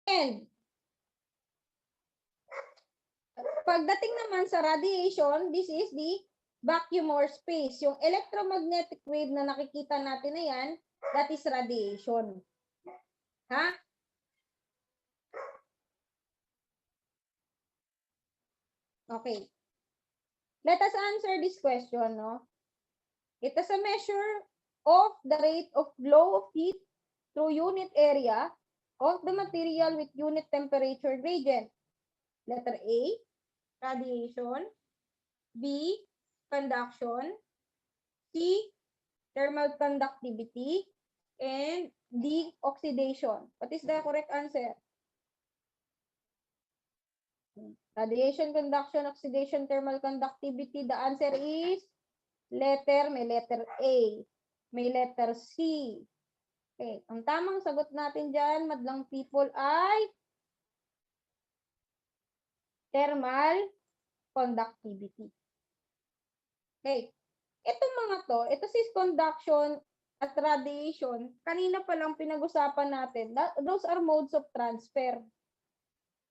And pagdating naman sa radiation, this is the vacuum or space. Yung electromagnetic wave na nakikita natin na yan, that is radiation. Ha? Okay. Let us answer this question, no? It is a measure of the rate of flow of heat through unit area of the material with unit temperature gradient. Letter A, radiation. B, conduction. C, thermal conductivity. And D, oxidation. What is the correct answer? Radiation, conduction, oxidation, thermal conductivity. The answer is may letter A, may letter C. Okay, ang tamang sagot natin dyan, madlang people, ay thermal conductivity. Okay, itong mga to, ito si conduction at radiation, kanina pa lang pinag-usapan natin, those are modes of transfer.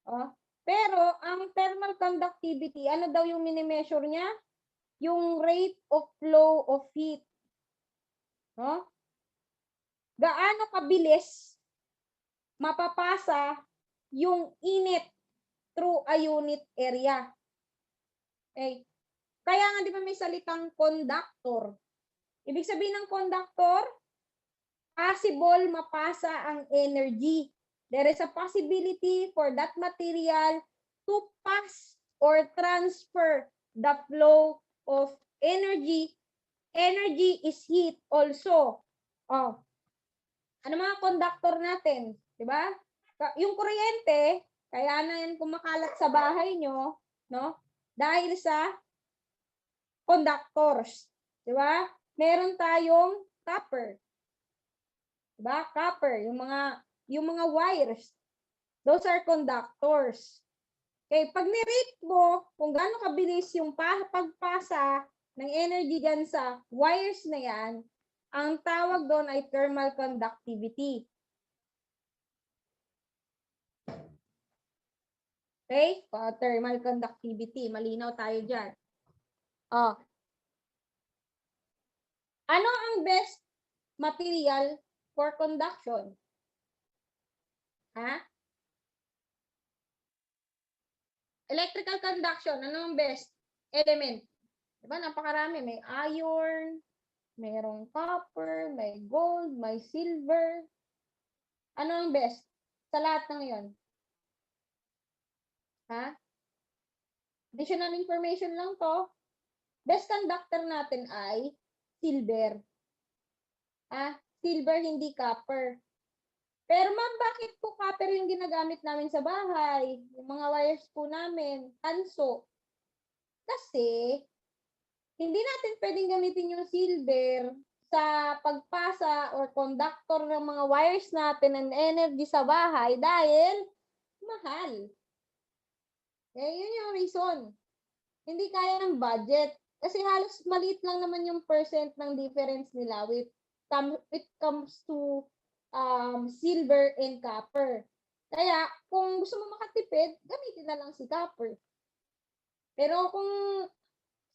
Oh, pero ang thermal conductivity, ano daw yung mini-measure niya? Yung rate of flow of heat. No? Gaano kabilis mapapasa yung init through a unit area. Okay. Kaya nga di ba may salitang conductor? Ibig sabihin ng conductor, possible mapasa ang energy. There is a possibility for that material to pass or transfer the flow of energy. Energy is heat also. Oh. Ano mga conductor natin? Diba? Yung kuryente, kaya na yan kumakalat sa bahay nyo, no? Dahil sa conductors. Diba? Meron tayong copper. Diba? Copper, yung mga wires. Those are conductors. Okay, pag ni-rate mo kung gaano kabilis yung pagpasa ng energy dyan sa wires na yan, ang tawag doon ay thermal conductivity. Okay? Thermal conductivity. Malinaw tayo dyan. Oh. Ano ang best material for conduction? Ha? Electrical conduction. Ano ang best element? Diba? Napakarami. May iron, mayroong copper, may gold, may silver. Ano ang best? Sa lahat ng yon? Ha? Additional information lang to. Best conductor natin ay silver. Silver, hindi copper. Pero ma'am, bakit po copper yung ginagamit namin sa bahay? Yung mga wires po namin, tanso. Kasi, hindi natin pwedeng gamitin yung silver sa pagpasa or conductor ng mga wires natin and energy sa bahay dahil mahal. Okay, yun yung reason. Hindi kaya ng budget. Kasi halos maliit lang naman yung percent ng difference nila with it comes to silver and copper. Kaya, kung gusto mo makatipid, gamitin na lang si copper. Pero kung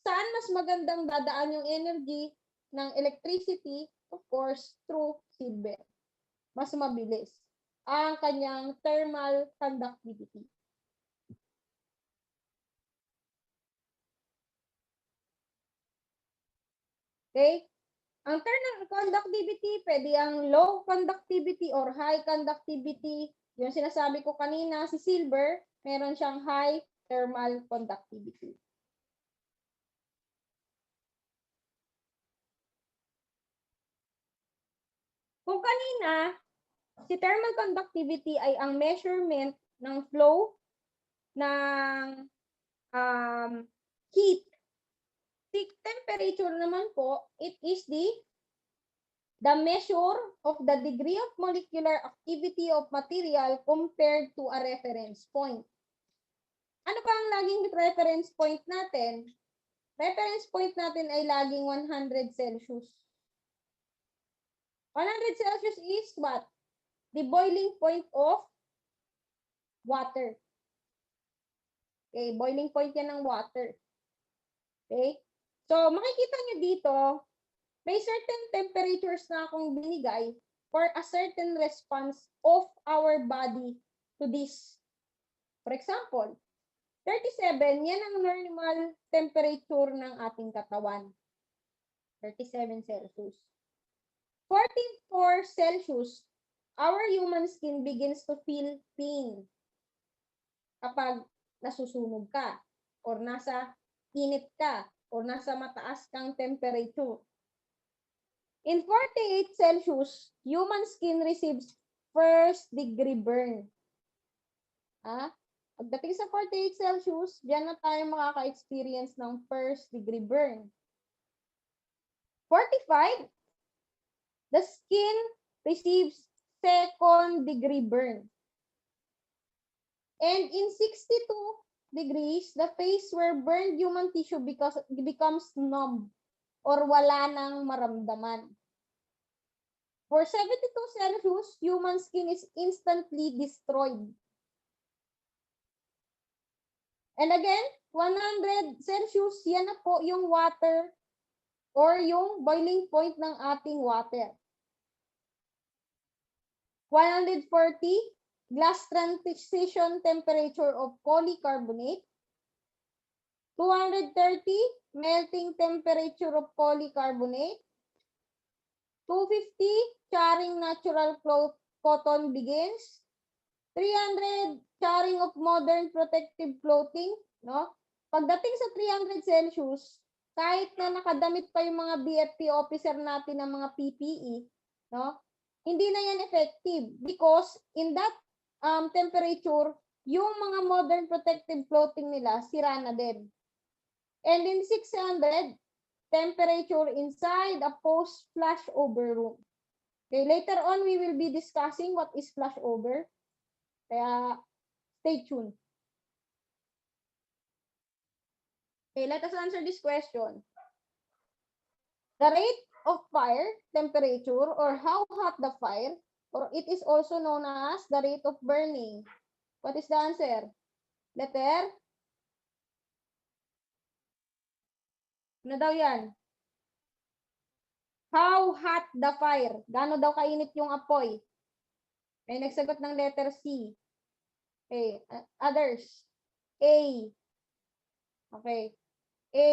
saan mas magandang dadaan yung energy ng electricity, of course, through silver. Mas mabilis ang kanyang thermal conductivity. Okay? Ang thermal conductivity, pwede ang low conductivity or high conductivity. Yung sinasabi ko kanina, si silver, meron siyang high thermal conductivity. Kung kanina, si thermal conductivity ay ang measurement ng flow ng heat. Si temperature naman po, it is the measure of the degree of molecular activity of material compared to a reference point. Ano ba ang laging reference point natin? Reference point natin ay laging 100 Celsius. 100 Celsius is what? The boiling point of water. Okay, boiling point yan ng water. Okay? So, makikita nyo dito, may certain temperatures na akong binigay for a certain response of our body to this. For example, 37, yan ang normal temperature ng ating katawan. 37 Celsius. 44 Celsius, our human skin begins to feel pain kapag nasusunog ka or nasa init ka or nasa mataas kang temperature. In 48 Celsius, human skin receives first degree burn. Pagdating sa 48 Celsius, diyan na tayo makaka-experience ng first degree burn. 45, the skin receives second degree burn. And in 62 degrees, the face where burned human tissue becomes numb or wala nang maramdaman. For 72 Celsius, human skin is instantly destroyed. And again, 100 Celsius, yan na po yung water or yung boiling point ng ating water. 140, glass transition temperature of polycarbonate. 230, melting temperature of polycarbonate. 250, charring natural cotton begins. 300, charring of modern protective clothing. No? Pagdating sa 300 Celsius, kahit na nakadamit pa yung mga BFP officer natin ng mga PPE, no? Hindi na yan effective because in that temperature, yung mga modern protective clothing nila, sira na din. And in 600, temperature inside a post-flashover room. Okay, later on, we will be discussing what is flashover. Kaya, stay tuned. Okay, let us answer this question. The rate of fire temperature or how hot the fire, or it is also known as the rate of burning. What is the answer? Letter? Ano daw yan? How hot the fire? Gaano daw kainit yung apoy? May nagsagot ng letter C. Okay. Others. A. Okay. A.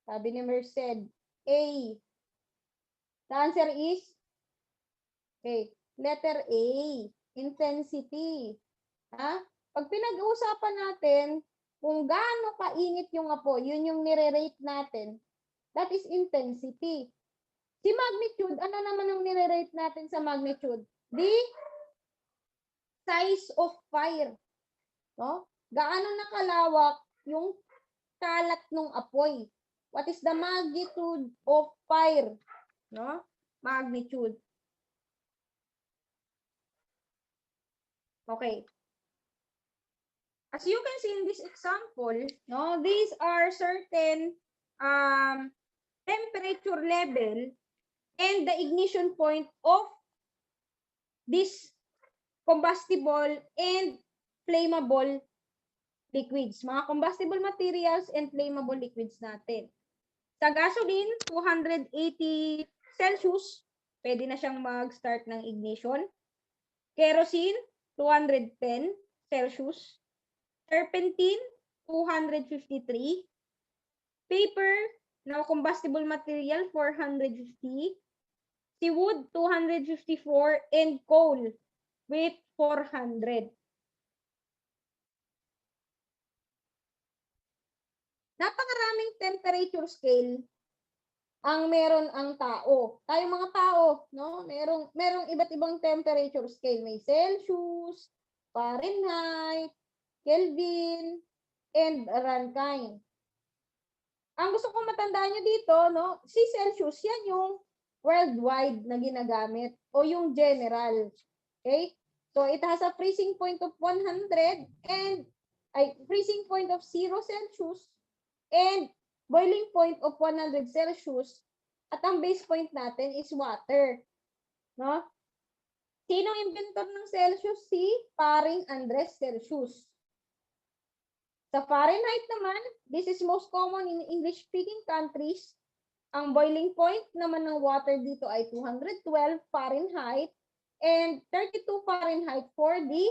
Sabi ni Merced. A. The answer is? Okay. Letter A. Intensity. Pag pinag-uusapan natin kung gaano kainit yung apoy, yun yung nire-rate natin. That is intensity. Si magnitude, ano naman ang nire-rate natin sa magnitude? The size of fire. No? Gaano nakalawak yung kalat ng apoy? What is the magnitude of fire? No? Magnitude. Okay. As you can see in this example, no, these are certain temperature level and the ignition point of this combustible and flammable liquids. Mga combustible materials and flammable liquids natin. Sa gasoline, 280 Celsius, pwede na siyang mag-start ng ignition. Kerosene, 210 Celsius. Turpentine, 253. Paper, na combustible material, 450. Si wood, 254. And coal, with 400. Napakaraming temperature scale ang meron ang tao. Tayong mga tao, no? Merong iba't ibang temperature scale. May Celsius, Fahrenheit, Kelvin, and Rankine. Ang gusto kong matandaan nyo dito, no? Si Celsius, yan yung worldwide na ginagamit o yung general. Okay? So, it has a freezing point of 100 and freezing point of 0 Celsius and boiling point of 100 Celsius. At ang base point natin is water. No? Sinong inventor ng Celsius? Si paring Andres Celsius. Sa Fahrenheit naman, this is most common in English-speaking countries. Ang boiling point naman ng water dito ay 212 Fahrenheit and 32 Fahrenheit for the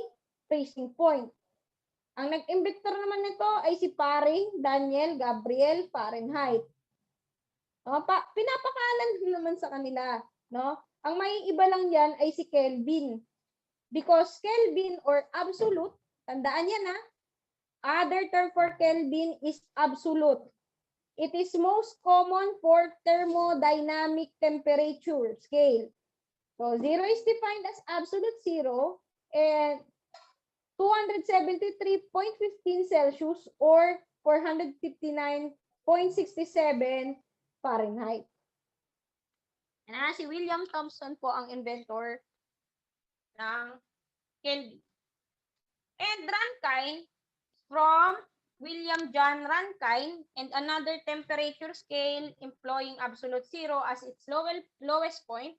freezing point. Ang nag-inventor naman nito ay si paring Daniel Gabriel Fahrenheit. Pinapakalan naman sa kanila, no? Ang may iba lang yan ay si Kelvin. Because Kelvin or absolute, tandaan yan ha, other term for Kelvin is absolute. It is most common for thermodynamic temperature scale. So 0 is defined as absolute 0 and 273.15 Celsius or 459.67 Fahrenheit. Si William Thomson po ang inventor ng Kelvin. And Rankine from William John Rankine and another temperature scale employing absolute 0 as its lowest point.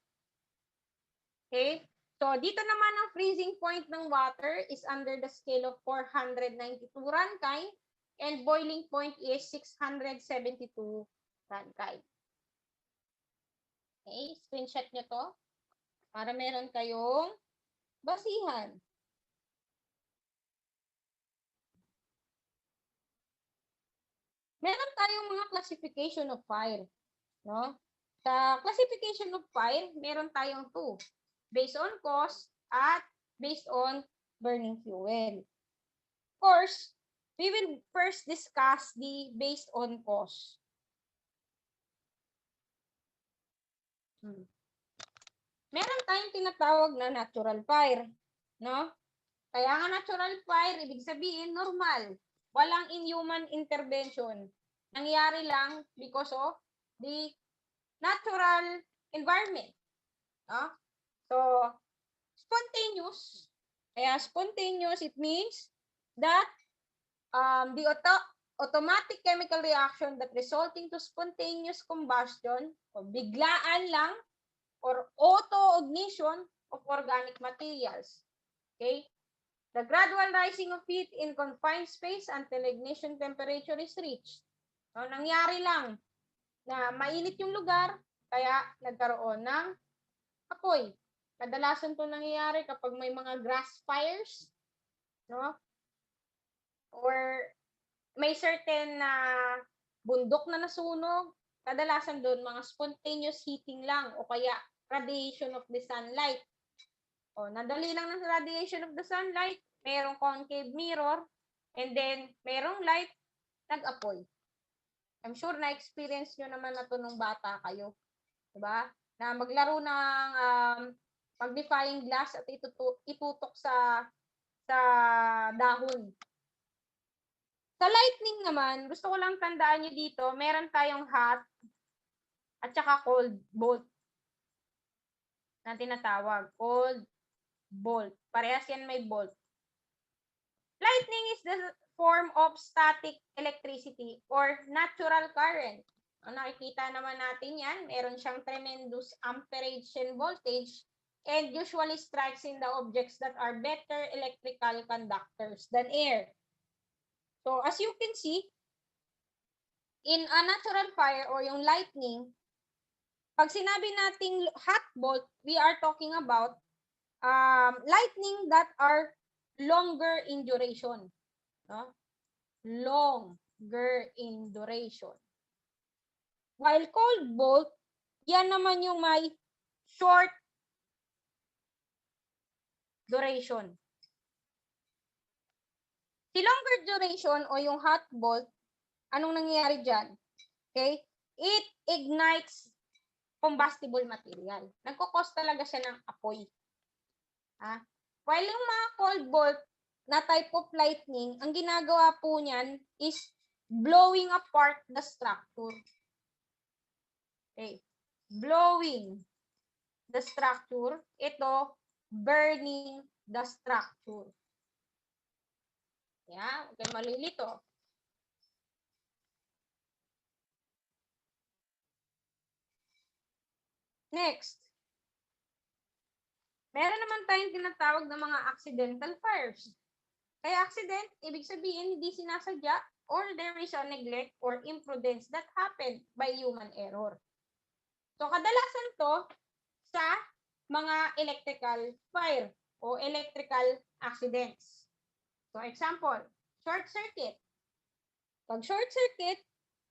Okay? So, dito naman ang freezing point ng water is under the scale of 492 Rankine and boiling point is 672 Rankine. Okay? Screenshot nyo to para meron kayong basihan. Meron tayong mga classification of fire, no? Sa classification of fire, meron tayong 2. Based on cause at based on burning fuel. Of course, we will first discuss the based on cause. Meron tayong tinatawag na natural fire, no? Kaya nga natural fire, ibig sabihin normal. Walang inhuman intervention. Nangyari lang because of the natural environment. No? So, spontaneous. Kaya spontaneous, it means that the automatic chemical reaction that resulting to spontaneous combustion o biglaan lang or auto-ignition of organic materials. Okay? The gradual rising of heat in confined space until ignition temperature is reached. So, nangyari lang na mainit yung lugar, kaya nagkaroon ng apoy. Kadalasan ito nangyayari kapag may mga grass fires, no? Or may certain na bundok na nasunog, kadalasan doon mga spontaneous heating lang o kaya radiation of the sunlight. O, nadali lang ng radiation of the sunlight, merong concave mirror, and then merong light, nag-apoy. I'm sure na-experience nyo naman na ito nung bata kayo. Diba? Na maglaro ng magnifying glass at itutok sa dahon. Sa lightning naman, gusto ko lang tandaan nyo dito, meron tayong hot at saka cold bolt na tinatawag. Cold bolt. Parehas yan may bolt. Lightning is the form of static electricity or natural current. Nakikita naman natin yan. Meron siyang tremendous amperage and voltage and usually strikes in the objects that are better electrical conductors than air. So, as you can see, in a natural fire or yung lightning, pag sinabi nating hot bolt, we are talking about lightning that are longer in duration. No? Longer in duration. While cold bolt, yan naman yung may short duration. Si longer duration o yung hot bolt, anong nangyayari dyan? Okay? It ignites combustible material. Nagkukos talaga siya ng apoy. While yung mga cold bolt na type of lightning, ang ginagawa po niyan is blowing apart the structure. Okay. Blowing the structure. Ito, burning the structure. Yeah, okay, malilito. Next. Meron naman tayong tinatawag na mga accidental fires. Kaya accident, ibig sabihin, hindi sinasadya or there is a neglect or imprudence that happened by human error. So, kadalasan to sa mga electrical fire o electrical accidents. So, example, short circuit. Pag short circuit,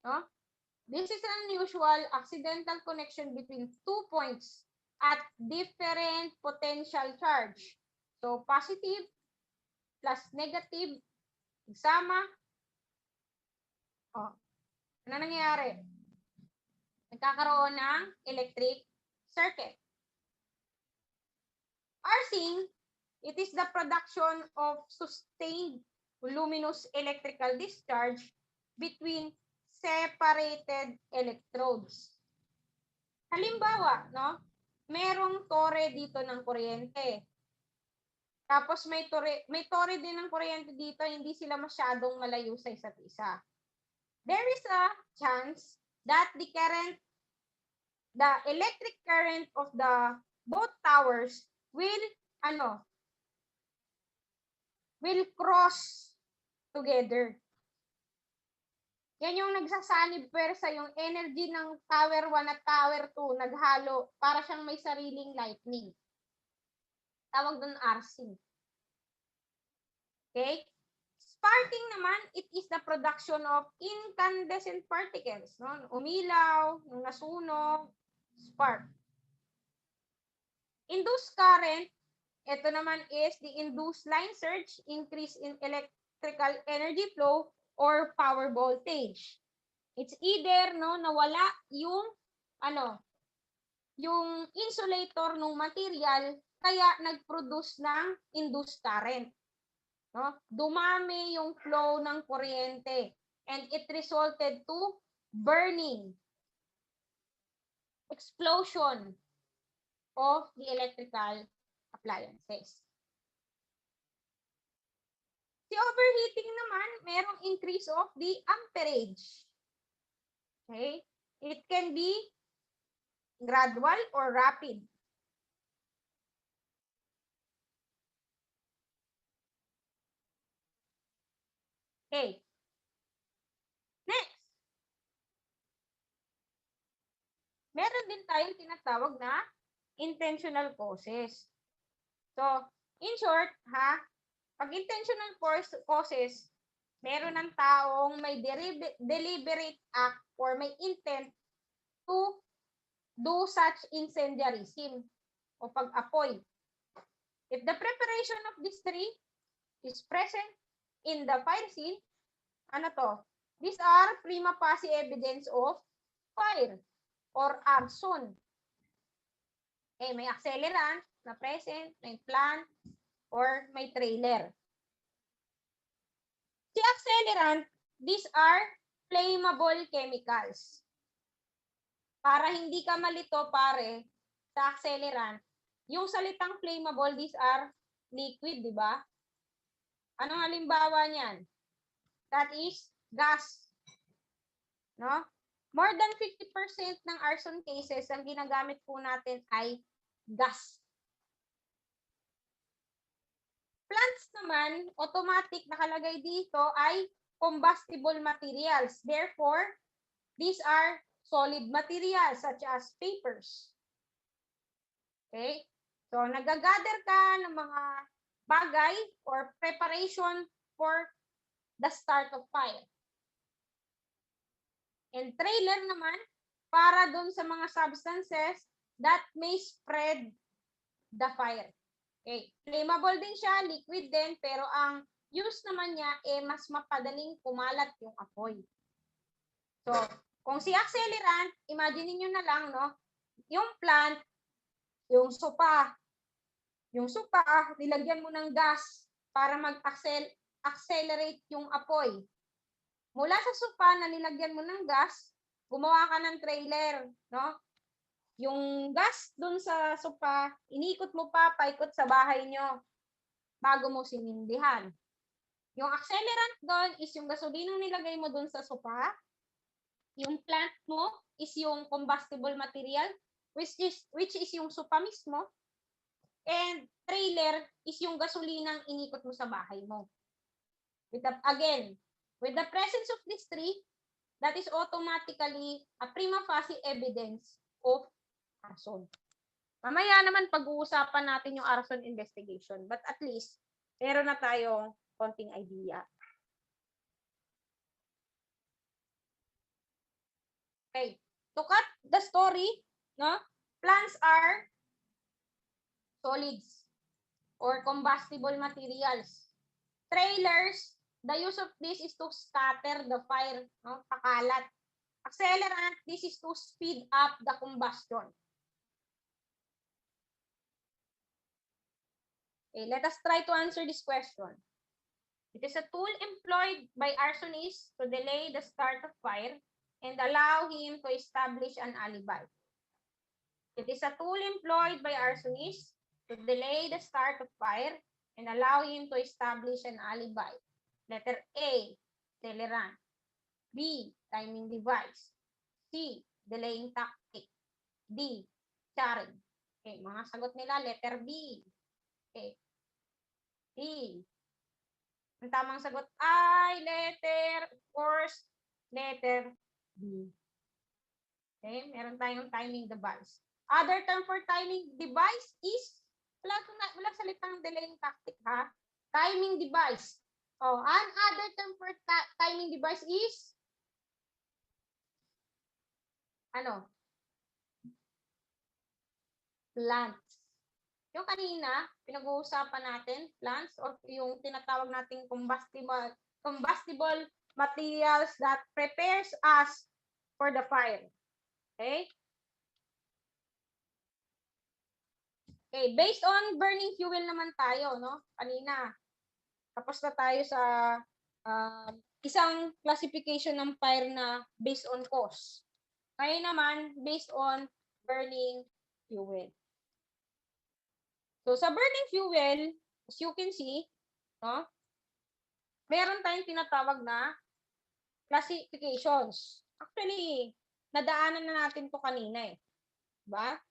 no, this is an unusual accidental connection between 2 points at different potential charge. So, positive plus negative, isama. Oh, ano nangyayari? Nagkakaroon ng electric circuit. Arcing, it is the production of sustained luminous electrical discharge between separated electrodes. Halimbawa, no, merong tore dito ng kuryente. Tapos may tore din ng kuryente dito, hindi sila masyadong malayo sa isa't isa. There is a chance that the electric current of the both towers will cross together. Yan yung nagsasanib pwersa, yung energy ng tower 1 at tower 2 naghalo para siyang may sariling lightning. Tawag doon arcing. Okay? Sparking naman, it is the production of incandescent particles. No? Umilaw, yung nasunog, spark. Induced current, ito naman is the induced line surge, increase in electrical energy flow, or power voltage. It's either nawala yung insulator ng material kaya nag-produce ng induced current. No? Dumami yung flow ng kuryente and it resulted to burning, explosion of the electrical appliances. Si overheating naman, merong increase of the amperage. Okay? It can be gradual or rapid. Okay. Next. Meron din tayong tinatawag na intentional causes. So, in short, pag intentional causes, meron ng taong may deliberate act or may intent to do such incendiarism o pag-apoy. If the preparation of these three is present in the fire scene, these are prima facie evidence of fire or arson. Okay, may accelerant na present, may plant, or may trailer. Si accelerant, these are flammable chemicals. Para hindi ka malito, pare, sa accelerant, yung salitang flammable, these are liquid, di ba? Anong halimbawa niyan? That is gas. No? More than 50% ng arson cases, ang ginagamit po natin ay gas. Plants naman, automatic nakalagay dito ay combustible materials. Therefore, these are solid materials such as papers. Okay? So, nagagather ka ng mga bagay or preparation for the start of fire. And trailer naman, para dun sa mga substances that may spread the fire. Okay. Flammable din siya, liquid din, pero ang use naman niya, mas mapadaling kumalat yung apoy. So, kung si accelerant, imagine niyo na lang, yung plant, yung sopa, nilagyan mo ng gas para mag-accelerate yung apoy. Mula sa sopa na nilagyan mo ng gas, gumawa ka ng trailer, Yung gas dun sa sopa, inikot mo pa, paikot sa bahay nyo bago mo sinindihan. Yung accelerant doon is yung gasolinang nilagay mo dun sa sopa. Yung plant mo is yung combustible material, which is yung sopa mismo. And trailer is yung gasolinang inikot mo sa bahay mo. Again, with the presence of these three, that is automatically a prima facie evidence of arson. Mamaya naman pag-uusapan natin yung arson investigation, but at least meron na tayong konting idea. Okay, to cut the story, no? Plants are solids or combustible materials. Trailers, the use of this is to scatter the fire, no? Pakalat. Accelerant, this is to speed up the combustion. Okay, let us try to answer this question. It is a tool employed by arsonists to delay the start of fire and allow him to establish an alibi. It is a tool employed by arsonists to delay the start of fire and allow him to establish an alibi. Letter A, accelerant. B, timing device. C, delaying tactic. D, charring. Okay, mga sagot nila, letter B. Okay. D. Ang tamang sagot ay letter, of course, letter B. Okay, meron tayong timing device. Other term for timing device is, wala salitang delaying tactic, ha? Timing device. Oh, another term for timing device is, ano? Plants. Yung kanina, pinag-uusapan natin, plants, or yung tinatawag nating combustible materials that prepares us for the fire. Okay? Okay, based on burning fuel naman tayo, no? Kanina, tapos na tayo sa isang classification ng fire na based on cause. Ngayon naman, based on burning fuel. So, sa burning fuel, as you can see, no, meron tayong tinatawag na classifications. Actually, nadaanan na natin to kanina eh. Diba?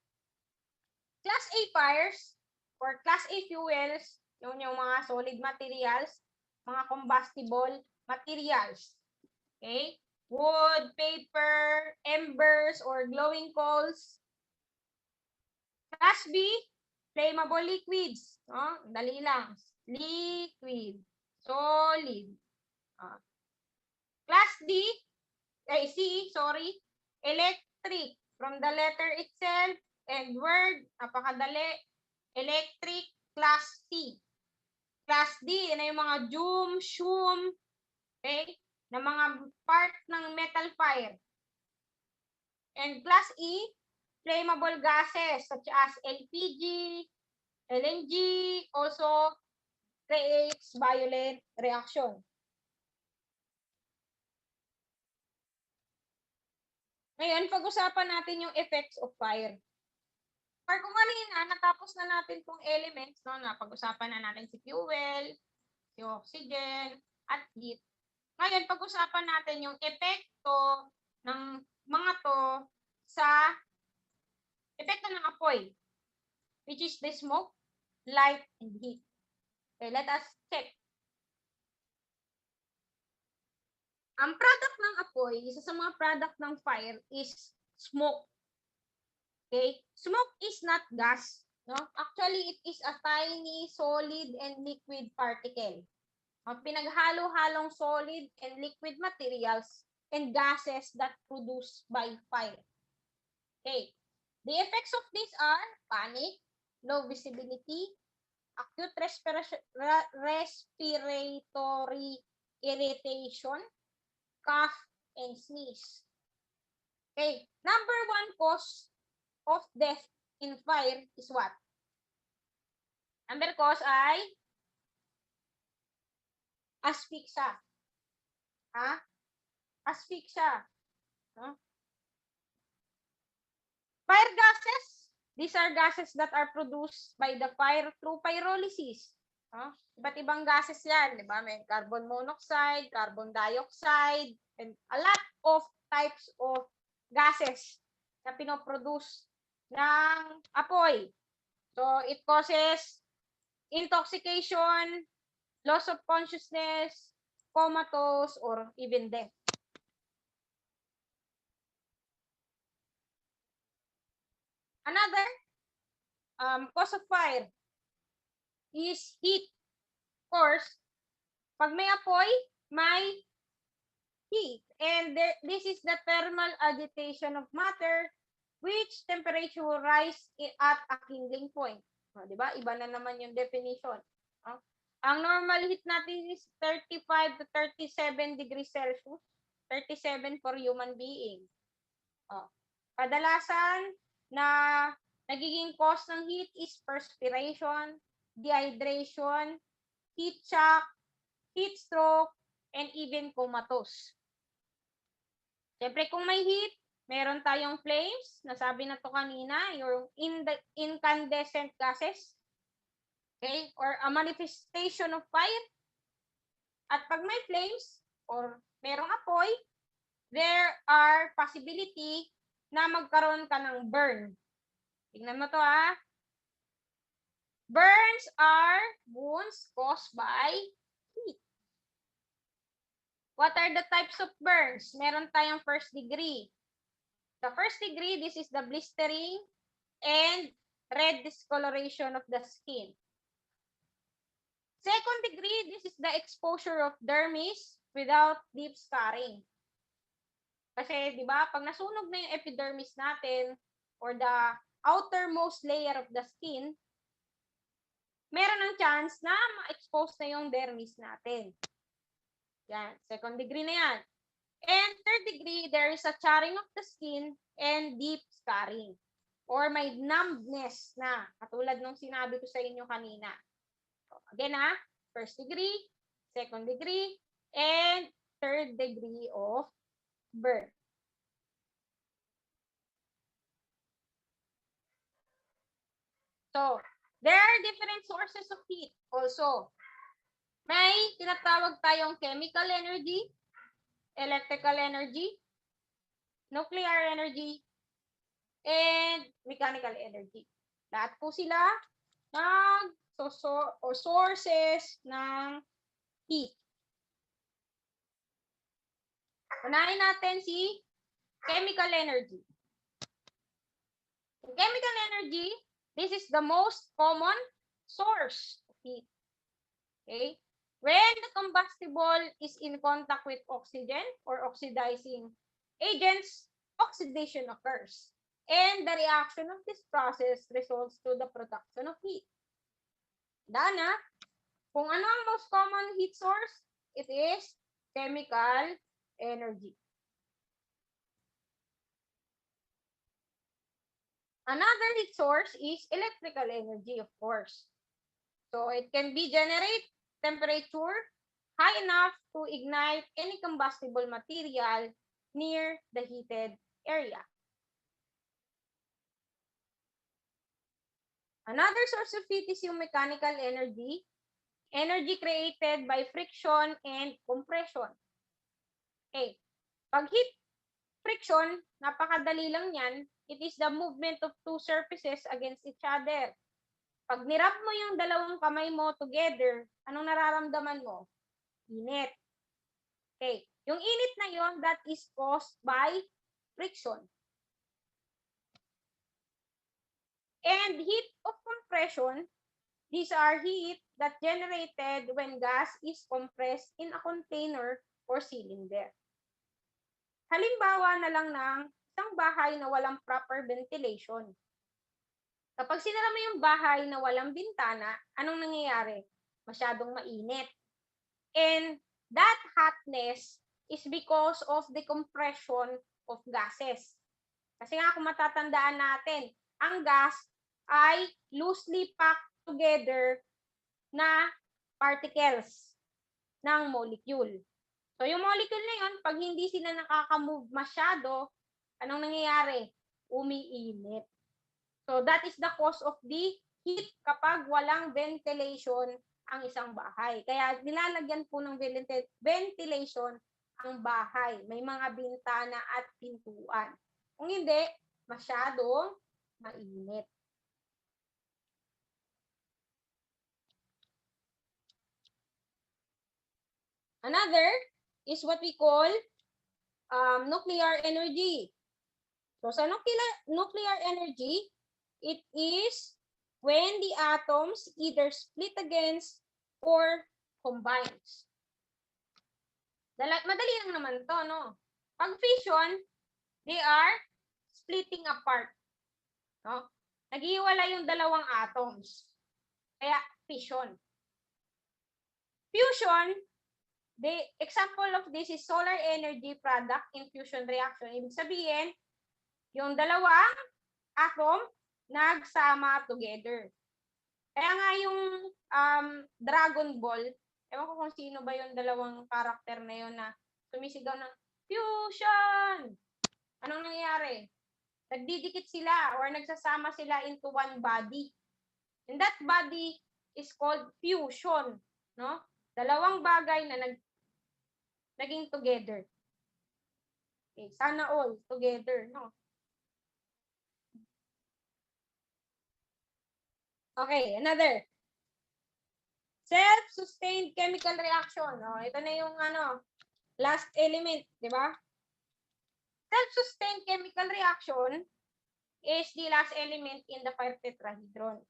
Class A fires or Class A fuels, yung mga solid materials, mga combustible materials. Okay? Wood, paper, embers, or glowing coals. Class B, flammable liquids. No? Dali lang. Liquid. Solid. Class C, electric. From the letter itself and word, napakadali. Electric, class C. Class D, yan yung mga shum, okay? Na mga part ng metal fire. And class E, flammable gases such as LPG, LNG, also creates violent reaction. Ngayon, pag-usapan natin yung effects of fire. Or kung kanina, natapos na natin itong elements, no, napag-usapan na natin si fuel, si oxygen, at heat. Ngayon, pag-usapan natin yung epekto ng mga to sa epekto ng apoy, which is the smoke, light, and heat. Okay, let us check. Ang product ng apoy, isa sa mga product ng fire is smoke. Okay? Smoke is not gas. No? Actually, it is a tiny solid and liquid particle. Pinaghalo-halong solid and liquid materials and gases that produced by fire. Okay. The effects of these are panic, low visibility, acute respiratory irritation, cough, and sneeze. Okay. Number one cause of death in fire is what? Number cause ay asphyxia. Asphyxia. Fire gases. These are gases that are produced by the fire through pyrolysis. Iba't ibang gases yan, di ba? May carbon monoxide, carbon dioxide, and a lot of types of gases na pinoproduce ng apoy. So, it causes intoxication, loss of consciousness, comatose, or even death. Another cause of fire is heat. Of course, pag may apoy, may heat. And this is the thermal agitation of matter which temperature will rise at a kindling point. Di ba? Iba na naman yung definition. Ang normal heat natin is 35 to 37 degrees Celsius. 37 for human being. Kadalasan na nagiging cause ng heat is perspiration, dehydration, heat shock, heat stroke, and even comatose. Siyempre, kung may heat, meron tayong flames, nasabi na to kanina, yung incandescent gases, okay, or a manifestation of fire. At pag may flames, or merong apoy, there are possibility na magkaroon ka ng burn. Tingnan mo to ha. Burns are wounds caused by heat. What are the types of burns? Meron tayong first degree. The first degree, this is the blistering and red discoloration of the skin. Second degree, this is the exposure of dermis without deep scarring. Kasi, di ba, pag nasunog na yung epidermis natin or the outermost layer of the skin, meron ng chance na ma-expose na yung dermis natin. Yan, second degree na yan. And third degree, there is a charring of the skin and deep scarring. Or may numbness na, katulad nung sinabi ko sa inyo kanina. So, again ha, first degree, second degree, and third degree of burn. So, there are different sources of heat also. May tinatawag tayong chemical energy, electrical energy, nuclear energy, and mechanical energy. Lahat po sila sources ng heat. Unahin natin si chemical energy. Chemical energy, this is the most common source of heat. Okay? When the combustible is in contact with oxygen or oxidizing agents, oxidation occurs. And the reaction of this process results to the production of heat. Dana, kung ano ang most common heat source? It is chemical energy. Another heat source is electrical energy, of course. So it can be generate temperature high enough to ignite any combustible material near the heated area. Another source of heat is yung mechanical energy. Energy created by friction and compression. Okay. Pag heat friction, napakadali lang yan. It is the movement of two surfaces against each other. Pag nirap mo yung dalawang kamay mo together, anong nararamdaman mo? Init. Okay. Yung init na yon, that is caused by friction. And heat of compression, these are heat that generated when gas is compressed in a container or cylinder. Halimbawa na lang ng isang bahay na walang proper ventilation. Kapag sinara mo yung bahay na walang bintana, anong nangyayari? Masyadong mainit. And that hotness is because of the compression of gases. Kasi nga kung matatandaan natin, ang gas ay loosely packed together na particles ng molecule. So yung molecule na yun, pag hindi sila nakaka-move masyado, anong nangyayari? Umiinit. So that is the cause of the heat kapag walang ventilation ang isang bahay. Kaya nilalagyan po ng ventilation ang bahay. May mga bintana at pintuan. Kung hindi, masyadong mainit. Another is what we call nuclear energy. So sa nuclear energy, it is when the atoms either split against or combines. Madali lang naman to, no? Pag fission, they are splitting apart. No? Naghiwalay yung dalawang atoms. Kaya fission. Fusion, the example of this is solar energy product in fusion reaction. Ibig sabihin, yung dalawang atom nagsama together. Kaya nga yung Dragon Ball, ewan ko kung sino ba yung dalawang karakter na yun na sumisigaw ng fusion. Anong nangyayari? Nagdidikit sila or nagsasama sila into one body. And that body is called fusion, no? Dalawang bagay na naging together. Okay, sana all together, no? Okay, another. Self-sustained chemical reaction. Oh, ito na yung last element, di ba? Self-sustained chemical reaction is the last element in the fire tetrahedron.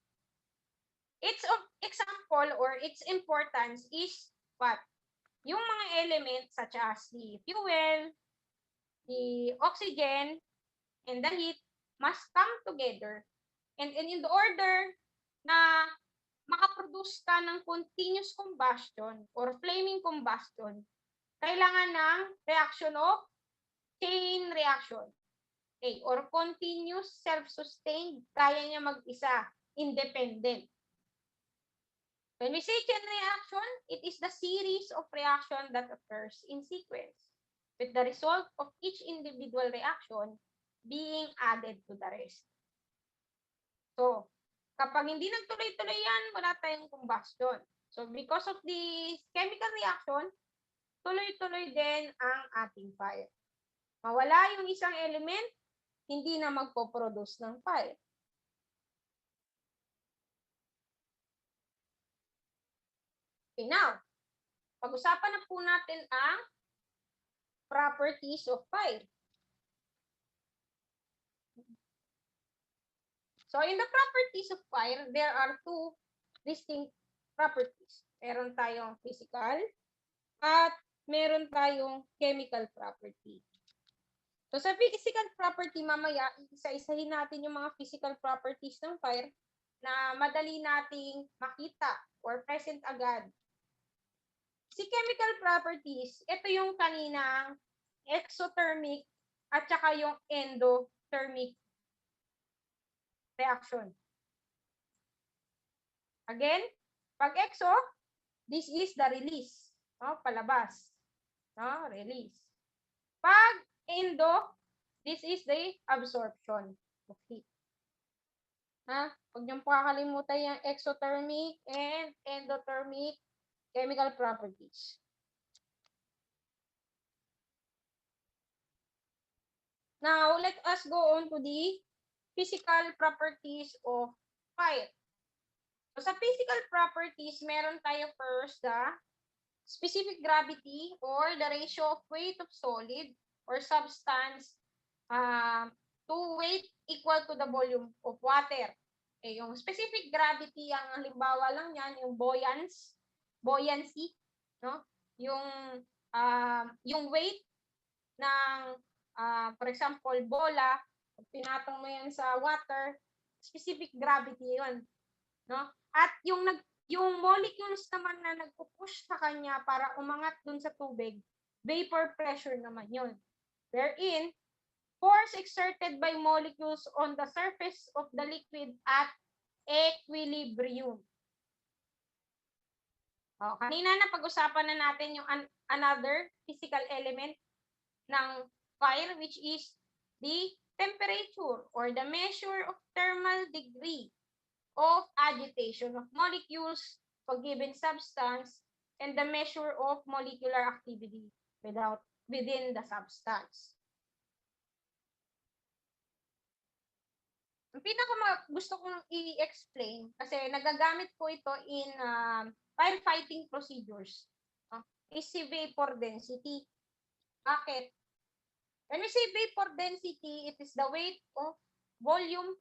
Its example or its importance is what? Yung mga elements such as the fuel, the oxygen, and the heat must come together. And in the order na makaproduce ka ng continuous combustion or flaming combustion, kailangan ng reaction of chain reaction. Okay, or continuous self-sustained, kaya niya mag-isa, independent. When we say chain reaction, it is the series of reaction that occurs in sequence, with the result of each individual reaction being added to the rest. So, kapag hindi nagtuloy-tuloy yan, wala tayong combustion. So, because of the chemical reaction, tuloy-tuloy din ang ating fire. Mawala yung isang element, hindi na magpo-produce ng fire. Okay, now, pag-usapan na po natin ang properties of fire. So, in the properties of fire, there are two distinct properties. Meron tayong physical at meron tayong chemical property. So, sa physical property, mamaya, isa-isahin natin yung mga physical properties ng fire na madali nating makita or present agad. Si chemical properties, ito yung kaninang exothermic at saka yung endothermic reaction. Again, pag exo, this is the release. No? Palabas. No? Release. Pag endo, this is the absorption of heat. Huwag niyong pakakalimutan yung exothermic and endothermic chemical properties. Now, let us go on to the physical properties of fire. So, sa physical properties, meron tayo first the specific gravity or the ratio of weight of solid or substance to weight equal to the volume of water. Okay, yung specific gravity, ang halimbawa lang yan, yung buoyancy, no? Yung weight ng, for example, bola, pinatong mo yan sa water, specific gravity yun, no? At yung molecules naman na nagpo-push sa kanya para umangat dun sa tubig, vapor pressure naman yun. Wherein, force exerted by molecules on the surface of the liquid at equilibrium. Kanina na pag-usapan na natin yung another physical element ng fire, which is the temperature or the measure of thermal degree of agitation of molecules for given substance and the measure of molecular activity within the substance. Ang gusto kong i-explain kasi nagagamit ko ito in firefighting procedures. is si vapor density. Bakit? When we say vapor density, it is the weight of volume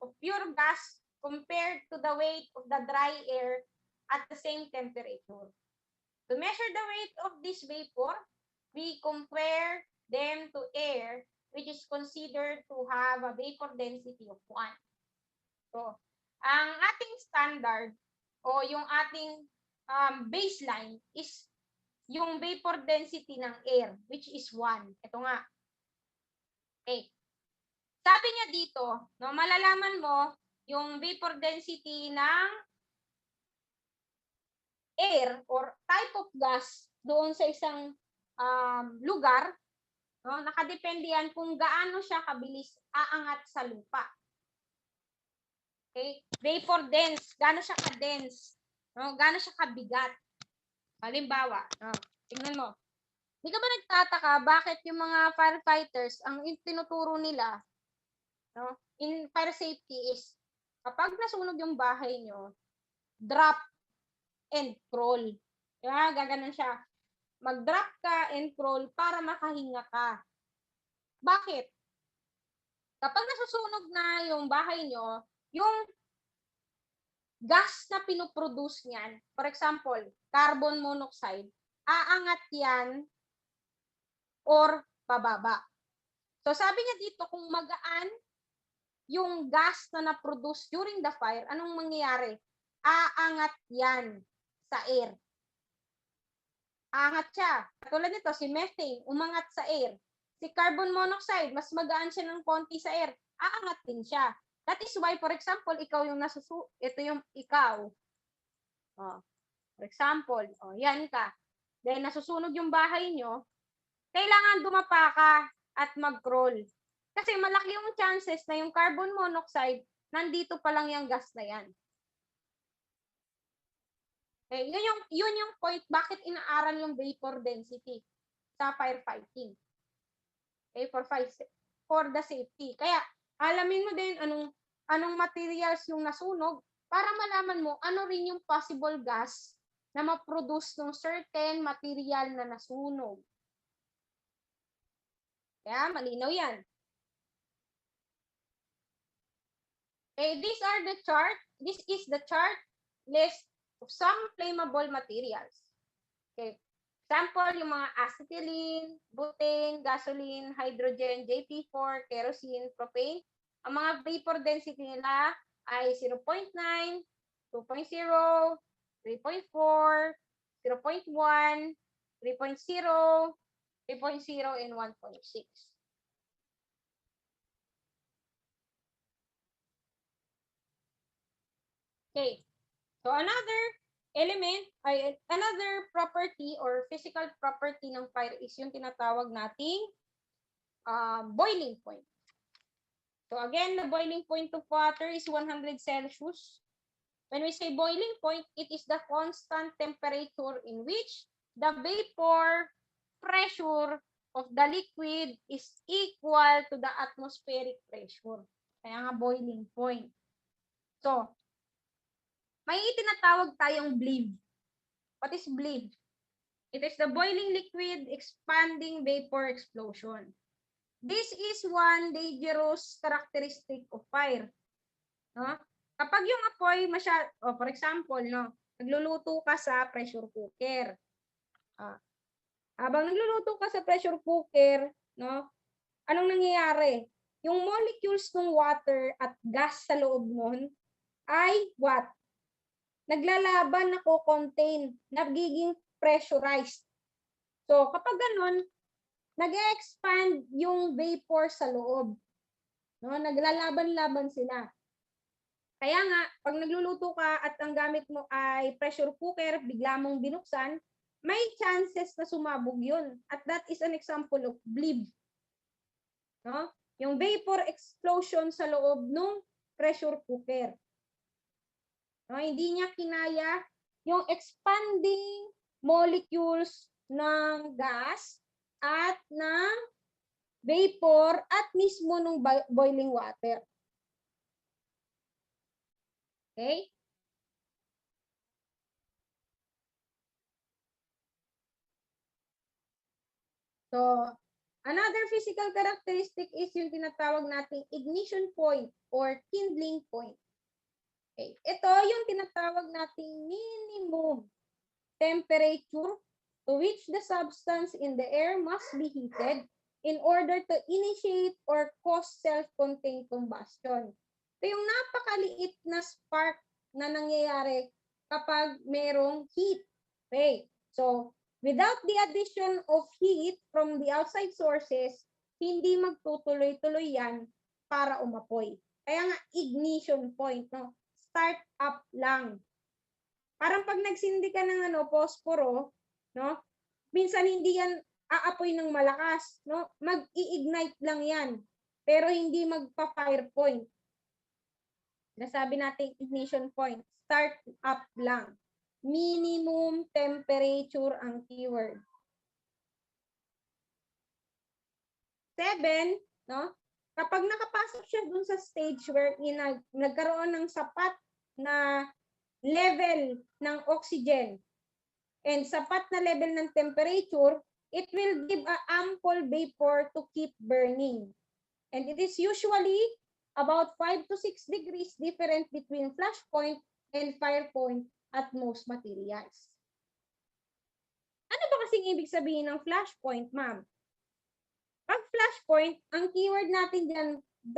of pure gas compared to the weight of the dry air at the same temperature. To measure the weight of this vapor, we compare them to air, which is considered to have a vapor density of 1. So, ang ating standard o yung ating baseline is yung vapor density ng air, which is 1. Ito nga. Okay. Sabi niya dito, no, malalaman mo yung vapor density ng air or type of gas doon sa isang lugar, no, nakadepende yan kung gaano siya kabilis aangat sa lupa. Okay? Vapor dense, gaano siya ka-dense, no, gaano siya kabigat. Halimbawa, no, tingnan mo. Hindi ka ba nagtataka bakit yung mga firefighters, ang tinuturo nila, no, in fire safety is, kapag nasunog yung bahay nyo, drop and crawl. Diba? Gaganon siya. Mag-drop ka and crawl para makahinga ka. Bakit? Kapag nasusunog na yung bahay nyo, yung gas na pinoproduce niyan, for example, carbon monoxide, aangat yan or bababa. So sabi niya dito, kung magaan yung gas na na-produce during the fire, anong mangyayari? Aangat yan sa air. Aangat siya. Katulad nito, si methane, umangat sa air. Si carbon monoxide, mas magaan siya ng konti sa air. Aangat din siya. That is why, for example, ikaw yung ito yung ikaw. Oh, for example, yan ka. Dahil nasusunog yung bahay nyo, kailangan dumapa ka at mag-crawl. Kasi malaki yung chances na yung carbon monoxide, nandito pa lang yung gas na yan. Okay, yun yung point bakit inaaral yung vapor density sa firefighting. Okay, for the safety. Kaya alamin mo din anong materials yung nasunog para malaman mo ano rin yung possible gas na ma-produce ng certain material na nasunog. Kaya malinaw yan. Okay, these are the chart. This is the chart list of some flammable materials. Okay. Example, yung mga acetylene, butane, gasoline, hydrogen, JP4, kerosene, propane. Ang mga vapor density nila ay 0.9, 2.0, 3.4, 0.1, 3.0, 3.0, and 1.6. Okay. So another element, another property or physical property ng fire is yung tinatawag nating boiling point. So again, the boiling point of water is 100 Celsius. When we say boiling point, it is the constant temperature in which the vapor pressure of the liquid is equal to the atmospheric pressure. Kaya nga boiling point. So, may itinatawag tayong bleed. What is bleed? It is the boiling liquid expanding vapor explosion. This is one dangerous characteristic of fire. No? Kapag yung apoy for example, no, nagluluto ka sa pressure cooker. Habang nagluluto ka sa pressure cooker, no, anong nangyayari? Yung molecules ng water at gas sa loob nun ay what? Naglalaban na co-contain, nagiging pressurized. So, kapag ganun, nag-expand yung vapor sa loob. No, naglalaban-laban sila. Kaya nga, pag nagluluto ka at ang gamit mo ay pressure cooker, bigla mong binuksan, may chances na sumabog yun. At that is an example of bleed. No? Yung vapor explosion sa loob ng pressure cooker. No, hindi niya kinaya yung expanding molecules ng gas at ng vapor at mismo ng boiling water. Okay? So, another physical characteristic is yung tinatawag nating ignition point or kindling point. Okay. Ito yung tinatawag nating minimum temperature to which the substance in the air must be heated in order to initiate or cause self-contained combustion. Ito yung napakaliit na spark na nangyayari kapag merong heat. Okay. So, without the addition of heat from the outside sources, hindi magtutuloy-tuloy yan para umapoy. Kaya nga, ignition point, no? Start up lang. Parang pag nagsindi ka ng posporo, no? Minsan hindi yan aapoy ng malakas, no? Mag-i-ignite lang yan, pero hindi magpa-fire point. Nasabi natin ignition point, start up lang. Minimum temperature ang keyword. 7, no? Kapag nakapasok siya dun sa stage where nagkaroon ng sapat na level ng oxygen and sapat na level ng temperature, it will give a ample vapor to keep burning. And it is usually about 5 to 6 degrees different between flash point and fire point at most materials. Ano ba kasing ibig sabihin ng flash point, ma'am? Pag flash point, ang keyword natin dyan,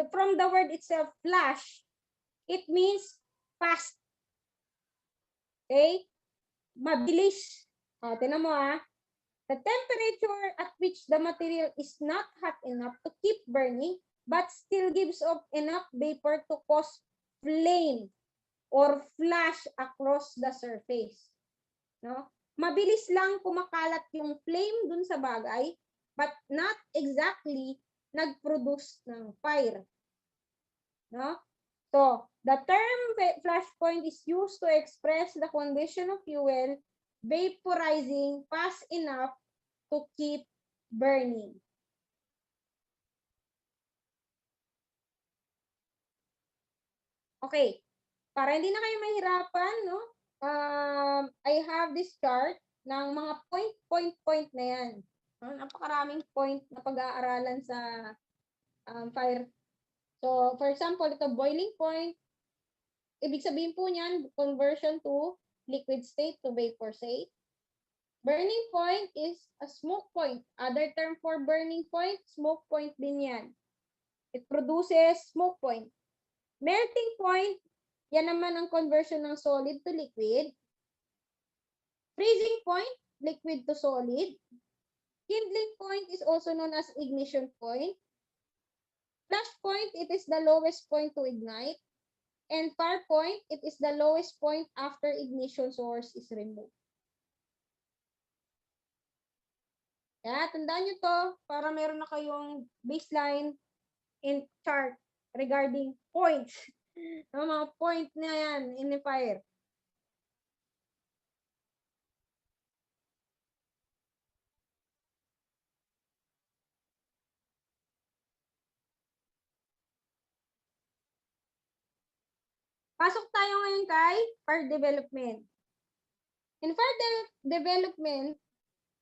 from the word itself, flash, it means fast. Okay? Mabilis. Tingnan mo The temperature at which the material is not hot enough to keep burning but still gives off enough vapor to cause flame or flash across the surface. No? Mabilis lang kumakalat yung flame dun sa bagay but not exactly nag-produce ng fire. No? So, the term flash point is used to express the condition of fuel vaporizing fast enough to keep burning. Okay. Para hindi na kayo mahirapan, no? I have this chart ng mga point na yan. Napakaraming point na pag-aaralan sa fire. So, for example, ito boiling point. Ibig sabihin po niyan, conversion to liquid state to vapor state. Burning point is a smoke point. Other term for burning point, smoke point din yan. It produces smoke point. Melting point, yan naman ang conversion ng solid to liquid. Freezing point, liquid to solid. Kindling point is also known as ignition point. Flash point, it is the lowest point to ignite. And fire point, it is the lowest point after ignition source is removed. Kaya tandaan nyo to para meron na kayong baseline in chart regarding points. Mga point na yan in the fire. Pasok tayo ngayon kay fire development. In fire development,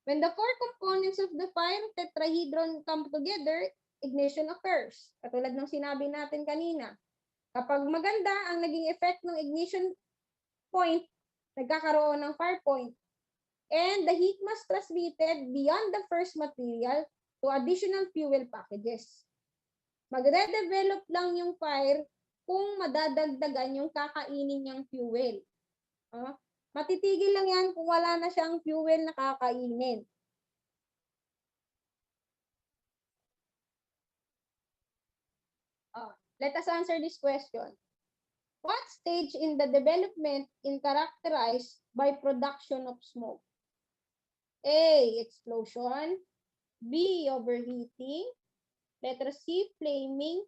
when the four components of the fire tetrahedron come together, ignition occurs. Katulad ng sinabi natin kanina. Kapag maganda ang naging effect ng ignition point, nagkakaroon ng fire point. And the heat must transmitted beyond the first material to additional fuel packages. Magre-develop lang yung fire kung madadagdagan yung kakainin niyang fuel. Matitigil lang yan kung wala na siyang fuel na kakainin. Let us answer this question. What stage in the development is characterized by production of smoke? A. Explosion. B. Overheating. Letter C. Flaming.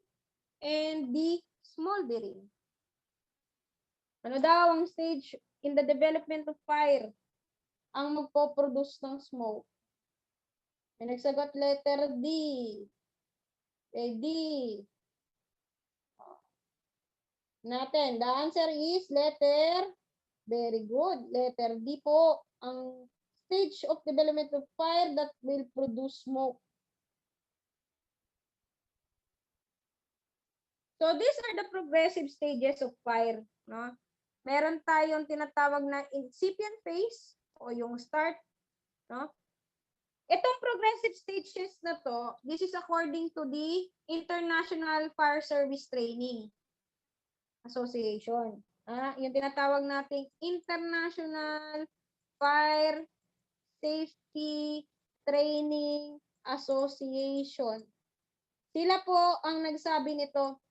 And D. Smoldering. Ano daw ang stage in the development of fire ang magpo-produce ng smoke? May nagsagot letter D. D. Natin. The answer is letter, very good, letter D po ang stage of development of fire that will produce smoke. So these are the progressive stages of fire, no? Meron tayong tinatawag na incipient phase o yung start, no? Itong progressive stages na to, this is according to the International Fire Service Training Association. Yung tinatawag nating International Fire Safety Training Association. Sila po ang nagsabi nito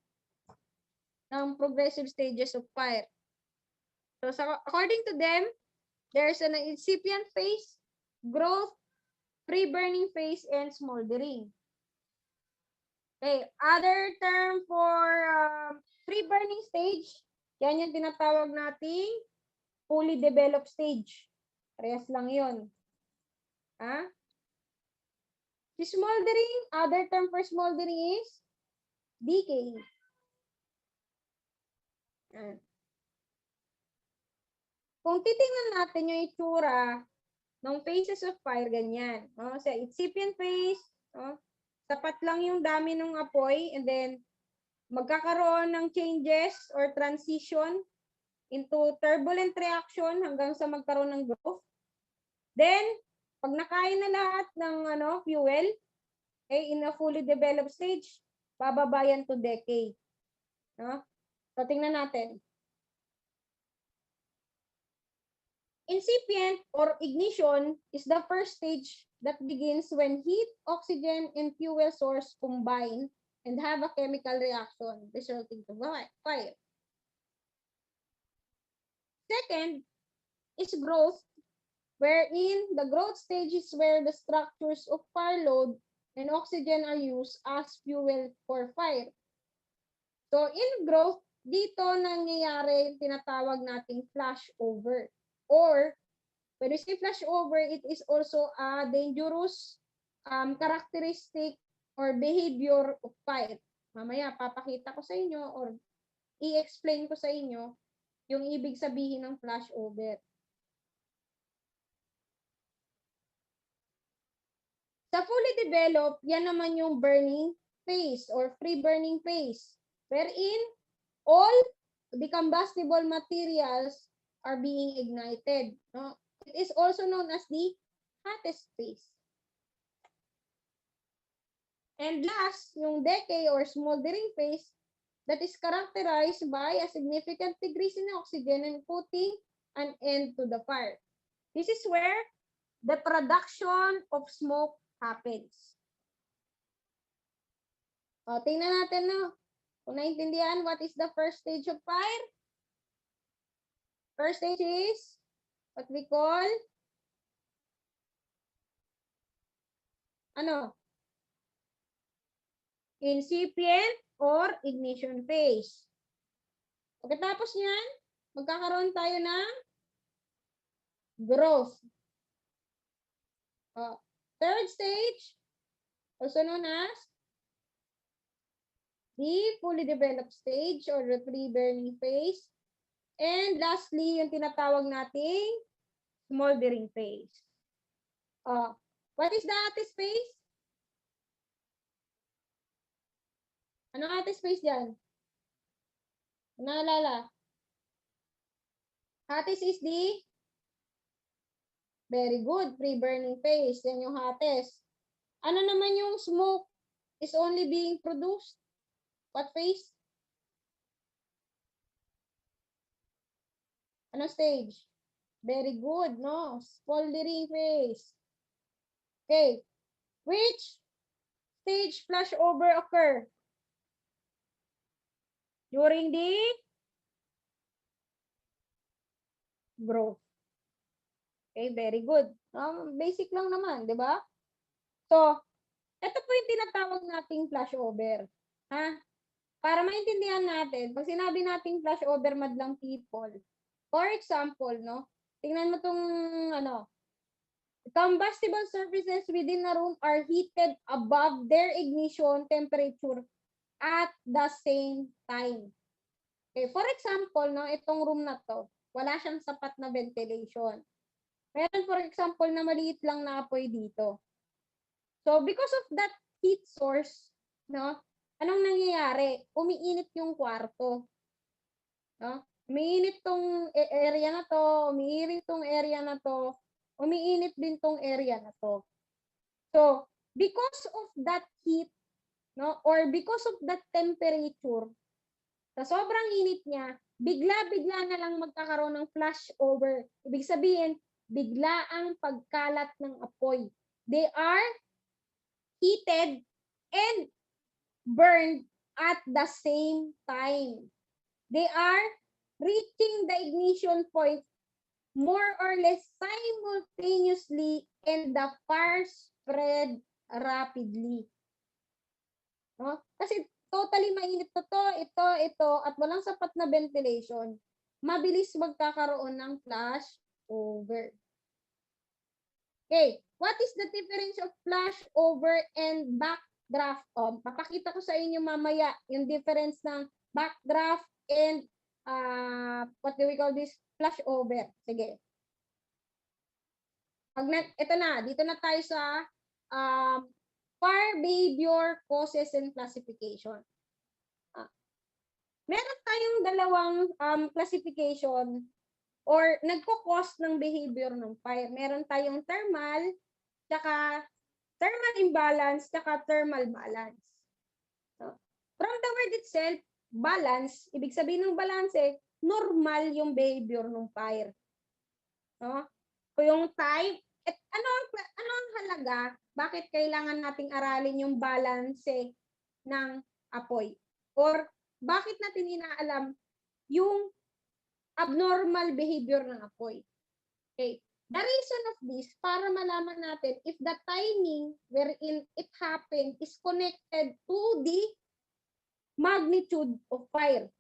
ng progressive stages of fire. So, according to them, there's an incipient phase, growth, pre-burning phase, and smoldering. Okay, other term for pre-burning stage, yan yung tinatawag nating fully developed stage. Parehas lang yun. The smoldering, other term for smoldering is decay. Kung titingnan natin yung itsura ng phases of fire, ganyan. Sa incipient phase, sapat lang yung dami ng apoy, and then magkakaroon ng changes or transition into turbulent reaction hanggang sa magkaroon ng growth. Then, pag nakain na lahat ng fuel, in a fully developed stage, bababa yan to decay. So, tingnan natin. Incipient or ignition is the first stage that begins when heat, oxygen, and fuel source combine and have a chemical reaction resulting to fire. Second is growth, wherein the growth stage is where the structures of fire load and oxygen are used as fuel for fire. So in growth, dito nangyayari yung tinatawag nating flashover. Or, when we say flashover, it is also a dangerous characteristic or behavior of fire. Mamaya, papakita ko sa inyo or i-explain ko sa inyo yung ibig sabihin ng flashover. Sa fully developed, yan naman yung burning phase or free burning phase, wherein all the combustible materials are being ignited. It is also known as the hottest phase. And last, yung decay or smoldering phase that is characterized by a significant decrease in oxygen and putting an end to the fire. This is where the production of smoke happens. Tingnan natin kung naintindihan what is the first stage of fire. First stage is what we call incipient or ignition phase. Pagkatapos niyan, magkakaroon tayo ng growth. Third stage, also known as the fully developed stage or the pre-burning phase. And lastly, yung tinatawag nating smoldering phase. What is the hottest phase? Ano hottest phase dyan? Naalala? Hottest is the very good pre-burning phase. Yan yung hottest. Ano naman yung smoke is only being produced? What phase? Ano stage? Very good, no? Smoldering phase. Okay. Which stage flashover occur? During the growth. Okay, very good. Basic lang naman, di ba? So, ito po yung tinatawag nating flashover. Para maintindihan natin, pag sinabi nating flashover, madlang people, for example, tingnan mo itong, combustible surfaces within a room are heated above their ignition temperature at the same time. Okay, for example, itong room na to, wala siyang sapat na ventilation. Meron for example na maliit lang na apoy dito. So because of that heat source, no? Anong nangyayari? Umiinit yung kwarto. No? Umiinit tong area na to, umiinit tong area na to, umiinit din tong area na to. So, because of that heat, no, or because of that temperature, sa sobrang init niya, bigla-bigla na lang magkakaroon ng flashover. Ibig sabihin, bigla ang pagkalat ng apoy. They are heated and burned at the same time. They are reaching the ignition point more or less simultaneously and the fire spread rapidly. No? Kasi totally mainit ito, at walang sapat na ventilation, mabilis magkakaroon ng flashover. Okay, what is the difference of flashover and backdraft? Papakita ko sa inyo mamaya yung difference ng backdraft and what do we call this? Flashover. Sige. Ito na, dito na tayo sa fire behavior, causes, and classification. Meron tayong dalawang classification or nagko-cause ng behavior ng fire. Meron tayong thermal, tsaka thermal imbalance, tsaka thermal balance. So, from the word itself, balance, ibig sabihin ng balance, normal yung behavior ng fire. No? Kung yung type, ano ang halaga? Bakit kailangan nating aralin yung balance ng apoy? Or bakit natin inaalam yung abnormal behavior ng apoy? Okay. The reason of this, para malaman natin if the timing wherein it happened is connected to the magnitude of fire.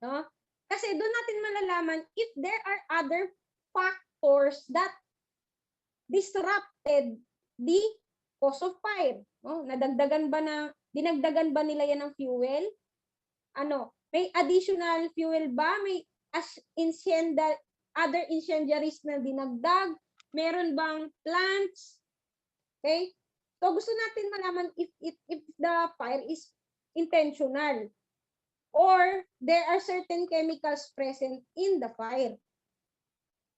No? Kasi doon natin malalaman if there are other factors that disrupted the cause of fire. No? Dinagdagan ba nila yan ng fuel? May additional fuel ba? May other incendiaries na dinagdag? Meron bang plants? Okay? So gusto natin malaman if the fire is intentional or there are certain chemicals present in the fire.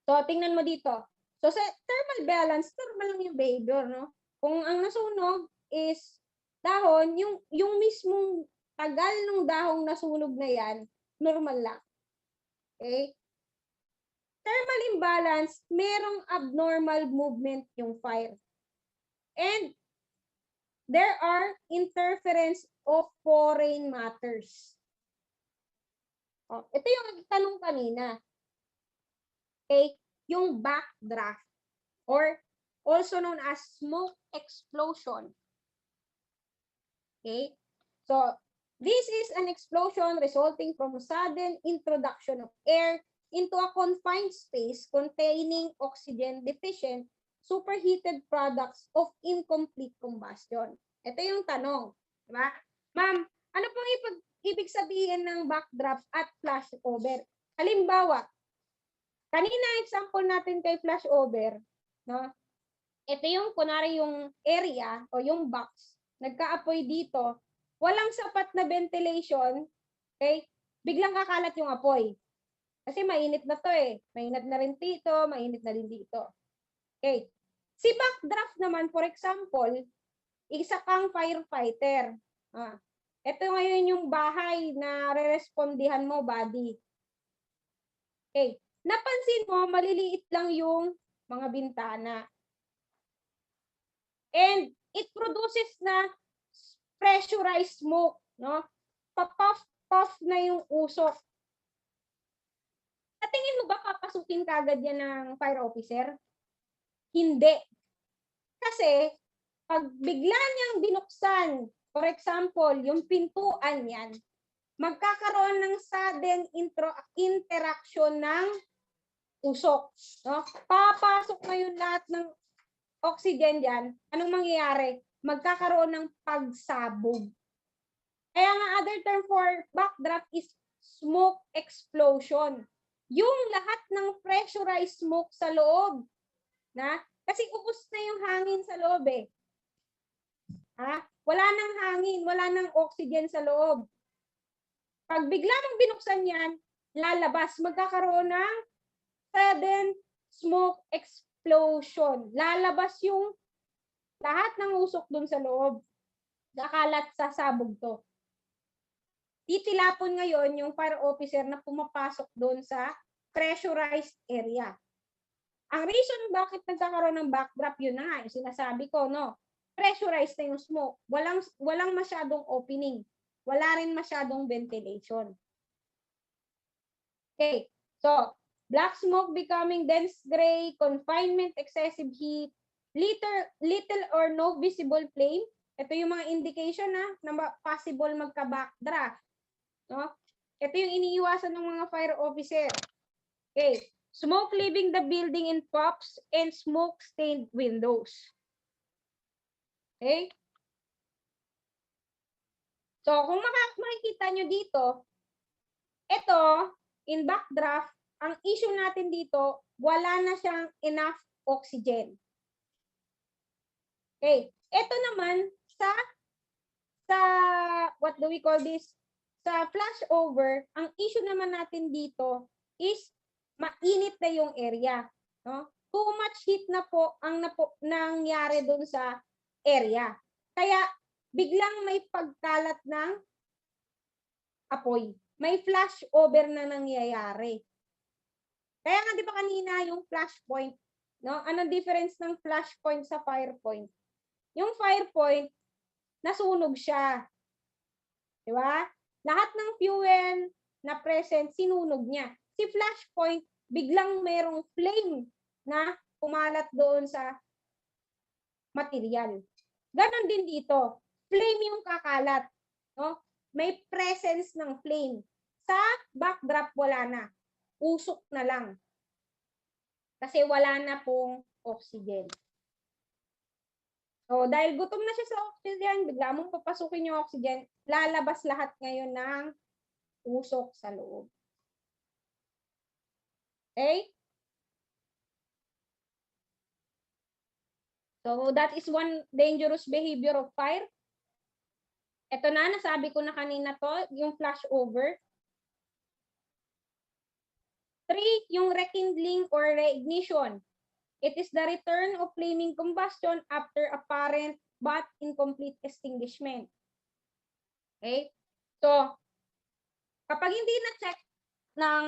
So tingnan mo dito. So sa thermal balance, normal lang yung behavior, no? Kung ang nasunog is dahon, yung mismong tagal ng dahong nasunog na yan, normal lang. Okay? Thermal imbalance, merong abnormal movement yung fire. And there are interference of foreign matters. Ito yung tanong kanina. Okay? Yung backdraft or also known as smoke explosion. Okay? So, this is an explosion resulting from sudden introduction of air into a confined space containing oxygen-deficient superheated products of incomplete combustion. Ito yung tanong. Diba? Ma'am, ano pong ibig sabihin ng backdraft at flashover? Halimbawa, kanina example natin kay flashover, no? Ito yung kunwari yung area o yung box, nagkaapoy dito, walang sapat na ventilation, okay? Biglang kakalat yung apoy. Kasi mainit na to Mainit na rin dito, mainit na rin dito. Okay. Si backdraft naman, for example, isa kang firefighter. Ito ngayon yung bahay na re-respondihan mo, buddy. Okay. Napansin mo, maliliit lang yung mga bintana. And it produces na pressurized smoke, no? Papuff na yung usok. Sa tingin mo ba papasukin kagad yan ng fire officer? Hindi. Kasi, pag bigla niyang binuksan, for example, yung pintuan yan, magkakaroon ng sudden interaction ng usok. No? Papasok ngayon lahat ng oxygen dyan. Anong mangyayari? Magkakaroon ng pagsabog. Kaya nga other term for backdraft is smoke explosion. yung lahat ng pressurized smoke sa loob. Kasi ubos na yung hangin sa loob eh. Wala nang hangin, wala nang oxygen sa loob. Pag bigla mong binuksan yan, lalabas, magkakaroon ng sudden smoke explosion. Lalabas yung lahat ng usok dun sa loob. Kakalat sa sabog to. Titilapon ngayon yung fire officer na pumapasok doon sa pressurized area. Ang reason bakit nagkakaroon ng backdraft, yun na nga, yung sinasabi ko, no? Pressurized na yung smoke. Walang masyadong opening. Wala rin masyadong ventilation. Okay, so, black smoke becoming dense gray, confinement, excessive heat, little or no visible flame. Ito yung mga indication na possible magka-backdraft. No? Ito yung iniiwasan ng mga fire officer. Okay. Smoke leaving the building in puffs and smoke-stained windows. Okay? So, kung makikita nyo dito, ito, in backdraft, ang issue natin dito, wala na siyang enough oxygen. Okay. Ito naman, sa what do we call this? Sa flashover, ang issue naman natin dito is mainit na yung area. No? Too much heat na po ang nangyari doon sa area. Kaya biglang may pagkalat ng apoy. May flashover na nangyayari. Kaya nga di ba kanina yung flash point, no? Anong difference ng flash point sa fire point? Yung fire point, nasunog siya. Di ba? Lahat ng fuel na present, sinunog niya. Si flashpoint, biglang merong flame na pumalat doon sa material. Ganon din dito. Flame yung kakalat. No? May presence ng flame. Sa backdraft, wala na. Usok na lang. Kasi wala na pong oxygen. So, dahil gutom na siya sa oxygen, bigla mong papasukin yung oxygen, lalabas lahat ngayon ng usok sa loob. Okay? So, that is one dangerous behavior of fire. Ito na, nasabi ko na kanina to, yung flashover. 3, yung rekindling or reignition. It is the return of flaming combustion after apparent but incomplete extinguishment. Okay? So, kapag hindi na-check ng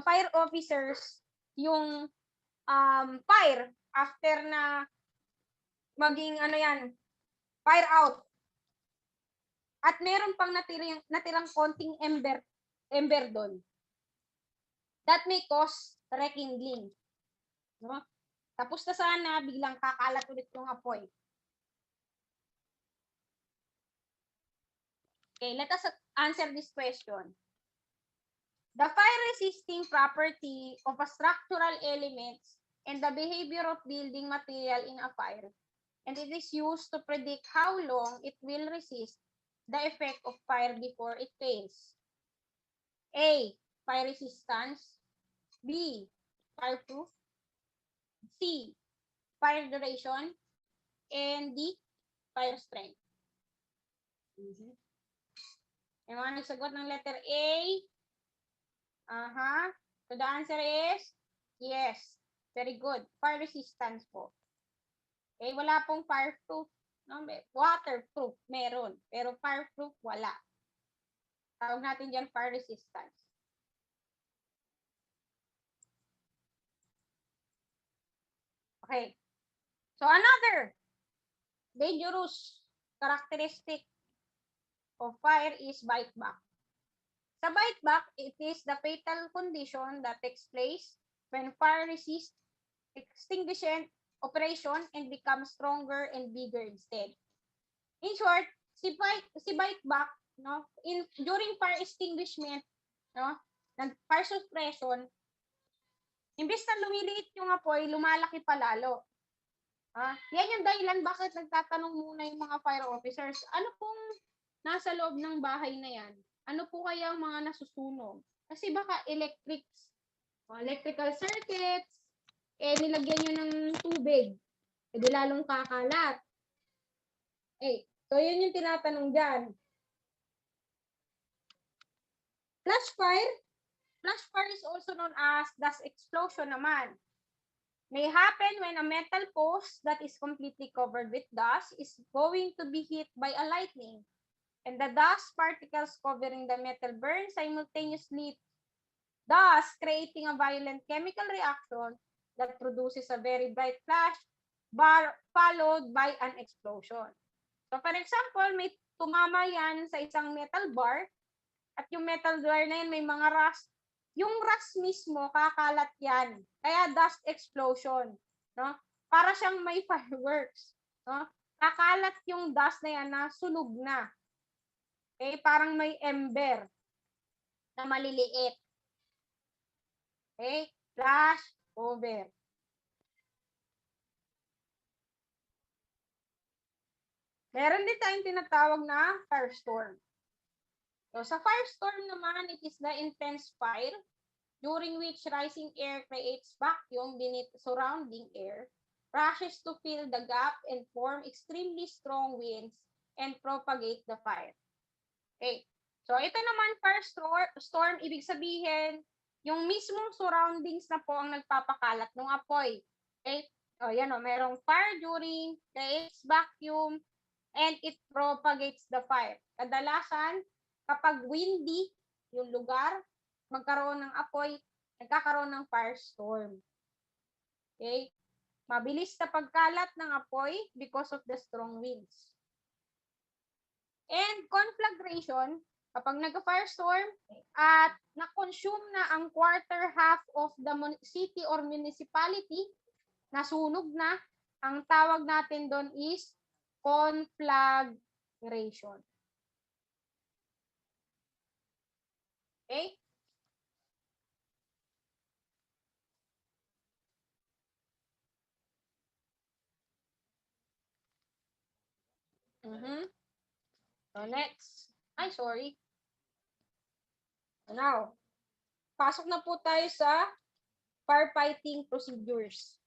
fire officers yung fire after na maging fire out, at meron pang natirang konting ember doon, that may cause rekindling. No? Tapos na sana, biglang kakalat ulit yung apoy. Okay, let us answer this question. The fire-resisting property of a structural elements and the behavior of building material in a fire, and it is used to predict how long it will resist the effect of fire before it fails. A, fire resistance. B, fireproof. C, fire duration. And D, fire strength. Yung mga nagsagot ng letter A, so the answer is yes. Very good. Fire resistance po. Okay, wala pong fireproof. No? Waterproof, meron. Pero fireproof, wala. Tawag natin dyan fire resistance. Okay. So another dangerous characteristic of fire is bite back. Sa bite back, it is the fatal condition that takes place when fire resists extinguishing operation and becomes stronger and bigger instead. In short, si bite back, no, during fire extinguishment, no, fire suppression, imbes na lumiliit yung apoy, lumalaki pa lalo. Yan yung dahilan bakit nagtatanong muna yung mga fire officers, ano pong nasa loob ng bahay na yan? Ano po kaya ang mga nasusunog? Kasi baka electrics Electrical circuits, nilagyan nyo ng tubig, di lalong kakalat. So yun yung tinatanong dyan. Flash fire is also known as dust explosion naman. May happen when a metal post that is completely covered with dust is going to be hit by a lightning, and the dust particles covering the metal burn simultaneously, thus creating a violent chemical reaction that produces a very bright flash followed by an explosion. So for example, may tumama yan sa isang metal bar at yung metal bar na yan may mga rust. Yung rust mismo, kakalat yan. Kaya dust explosion. No? Para siyang may fireworks. No? Kakalat yung dust na yan na sunog na. Okay? Parang may ember na maliliit. Okay? Flash over. Meron din tayong tinatawag na firestorm. So, sa firestorm naman, it is the intense fire during which rising air creates vacuum beneath surrounding air, rushes to fill the gap and form extremely strong winds and propagate the fire. Okay. So, ito naman firestorm, ibig sabihin, yung mismong surroundings na po ang nagpapakalat ng apoy. Okay? O, yan o, merong fire during, creates vacuum, and it propagates the fire. Kadalasan, kapag windy yung lugar, magkaroon ng apoy, nagkakaroon ng firestorm. Okay? Mabilis na pagkalat ng apoy because of the strong winds. And conflagration, kapag nag-firestorm at na-consume na ang quarter half of the city or municipality, nasunog na, ang tawag natin doon is conflagration. Okay? So next. Sorry. Now, pasok na po tayo sa firefighting procedures.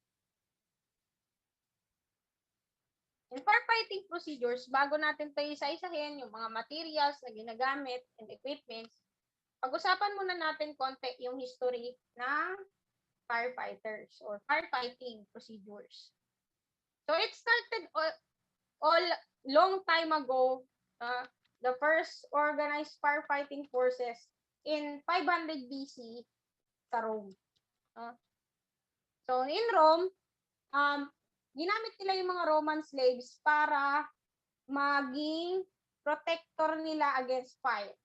In firefighting procedures, bago natin tayo isa-isahin yung mga materials na ginagamit and equipments, pag-usapan muna natin konti yung history ng firefighters or firefighting procedures. So it started all long time ago, the first organized firefighting forces in 500 BC sa Rome. So in Rome, ginamit nila yung mga Roman slaves para maging protector nila against fire.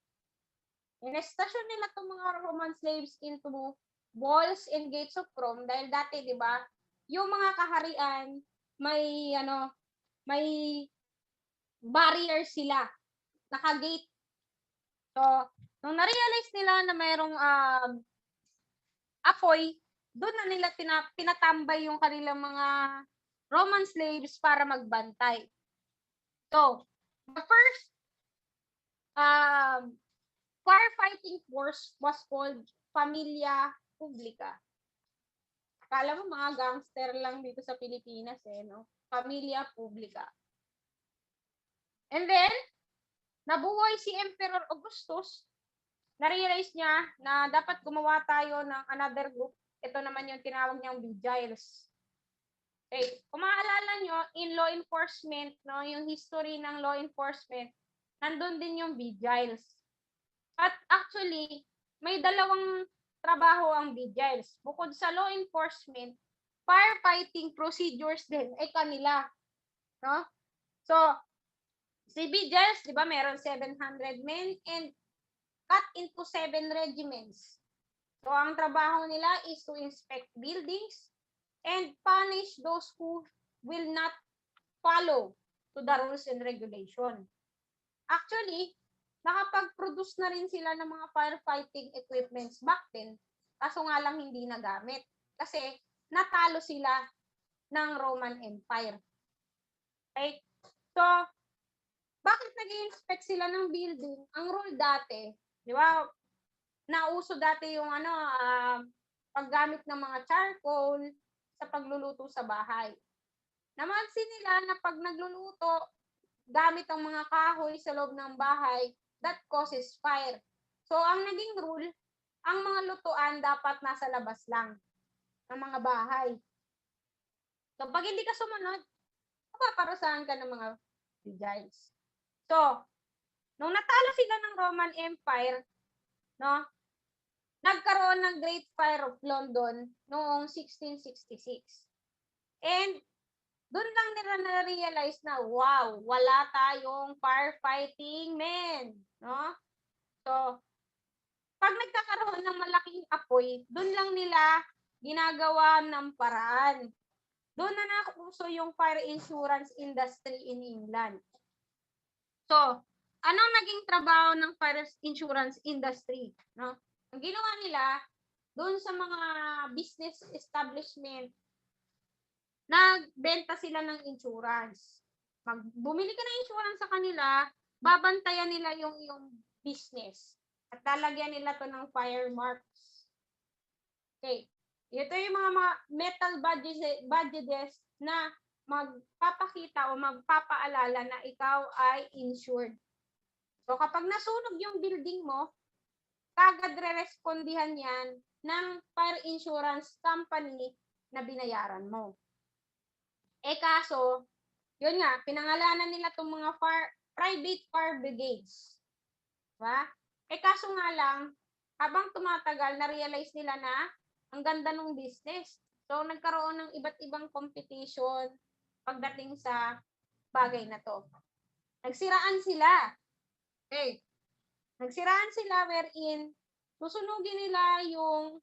Inestasyon nila itong mga Roman slaves into walls and gates of Rome dahil dati, di ba, yung mga kaharian, may barrier sila, naka-gate. So, nung na-realize nila na mayroong apoy, doon na nila pinatambay yung kanilang mga Roman slaves para magbantay. So, the first firefighting force was called Familia Publica. Akala mo mga gangster lang dito sa Pilipinas no? Familia Publica. And then, nabuhay si Emperor Augustus. Na-realize niya na dapat gumawa tayo ng another group. Ito naman yung tinawag niyang vigiles. Okay. Kung maalala nyo, in law enforcement, no, yung history ng law enforcement, nandun din yung vigiles. At actually, may dalawang trabaho ang vigiles. Bukod sa law enforcement, firefighting procedures din ay kanila. No? So, si vigiles, di ba, meron 700 men and cut into 7 regiments. So, ang trabaho nila is to inspect buildings and punish those who will not follow to the rules and regulation. Actually, nakapag-produce na rin sila ng mga firefighting equipments back then, kaso nga lang hindi nagamit. Kasi natalo sila ng Roman Empire. Okay? So, bakit nag-i-inspect sila ng building? Ang rule dati, di ba, nauso dati yung paggamit ng mga charcoal sa pagluluto sa bahay. Namansin nila na pag nagluluto, gamit ang mga kahoy sa loob ng bahay, that causes fire. So, ang naging rule, ang mga lutuan dapat nasa labas lang ng mga bahay. So, pag hindi ka sumunod, mapaparusahan ka ng mga giants. So, nung natalo sila ng Roman Empire, no, nagkaroon ng Great Fire of London noong 1666. And doon lang nila na-realize na, wow, wala tayong firefighting men. No? So, pag nagkakaroon ng malaking apoy, doon lang nila ginagawa ng paraan. Doon na nakuso yung fire insurance industry in England. So, anong naging trabaho ng fire insurance industry? No? Ang ginawa nila, doon sa mga business establishment, nagbenta sila ng insurance. Bumili ka ng insurance sa kanila, babantayan nila yung iyong business. At lalagyan nila to ng fire marks. Okay. Ito yung mga metal badges na magpapakita o magpapaalala na ikaw ay insured. So kapag nasunog yung building mo, kagad re-respondihan yan ng fire insurance company na binayaran mo. Kaso, yun nga, pinangalanan nila itong mga private fire brigades. Diba? Kaso nga lang, habang tumatagal, na-realize nila na ang ganda ng business. So, nagkaroon ng iba't ibang competition pagdating sa bagay na to. Nagsiraan sila. Okay. Nagsiraan sila wherein susunugin nila yung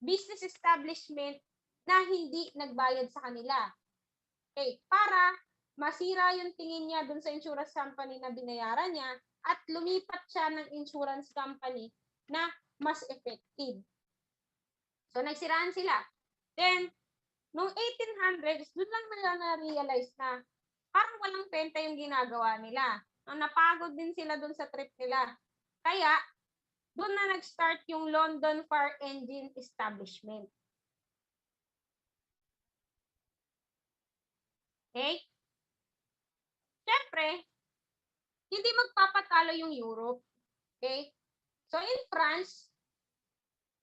business establishment na hindi nagbayad sa kanila. Okay. Para masira yung tingin niya dun sa insurance company na binayaran niya at lumipat siya ng insurance company na mas effective. So, nagsiraan sila. Then, noong 1800s, doon lang nila na-realize na parang walang penta yung ginagawa nila. Napagod din sila doon sa trip nila. Kaya, doon na nag-start yung London Fire Engine Establishment. Okay? Siyempre, hindi magpapatalo yung Europe. Okay? So, in France,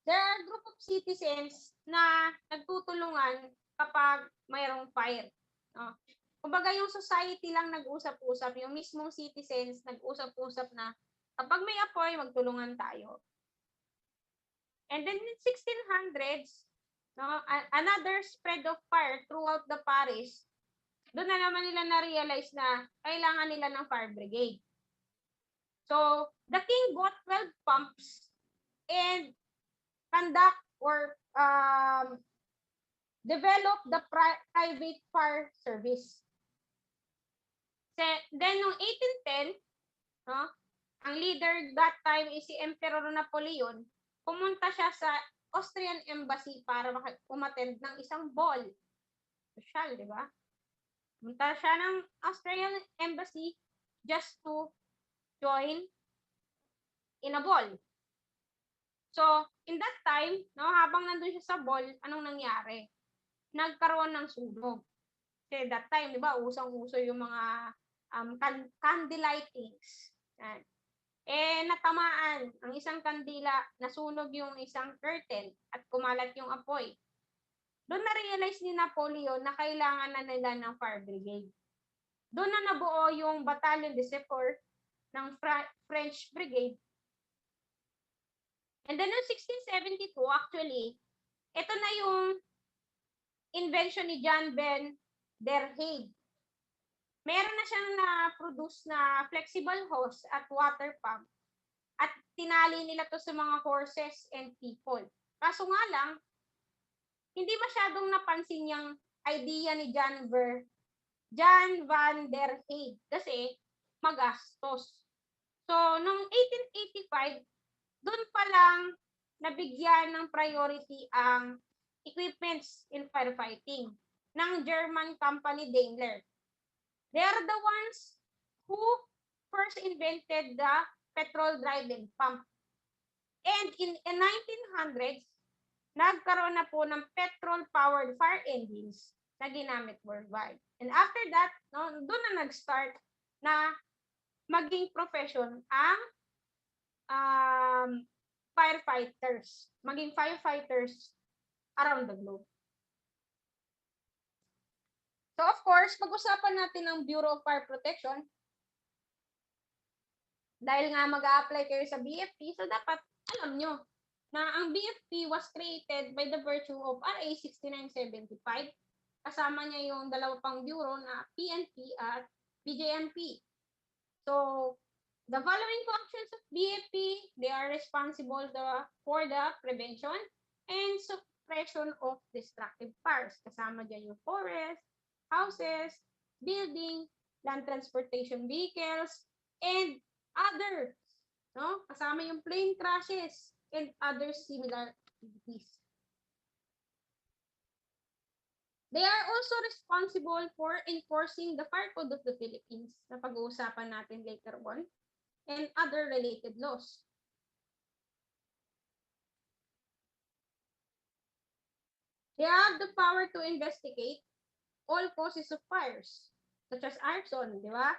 there are group of citizens na nagtutulungan kapag mayroong fire. No? Kumbaga yung society lang nag-usap-usap, yung mismong citizens nag-usap-usap na kapag may apoy, magtulungan tayo. And then in 1600s, no, another spread of fire throughout the Paris, doon na naman nila na-realize na kailangan nila ng fire brigade. So, the king bought 12 pumps and conduct or develop the private fire service. Then, noong 1810, no, ang leader that time is si Emperor Napoleon, pumunta siya sa Austrian Embassy para umattend ng isang ball. Social, di ba? Pumunta siya ng Austrian Embassy just to join in a ball. So, in that time, no, habang nandun siya sa ball, anong nangyari? Nagkaroon ng sunog. Kasi that time, di ba, usang-uso yung mga candle lightings. Yan. Natamaan ang isang kandila, nasunog yung isang curtain at kumalat yung apoy. Doon na-realize ni Napoleon na kailangan na nila ng fire brigade. Doon na nabuo yung Battalion de Secours ng French Brigade. And then in 1672, actually, ito na yung invention ni John Ben der Heide. Meron na siyang na-produce na flexible hose at water pump. At tinali nila to sa mga horses and people. Kaso nga lang, hindi masyadong napansin yung idea ni John van der Heide kasi magastos. So, noong 1885, doon pa lang nabigyan ng priority ang equipments in firefighting ng German company Daimler. They are the ones who first invented the petrol-driven pump. And in 1900s, nagkaroon na po ng petrol-powered fire engines na ginamit worldwide. And after that, no, doon na nag-start na maging profession ang firefighters, maging firefighters around the globe. So of course, pag-usapan natin ang Bureau of Fire Protection, dahil nga mag-a-apply kayo sa BFP, so dapat alam nyo na ang BFP was created by the virtue of RA 6975. Kasama niya yung dalawa pang bureau na PNP at BJMP. So, the following functions of BFP, they are responsible for the prevention and suppression of destructive fires. Kasama dyan yung forest, houses, building, land transportation vehicles, and others. No? Kasama yung plane crashes and other similar activities. They are also responsible for enforcing the Fire Code of the Philippines na pag-uusapan natin later on and other related laws. They have the power to investigate all causes of fires, such as arson, di ba?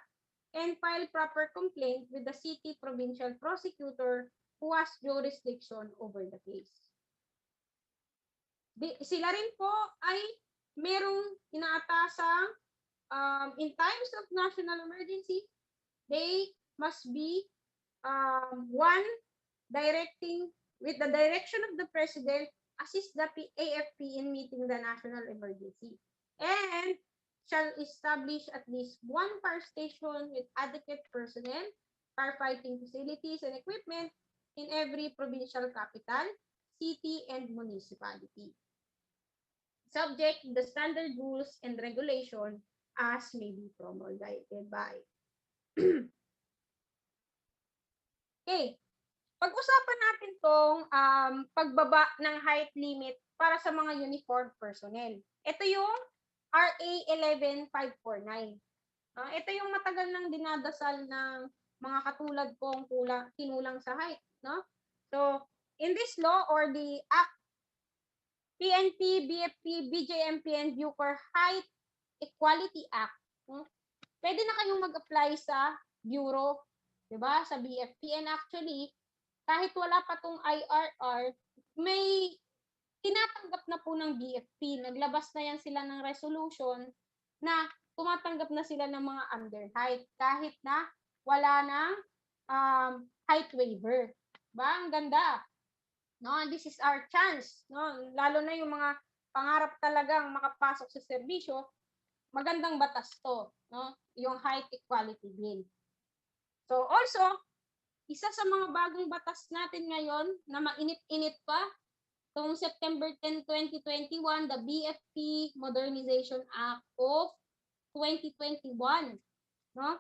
And file proper complaint with the city provincial prosecutor who has jurisdiction over the case. Sila rin po ay merong inaatasang in times of national emergency, they must be one directing with the direction of the president, assist the AFP in meeting the national emergency, and shall establish at least one fire station with adequate personnel, firefighting facilities and equipment in every provincial capital, city, and municipality, subject to the standard rules and regulation as may be promulgated by. Okay. Pag-usapan natin tong pagbaba ng height limit para sa mga uniformed personnel. Ito yung RA 11549. Ito yung matagal nang dinadasal ng mga katulad kong kinulang sa height. No? So, in this law or the Act, PNP, BFP, BJMP, and Bucor Height Equality Act, pwede na kayong mag-apply sa Bureau, diba? Sa BFP. And actually, kahit wala pa tong IRR, may tinatanggap na po ng BFP. Naglabas na yan sila ng resolution na tumatanggap na sila ng mga under height kahit na wala ng height waiver. Ba? Ang ganda. No, this is our chance, no? Lalo na yung mga pangarap talagang makapasok sa serbisyo, magandang batas to, no? Yung height equality bill. So also, isa sa mga bagong batas natin ngayon na mainit-init pa, noong September 10, 2021, the BFP Modernization Act of 2021. No?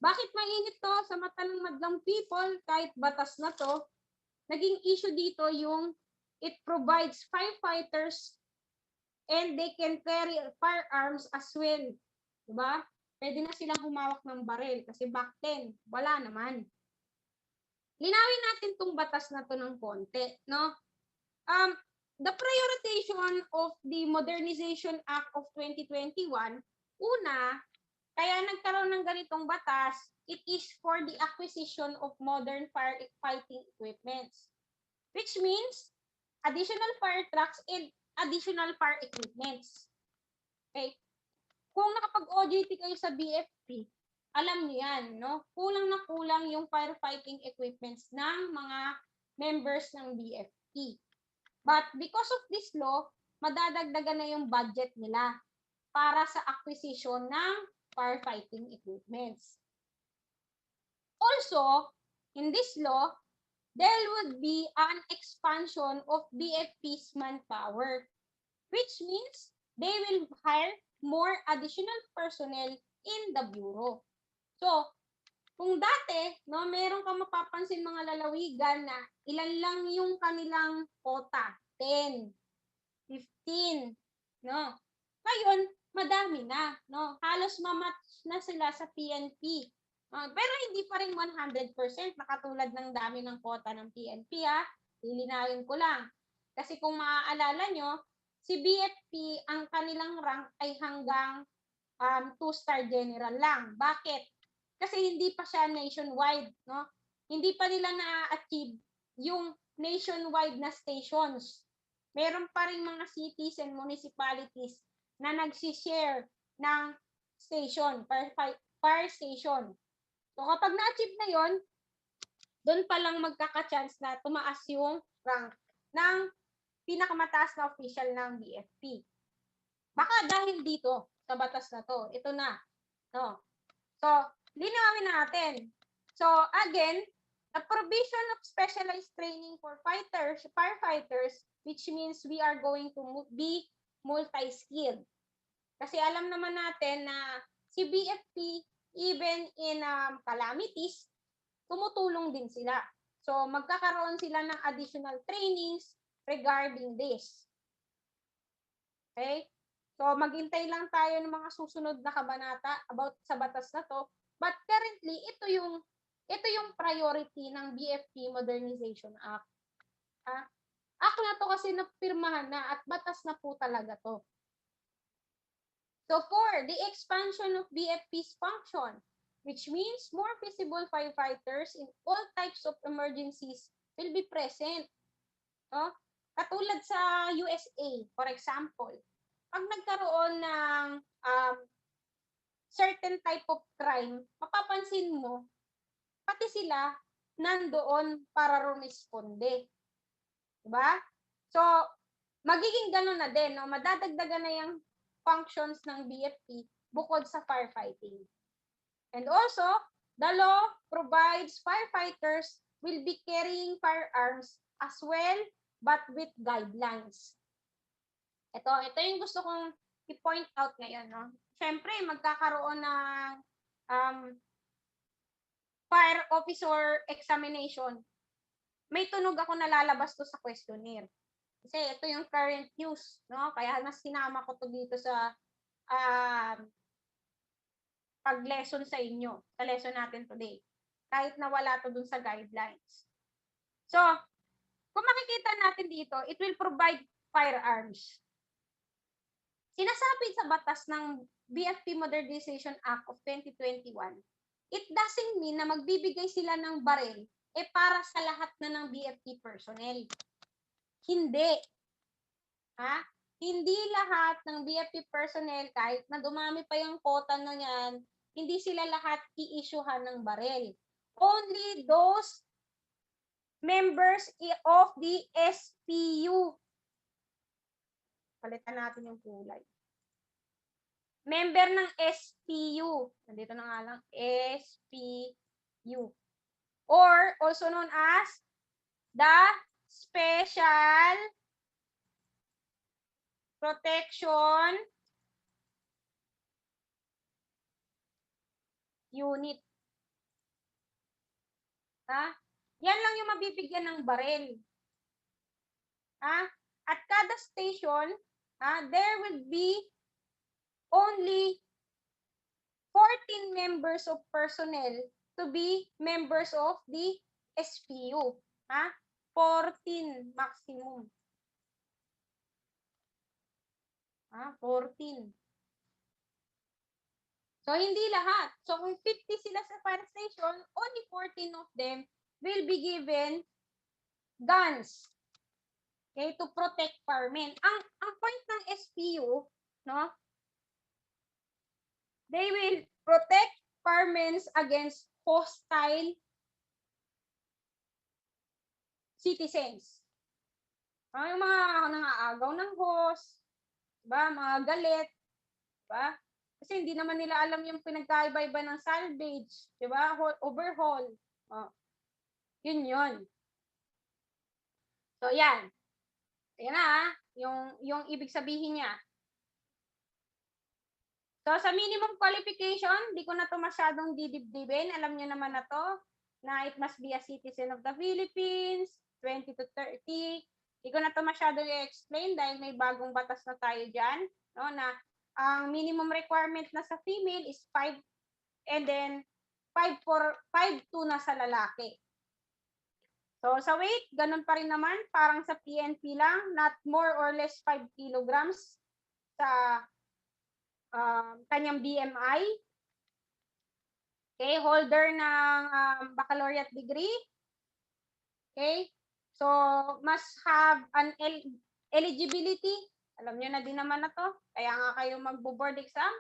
Bakit mainit to sa mata ng madlang people kahit batas na to? Naging issue dito yung it provides firefighters and they can carry firearms as well. Diba? Pwede na silang humawak ng baril kasi back then, wala naman. Linawin natin tong batas na to ng konti, no? The prioritization of the Modernization Act of 2021, una, kaya nagkaroon ng ganitong batas, it is for the acquisition of modern firefighting equipments, which means additional fire trucks and additional fire equipments. Okay? Kung nakapag-OJT kayo sa BFP, alam niyo yan, no? Kulang na kulang yung firefighting equipments ng mga members ng BFP. But because of this law, madadagdagan na yung budget nila para sa acquisition ng firefighting equipments. Also, in this law, there would be an expansion of BFP's manpower, which means they will hire more additional personnel in the Bureau. So, kung dati, no, meron kang mapapansin mga lalawigan na ilan lang yung kanilang quota, 10, 15, no? Ngayon, madami na, no? Halos mamatch na sila sa PNP. Pero hindi pa rin 100% na katulad ng dami ng quota ng PNP, ha? Lilinawin ko lang. Kasi kung maaalala nyo, si BFP, ang kanilang rank ay hanggang 2-star general lang. Bakit? Kasi hindi pa siya nationwide, no? Hindi pa nila na-achieve yung nationwide na stations. Meron pa rin mga cities and municipalities na nagsishare ng station, per station. So kapag na-achieve na yon, doon pa lang magkaka-chance na tumaas yung rank ng pinakamataas na official ng BFP. Baka dahil dito, sa batas na to, ito na. No? So, linawin natin. So, again, the provision of specialized training for firefighters, which means we are going to be multi-skilled. Kasi alam naman natin na si BFP, even in calamities, tumutulong din sila. So, magkakaroon sila ng additional trainings regarding this. Okay? So, maghintay lang tayo ng mga susunod na kabanata about sa batas na to. But currently, ito yung priority ng BFP Modernization Act. Act na to kasi napirmahan na at batas na po talaga to. So, for the expansion of BFP's function, which means more visible firefighters in all types of emergencies will be present. No? Katulad sa USA, for example, pag nagkaroon ng certain type of crime, mapapansin mo, pati sila nandoon para rumisponde. Diba? So, magiging ganun na din. No? Madadagdagan na yung functions ng BFP bukod sa firefighting. And also, the law provides firefighters will be carrying firearms as well, but with guidelines. Ito yung gusto kong i-point out ngayon. No? Siyempre, magkakaroon ng fire officer examination. May tunog ako na lalabas to sa questionnaire. Kasi ito yung current use. No? Kaya mas sinama ko to dito sa pag-lesson sa inyo. Sa lesson natin today. Kahit na wala to dun sa guidelines. So, kung makikita natin dito, it will provide firearms. Sinasabi sa batas ng BFP Modernization Act of 2021, it doesn't mean na magbibigay sila ng baril para sa lahat na ng BFP personnel. Hindi. Hindi lahat ng BFP personnel, kahit na dumami pa yung quota na yan, hindi sila lahat i-issuehan ng baril. Only those members of the SPU. Palitan natin yung kulay. Member ng SPU. Nandito na nga lang. SPU. Or also known as the Special Protection Unit. Yan lang yung mabibigyan ng baril. At kada station, there will be only 14 members of personnel to be members of the SPU. 14 maximum. 14. So, hindi lahat. So, kung 50 sila sa fire station, only 14 of them will be given guns. Okay, to protect firemen. Ang point ng SPU, no? They will protect firemen against hostile citizens. Yung mga nangaagaw ng hose, diba? Mga galit, diba? Kasi hindi naman nila alam yung pinagkaiba-iba ng salvage, diba? Overhaul. Yun. So, yan. Ayan na, yung ibig sabihin niya. So, sa minimum qualification, di ko na to masyadong didibdibin. Alam niyo naman na to, na it must be a citizen of the Philippines, 20 to 30. Di ko na to masyadong i-explain dahil may bagong batas na tayo dyan. No, na ang minimum requirement na sa female is 5 and then 5'2" na sa lalaki. So, sa weight, ganun pa rin naman, parang sa PNP lang, not more or less 5 kilograms sa kanyang BMI. Okay, holder ng baccalaureate degree. Okay, so must have an eligibility. Alam nyo na din naman na to, kaya nga kayo magbo-board exam.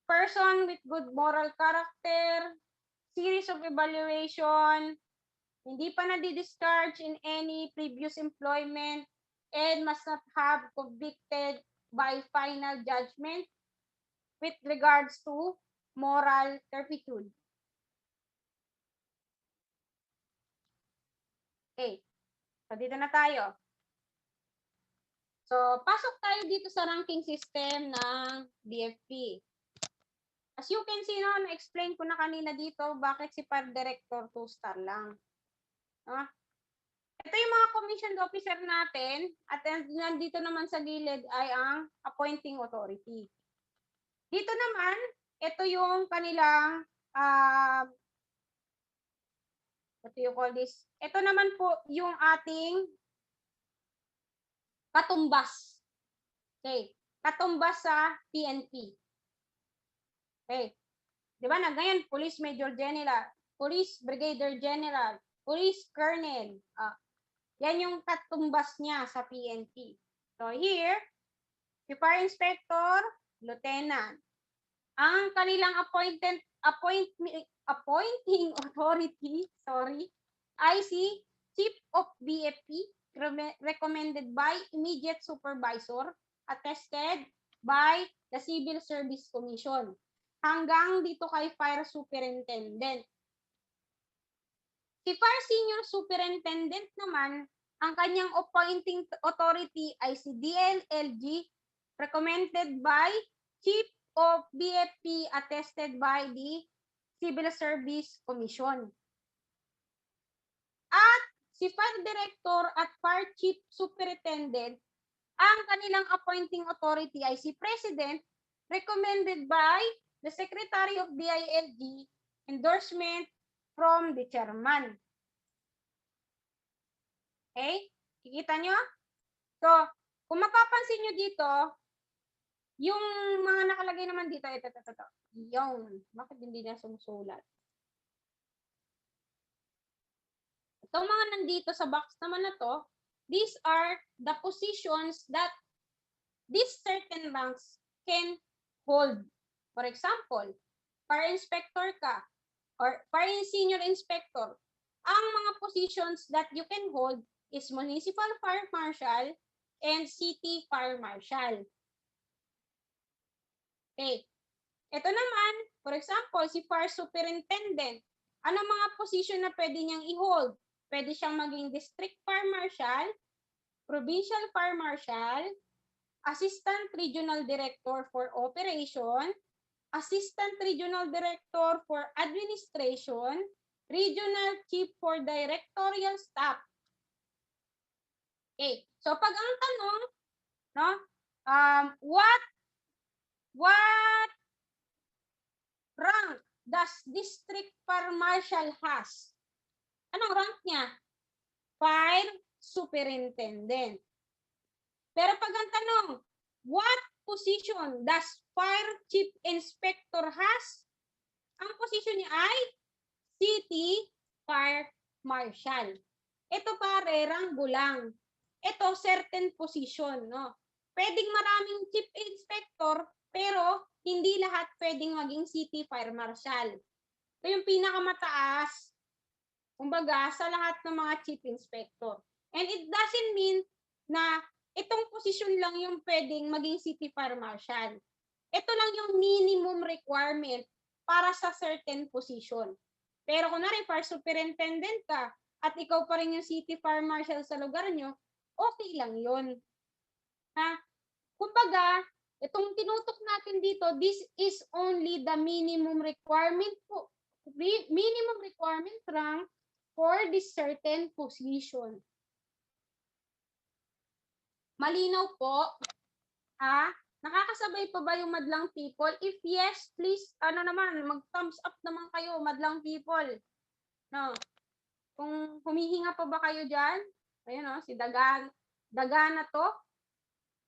Person with good moral character, series of evaluation, hindi pa na-discharge in any previous employment, and must not have convicted by final judgment with regards to moral turpitude. Okay, so dito na tayo. So, pasok tayo dito sa ranking system ng DFP. As you can see, no, na-explain ko na kanina dito bakit si par director 2-star lang. No? Ito yung mga commissioned officer natin at nandito naman sa gilid ay ang appointing authority. Dito naman, ito yung kanilang what do you call this? Ito naman po yung ating katumbas. Okay. Katumbas sa PNP. Okay. Di ba? Ngayon, Police Major General, Police Brigadier General, Police Colonel. Yan yung katumbas niya sa PNP. So here, si Fire Inspector, Lieutenant. Ang kanilang appointing authority, ay si Chief of BFP, recommended by immediate supervisor, attested by the Civil Service Commission. Hanggang dito kay Fire Superintendent. Si Fire Senior Superintendent naman, ang kanyang appointing authority ay si DLLG, recommended by Chief of BFP, attested by the Civil Service Commission. At si Fire Director at Fire Chief Superintendent, ang kanilang appointing authority ay si President, recommended by the Secretary of DILG, endorsement from the Chairman. Okay? Kikita nyo? So, kung mapapansin nyo dito, yung mga nakalagay naman dito, ito. Yung, bakit hindi na sumusulat? Itong mga nandito sa box naman na to, these are the positions that these certain ranks can hold. For example, Fire Inspector ka, or Fire Senior Inspector. Ang mga positions that you can hold is Municipal Fire Marshal and City Fire Marshal. Okay. Ito naman, for example, si Fire Superintendent. Ano mga position na pwede niyang i-hold? Pwede siyang maging District Fire Marshal, Provincial Fire Marshal, Assistant Regional Director for Operation, Assistant Regional Director for Administration, Regional Chief for Directorial Staff. Okay. So pag ang tanong, no, what rank does District Fire Marshal has? Anong rank niya? Fire Superintendent. Pero pag ang tanong, what position does Fire Chief Inspector has? Ang position niya ay City Fire Marshal. Ito pare, ranggo lang. Ito, certain position, no? Pwedeng maraming Chief Inspector, pero hindi lahat pwedeng maging City Fire Marshal. Ito yung pinakamataas, kumbaga, sa lahat ng mga Chief Inspector. And it doesn't mean na itong posisyon lang yung pwedeng maging City Fire Marshal. Ito lang yung minimum requirement para sa certain position. Pero kung nari, Fire Superintendent ka, at ikaw pa rin yung City Fire Marshal sa lugar nyo, okay lang yun. Ha? Kumbaga, itong tinutok natin dito, this is only the minimum requirement rank for this certain position. Malinaw po? Nakakasabay pa ba yung madlang people? If yes, please, mag-thumbs up naman kayo, madlang people. No. Kung humihinga pa ba kayo dyan? Ayun o, si Dagana to.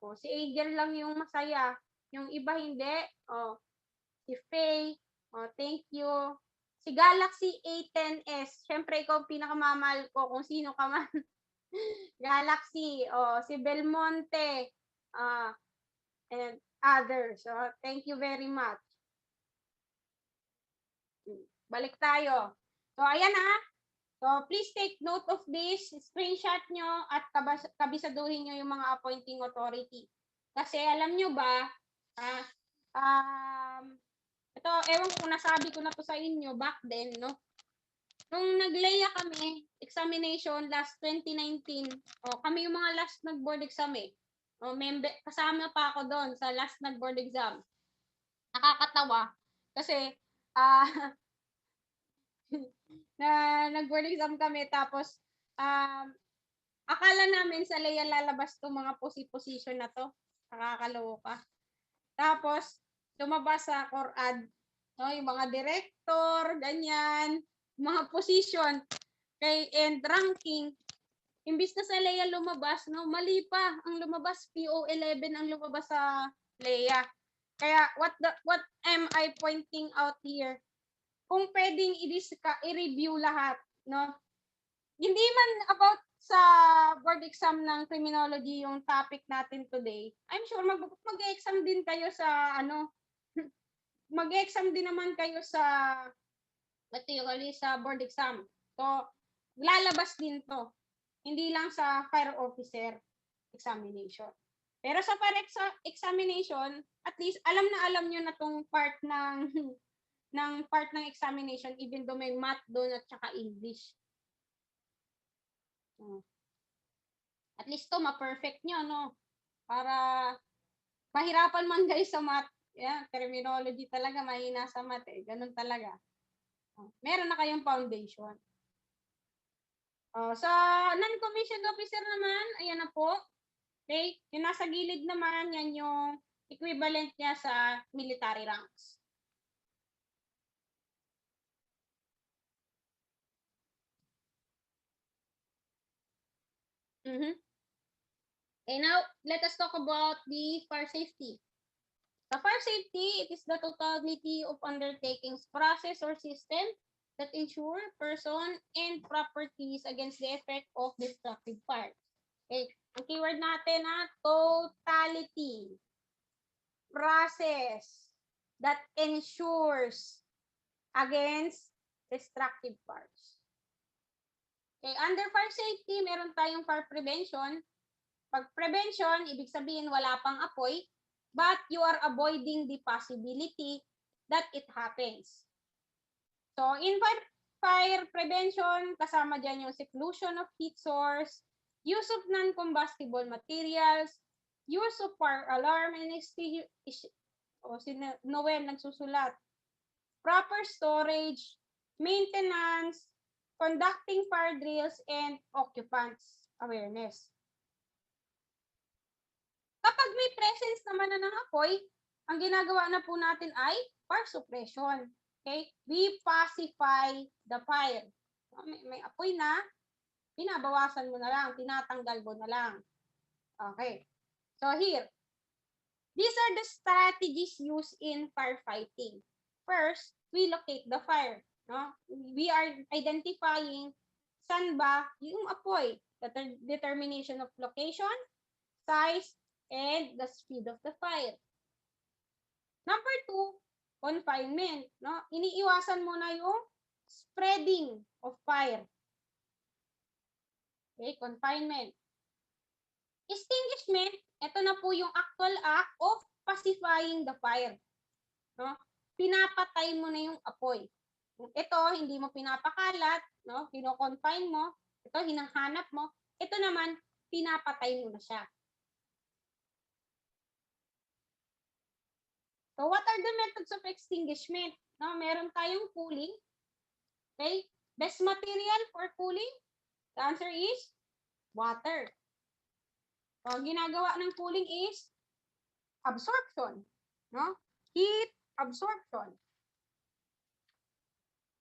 O, si Angel lang yung masaya. Yung iba hindi. O, si Faye. O, thank you. Si Galaxy A10s. Siyempre, ikaw pinakamamahal ko kung sino ka man. Galaxy. O, si Belmonte. And others. So, thank you very much. Balik tayo. So, ayan ha. So, please take note of this. Screenshot nyo at kabisaduhin nyo yung mga appointing authority. Kasi alam nyo ba, ito, ewan ko kung nasabi ko na to sa inyo back then, no? Nung nagleya kami, examination last 2019, kami yung mga last nag-board exam eh. Kasama pa ako doon sa last nag-board exam. Nakakatawa kasi na nag-board exam kami tapos akala namin sa Leia lalabas to mga position na to. Nakakaloka. Tapos lumabas sa CORAD, no, yung mga director, ganyan, mga position and ranking. Imbis na sa Leia lumabas, no, mali pa ang lumabas, PO11 ang lumabas sa Leia. Kaya what am I pointing out here? Kung pwedeng i-review lahat, no? Hindi man about sa board exam ng criminology yung topic natin today. I'm sure mag-exam din kayo sa mag-exam din naman kayo sa sa board exam. So, lalabas din to. Hindi lang sa fire officer examination. Pero sa fire examination, at least alam nyo na tong part ng examination, even though may math doon at saka English. At least to ma-perfect nyo, no? Para mahirapan man guys sa math. Yeah, terminology talaga, mahina sa math eh. Ganun talaga. Meron na kayong foundation. Sa non-commissioned officer naman, ayan na po. Okay? Yung nasa gilid naman, yan yung equivalent niya sa military ranks. Okay, now let us talk about the fire safety. The fire safety, it is the totality of undertakings, process, or system that ensure person and properties against the effect of destructive fire. Okay, ang keyword natin totality, process that ensures against destructive fires. Okay, under fire safety, meron tayong fire prevention. Pag prevention, ibig sabihin wala pang apoy, but you are avoiding the possibility that it happens. So, in fire prevention, kasama dyan yung seclusion of heat source, use of non-combustible materials, use of fire alarm, and si Noel nagsusulat, proper storage, maintenance, conducting fire drills, and occupants awareness. Kapag may presence naman na ng apoy, ang ginagawa na po natin ay fire suppression. Okay? We pacify the fire. May apoy na, binabawasan mo na lang, tinatanggal mo na lang. Okay. So here, these are the strategies used in firefighting. First, we locate the fire. No? We are identifying saan ba yung apoy. The determination of location, size, and the speed of the fire. Number 2, confinement. No? Iniiwasan mo na yung spreading of fire. Okay, confinement. Extinguishment, ito na po yung actual act of pacifying the fire. No? Pinapatay mo na yung apoy. Ito, hindi mo pinapakalat, no? Pino-confine mo. Ito, hinahanap mo. Ito naman, pinapatay mo na siya. So, what are the methods of extinguishment? No, meron tayong cooling. Okay? Best material for cooling? The answer is water. So, ang ginagawa ng cooling is absorption. No? Heat absorption.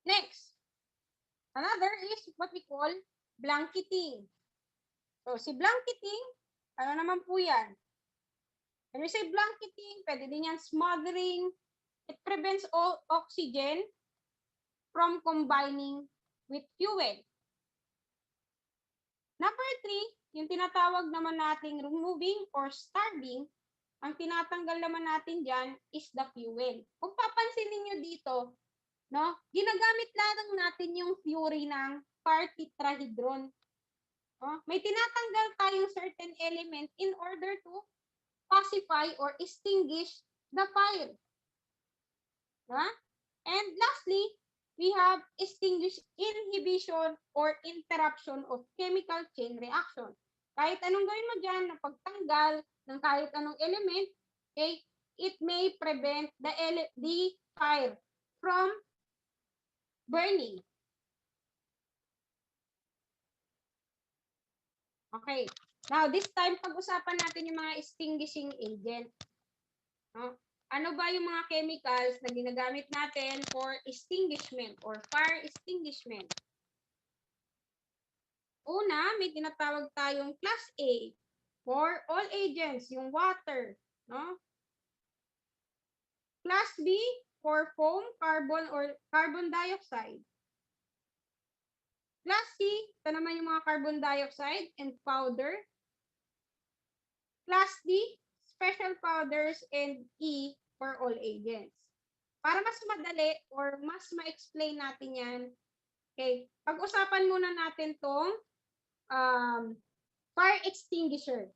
Next. Another is what we call blanketing. So, si blanketing, ano naman po yan? When we say blanketing, pwede din yan smothering. It prevents all oxygen from combining with fuel. Number 3, yung tinatawag naman nating removing or starving, ang tinatanggal naman natin dyan is the fuel. Kung papansinin nyo dito, no, ginagamit lang natin yung theory ng par-tetrahedron. No? May tinatanggal tayong certain element in order to pacify or extinguish the fire. No? And lastly, we have extinguish inhibition or interruption of chemical chain reaction. Kahit anong gawin mo dyan na pagtanggal ng kahit anong element, okay, it may prevent the fire from burning. Okay. Now, this time, pag-usapan natin yung mga extinguishing agent. No? Ano ba yung mga chemicals na ginagamit natin for extinguishment or fire extinguishment? Una, may tinatawag tayong class A for all agents, yung water, no? Class B for foam, carbon, or carbon dioxide. Class C, ito naman yung mga carbon dioxide and powder. Class D, special powders, and E for all agents. Para mas madali or mas ma-explain natin yan, okay, pag-usapan muna natin tong fire extinguisher.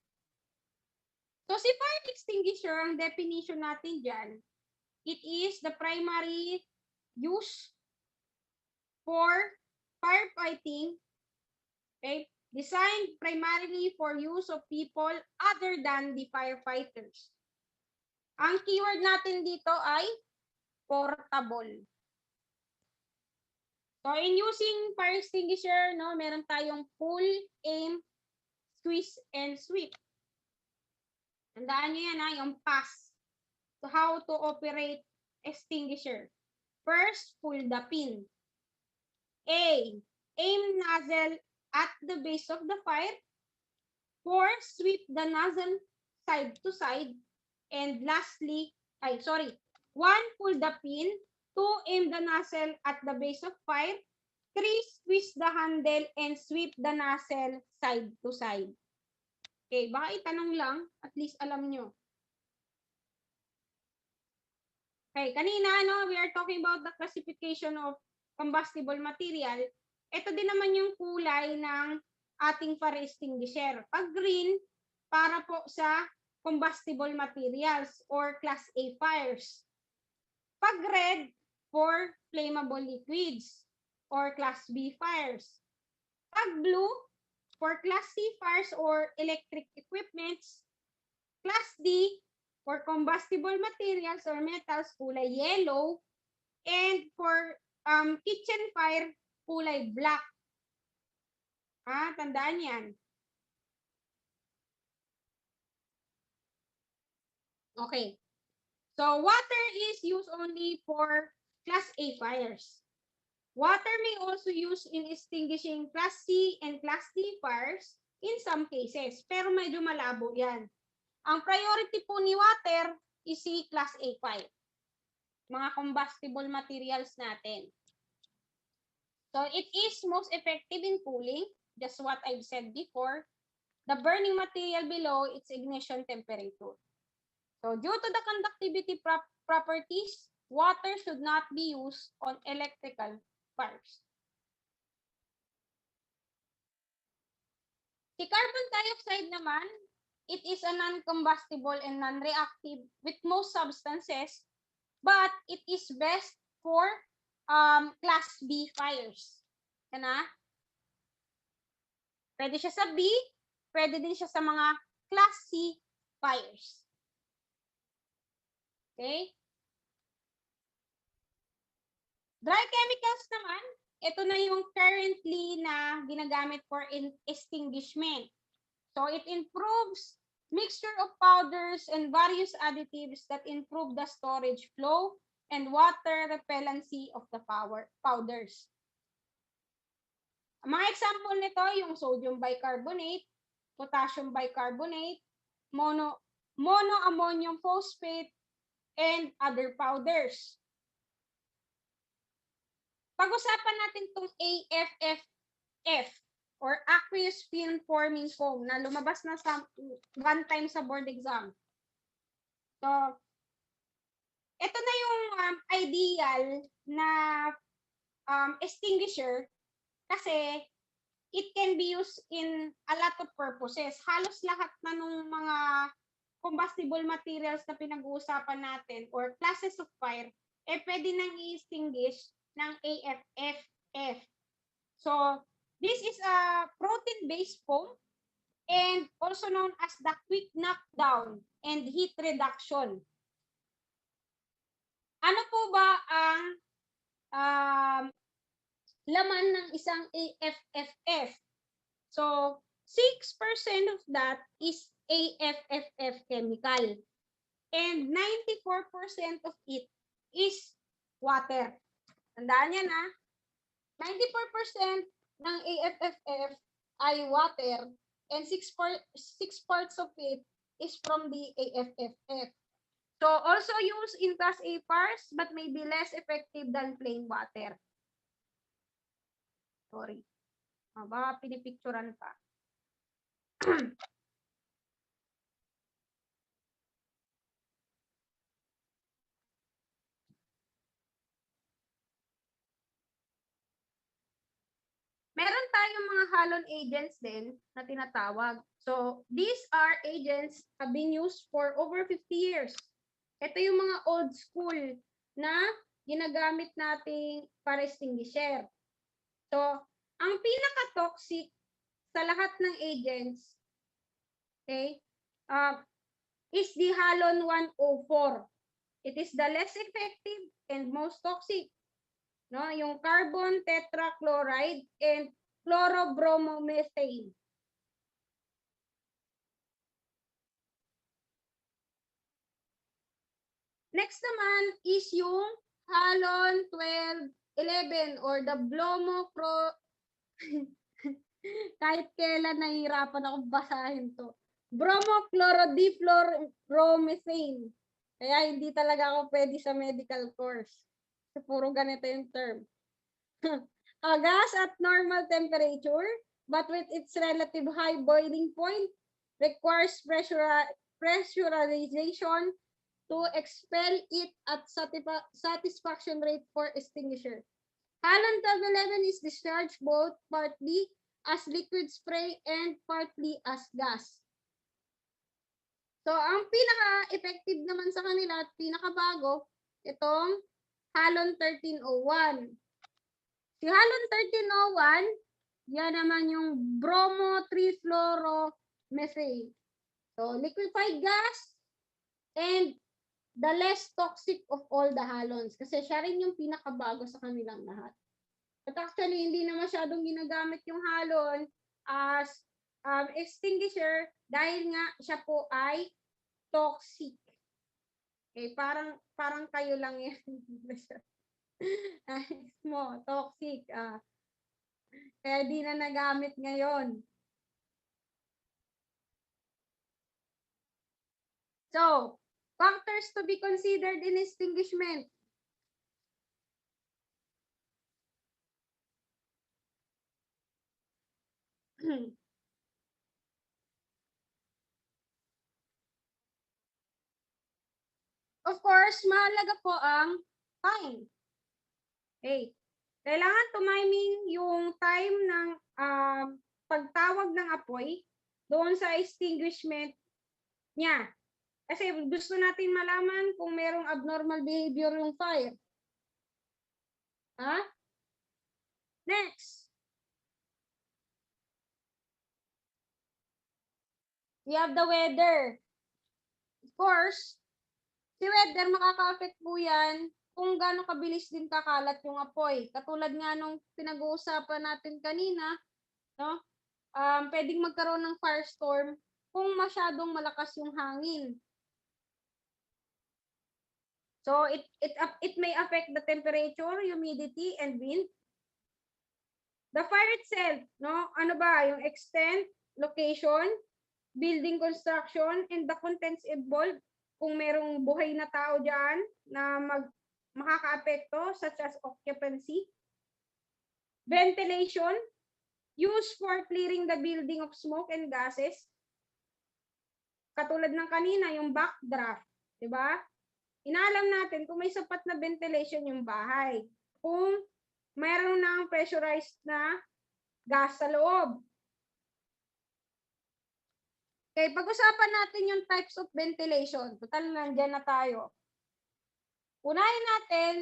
So, si fire extinguisher, ang definition natin dyan, it is the primary use for firefighting, okay, designed primarily for use of people other than the firefighters. Ang keyword natin dito ay portable. So, in using fire extinguisher, no, meron tayong pull, aim, squeeze, and sweep. Tandaan nyo yan, yung pass. So, how to operate extinguisher. First, pull the pin. A, aim nozzle at the base of the fire. 4, sweep the nozzle side to side. And lastly, 1, pull the pin. 2, aim the nozzle at the base of fire. 3, squeeze the handle and sweep the nozzle side to side. Okay, baka itanong lang, at least alam nyo. Okay, kanina, we are talking about the classification of combustible material. Ito din naman yung kulay ng ating fire extinguisher. Pag green, para po sa combustible materials or class A fires. Pag red, for flammable liquids or class B fires. Pag blue, for class C fires or electric equipments. Class D, for combustible materials or metals, kulay yellow. And for kitchen fire, kulay black. Tandaan yan. Okay. So, water is used only for class A fires. Water may also use in extinguishing class C and class D fires in some cases, pero medyo malabo yan. Ang priority po ni water is si class A fire. Mga combustible materials natin. So, it is most effective in cooling, just what I've said before. The burning material below its ignition temperature. So, due to the conductivity properties, water should not be used on electrical fires. Si carbon dioxide naman, it is a non-combustible and non-reactive with most substances, but it is best for class B fires. Yan na. Pwede siya sa B, pwede din siya sa mga class C fires. Okay? Dry chemicals naman, ito na yung currently na ginagamit for extinguishment. So, it improves mixture of powders and various additives that improve the storage flow and water repellency of the powders. Mga example nito, yung sodium bicarbonate, potassium bicarbonate, monoammonium phosphate, and other powders. Pag-usapan natin itong AFFF or aqueous film forming foam na lumabas na one time sa board exam. So, ito na yung ideal na extinguisher kasi it can be used in a lot of purposes. Halos lahat na nung mga combustible materials na pinag-uusapan natin or classes of fire, pwede nang i-extinguish ng AFFF. So, this is a protein-based foam and also known as the quick knockdown and heat reduction. Ano po ba ang laman ng isang AFFF? So, 6% of that is AFFF chemical. And 94% of it is water. Tandaan yan ha. 94% ng AFFF ay water and 6 parts of it is from the AFFF. So, also used in class A fires but may be less effective than plain water. Sorry. Baka pinipicturan pa. Meron tayong mga halon agents din na tinatawag. So, these are agents have been used for over 50 years. Ito yung mga old school na ginagamit nating para extinguisher. So, ang pinaka-toxic sa lahat ng agents, okay, is the halon 104. It is the less effective and most toxic. No, yung carbon tetrachloride and chlorobromomethane. Next naman is yung halon 1211 or the kahit kailan nahihirapan ako basahin to. Bromochlorodigfluoromethane. Kaya hindi talaga ako pwede sa medical course. So, puro ganito yung term. A gas at normal temperature, but with its relative high boiling point, requires pressurization to expel it at satisfaction rate for extinguisher. Halon 1211 is discharged both partly as liquid spray and partly as gas. So, ang pinaka-effective naman sa kanila at pinaka-bago, itong halon 1301. Si halon 1301, yan naman yung bromo-3-fluoromethane. So, liquefied gas and the less toxic of all the halons. Kasi siya rin yung pinakabago sa kanilang lahat. But actually, hindi na masyadong ginagamit yung halon as extinguisher dahil nga siya po ay toxic. Okay, parang kayo lang yan. Mo, toxic. Kaya di na nagamit ngayon. So, factors to be considered in extinguishment. Of course, mahalaga po ang time. Okay. Kailangan tumiming yung time ng pagtawag ng apoy doon sa extinguishment niya. Kasi gusto natin malaman kung merong abnormal behavior yung fire. Next. We have the weather. Of course, si weather makaka-affect po yan kung gaano kabilis din kakalat yung apoy. Katulad nga nung pinag-uusapan natin kanina, no? Pwedeng magkaroon ng firestorm kung masyadong malakas yung hangin. So it may affect the temperature, humidity, and wind. The fire itself, no? Ano ba? Yung extent, location, building construction, and the contents involved. Kung merong buhay na tao dyan na makaka-apekto, such as occupancy. Ventilation, used for clearing the building of smoke and gases. Katulad ng kanina, yung backdraft. Diba? Inaalam natin kung may sapat na ventilation yung bahay. Kung mayroon na ang pressurized na gas sa loob. Okay, pag-usapan natin yung types of ventilation. Total, nandiyan na tayo. Unahin natin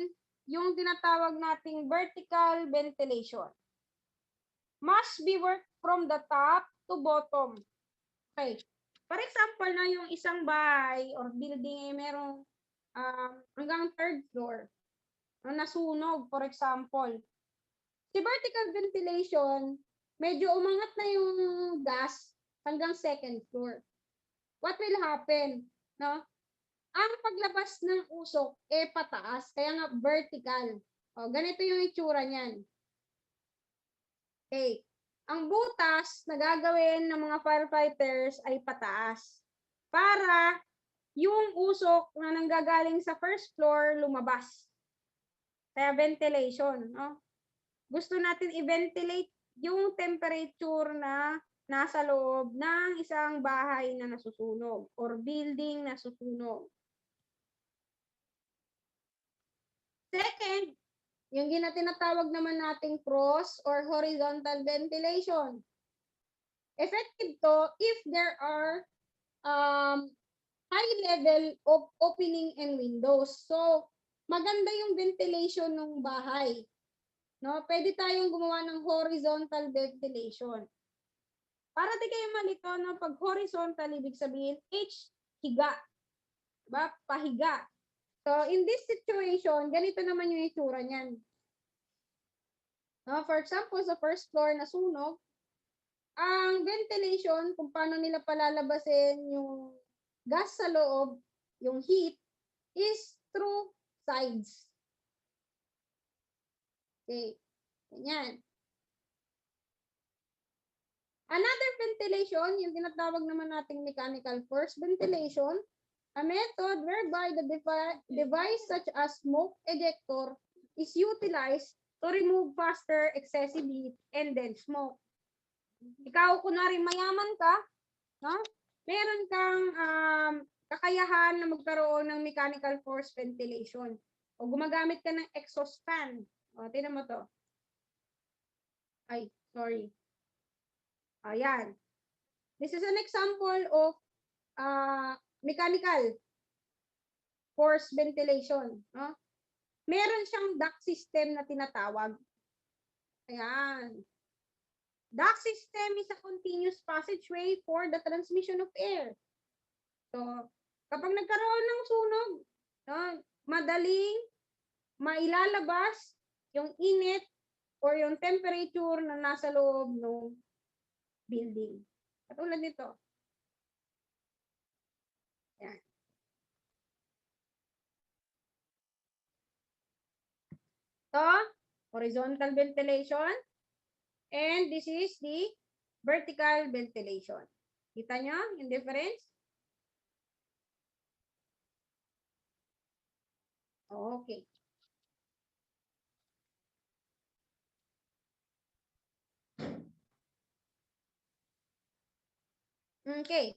yung tinatawag nating vertical ventilation. Must be worked from the top to bottom. Okay. For example, na yung isang bahay or building ay merong hanggang third floor na nasunog, for example. Si vertical ventilation, medyo umangat na yung gas hanggang second floor. What will happen? No? Ang paglabas ng usok pataas, kaya nga vertical. O, ganito yung itsura niyan. Okay. Ang butas na gagawin ng mga firefighters ay pataas para yung usok na nanggagaling sa first floor lumabas. Kaya ventilation, no? Gusto natin i-ventilate yung temperature na nasa loob ng isang bahay na nasusunog or building na nasusunog. Second, yung tinatawag naman nating cross or horizontal ventilation. Effective to if there are high level of opening and windows. So, maganda yung ventilation ng bahay. No? Pwede tayong gumawa ng horizontal ventilation. Para di kayo malito, no? Pag horizontal, ibig sabihin, higa. Diba? Pahiga. So, in this situation, ganito naman yung itsura niyan. No? For example, sa first floor na sunog, ang ventilation, kung paano nila palalabasin yung gas sa loob, yung heat, is through sides. Okay. Ganyan. Another ventilation, yung tinatawag naman nating mechanical force ventilation, a method whereby the device such as smoke ejector is utilized to remove faster excessive heat and then smoke. Ikaw, kunwari mayaman ka, no? Meron kang kakayahan na magkaroon ng mechanical force ventilation. O gumagamit ka ng exhaust fan. O, tingnan mo to. Ay, sorry. Ayan. This is an example of mechanical force ventilation. No? Meron siyang duct system na tinatawag. Ayan. Duct system is a continuous passageway for the transmission of air. So, kapag nagkaroon ng sunog, no, madaling mailalabas yung init or yung temperature na nasa loob ng building. Katulad nito. Yan. So, horizontal ventilation. And this is the vertical ventilation. Kita nyo yung difference? Okay. Okay.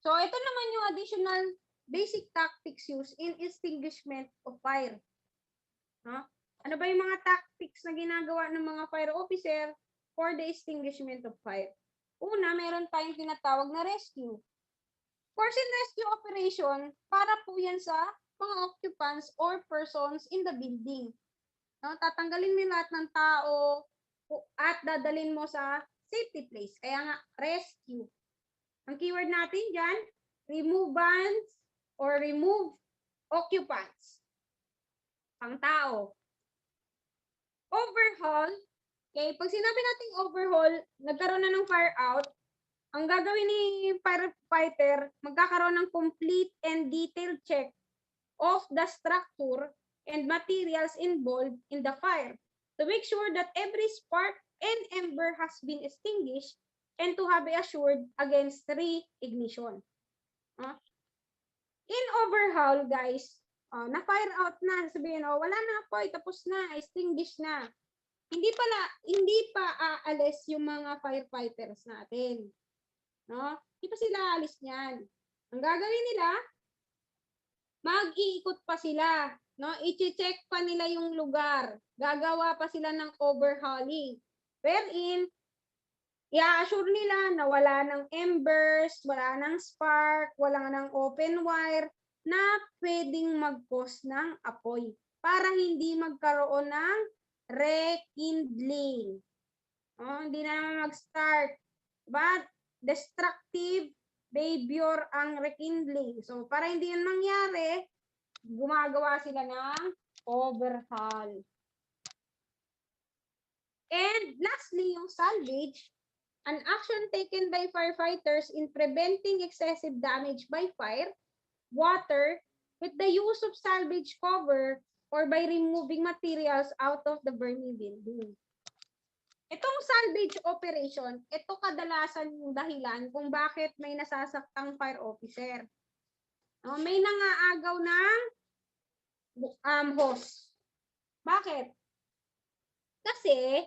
So, ito naman yung additional basic tactics used in extinguishment of fire. No? Ano ba yung mga tactics na ginagawa ng mga fire officer for the extinguishment of fire? Una, meron tayong tinatawag na rescue. Force and rescue operation, para po yan sa mga occupants or persons in the building. No? Tatanggalin mo lahat ng tao at dadalhin mo sa safety place. Kaya nga, rescue. Ang keyword natin dyan, removance or remove occupants. Ang tao. Overhaul. Okay, pag sinabi nating overhaul, nagkaroon na ng fire out, ang gagawin ni firefighter, magkakaroon ng complete and detailed check of the structure and materials involved in the fire to make sure that every spark an ember has been extinguished and to have assured against re-ignition. In overhaul, guys, na-fire out na. Sabihin, wala na po, tapos na, extinguish na. Hindi pa aalis yung mga firefighters natin. No? Hindi pa sila aalis niyan. Ang gagawin nila, mag-iikot pa sila. No? I-check pa nila yung lugar. Gagawa pa sila ng overhauling. Wherein, i-assure nila na wala ng embers, wala ng spark, wala ng open wire na pwedeng mag-cause ng apoy para hindi magkaroon ng rekindling. Hindi na mag-start. But destructive behavior ang rekindling. So, para hindi yan mangyari, gumagawa sila ng overhaul. And lastly, yung salvage, an action taken by firefighters in preventing excessive damage by fire, water, with the use of salvage cover or by removing materials out of the burning building. Itong salvage operation, ito kadalasan yung dahilan kung bakit may nasasaktang fire officer. May nangaagaw ng hose. Bakit? Kasi,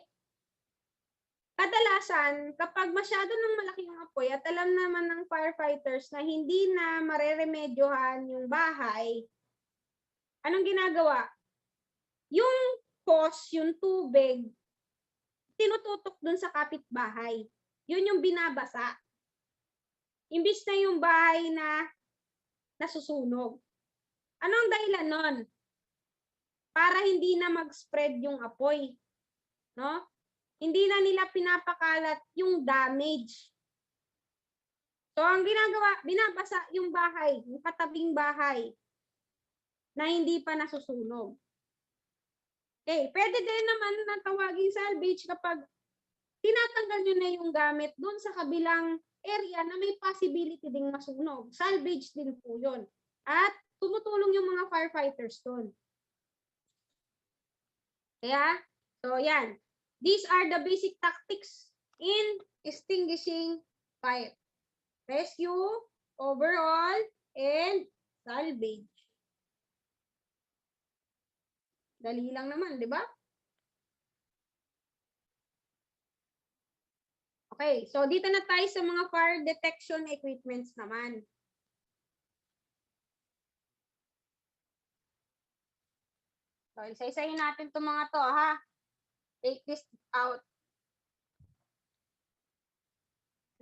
kadalasan, kapag masyado ng malaki yung apoy at alam naman ng firefighters na hindi na mareremedyohan yung bahay, anong ginagawa? Yung hose, yung tubig, tinututok dun sa kapitbahay. Yun yung binabasa. Imbis na yung bahay na nasusunog. Anong dahilan nun? Para hindi na mag-spread yung apoy. No? Hindi na nila pinapakalat yung damage. So, ang ginagawa, binabasa yung bahay, yung katabing bahay na hindi pa nasusunog. Okay, pwede din naman na tawaging salvage kapag tinatanggal nyo na yung gamit doon sa kabilang area na may possibility ding masunog. Salvage din po yun. At tumutulong yung mga firefighters doon. Kaya, so yan. These are the basic tactics in extinguishing fire. Rescue, overall, and salvage. Dali lang naman, di ba? Okay, so dito na tayo sa mga fire detection equipments naman. So, isa-isahin natin itong mga to, ha? Take this out.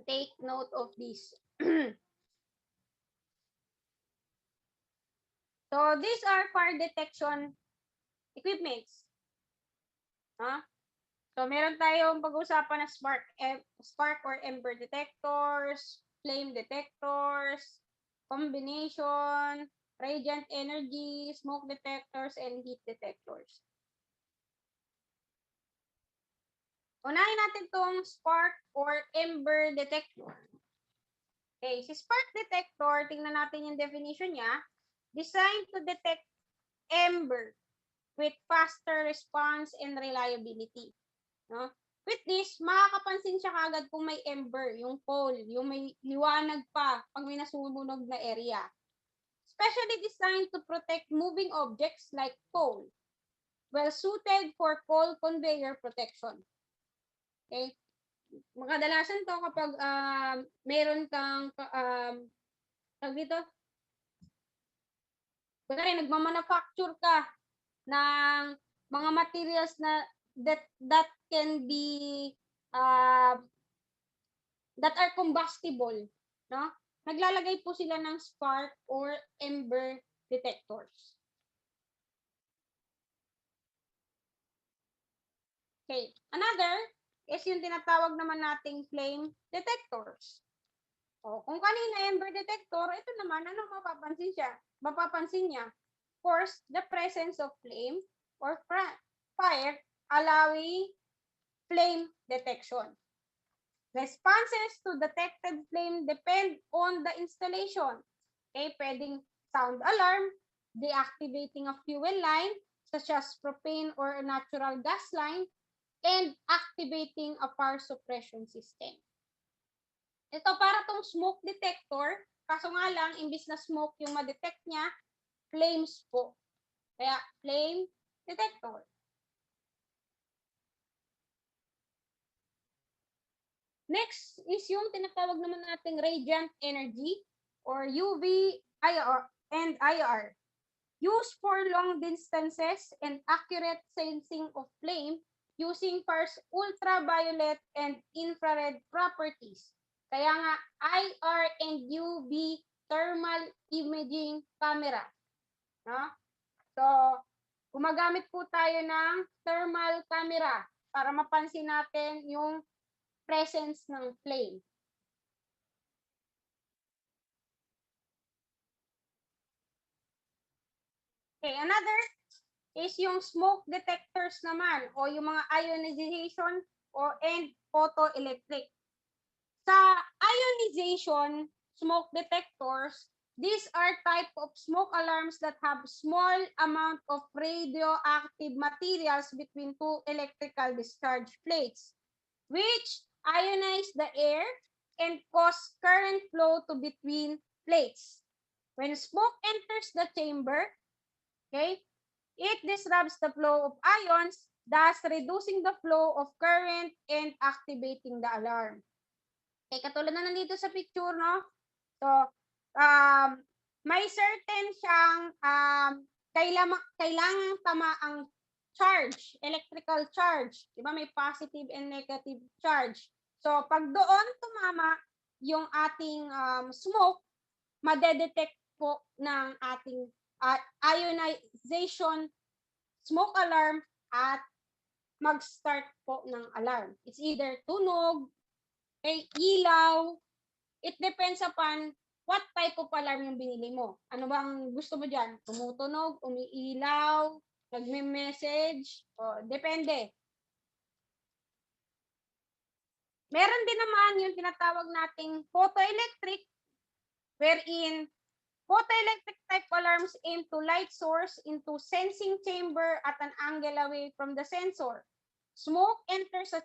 Take note of this. So, these are fire detection equipments. So, meron tayong pag-usapan na spark or ember detectors, flame detectors, combination, radiant energy, smoke detectors, and heat detectors. Unahin natin itong spark or ember detector. Okay, si spark detector, tingnan natin yung definition niya. Designed to detect ember with faster response and reliability. No? With this, makakapansin siya kagad kung may ember, yung coal, yung may liwanag pa pag may nasusunog na area. Specially designed to protect moving objects like coal. Well suited for coal conveyor protection. Okay? Makadalasan to kapag meron kang dito, kaya nagmamanufacture ka ng mga materials na that can be that are combustible, no? Naglalagay po sila ng spark or ember detectors. Okay, another is yung tinatawag naman nating flame detectors. Kung kanina ember detector, ito naman, ano mapapansin niya? First, the presence of flame or fire allowing flame detection. Responses to detected flame depend on the installation. Okay, pwedeng sound alarm, deactivating a fuel line, such as propane or a natural gas line, and activating a fire suppression system. Ito para tong smoke detector, kaso nga lang, imbis na smoke yung ma-detect niya, flames po. Kaya, flame detector. Next is yung tinatawag naman nating radiant energy or UV, IR, and IR. Used for long distances and accurate sensing of flame using first ultraviolet and infrared properties. Kaya nga, IR and UV thermal imaging camera. No? So, gumagamit po tayo ng thermal camera para mapansin natin yung presence ng flame. Okay, another is yung smoke detectors naman o yung mga ionization and photoelectric. Sa ionization smoke detectors, these are type of smoke alarms that have small amount of radioactive materials between two electrical discharge plates, which ionize the air and cause current flow to between plates. When smoke enters the chamber, okay, it disrupts the flow of ions, thus reducing the flow of current and activating the alarm. Okay, katulad na nandito sa picture, no? So, may certain siyang kailangang tamaang charge, electrical charge. Diba? May positive and negative charge. So, pag doon tumama yung ating smoke, madedetect po ng ating ionization smoke alarm at mag-start po ng alarm. It's either tunog, ilaw, it depends upon what type of alarm yung binili mo. Ano bang gusto mo dyan? Tumutunog, umiilaw, nagme-message, depende. Meron din naman yung tinatawag nating photoelectric, wherein photoelectric type alarms aim to light source into sensing chamber at an angle away from the sensor. Smoke enters a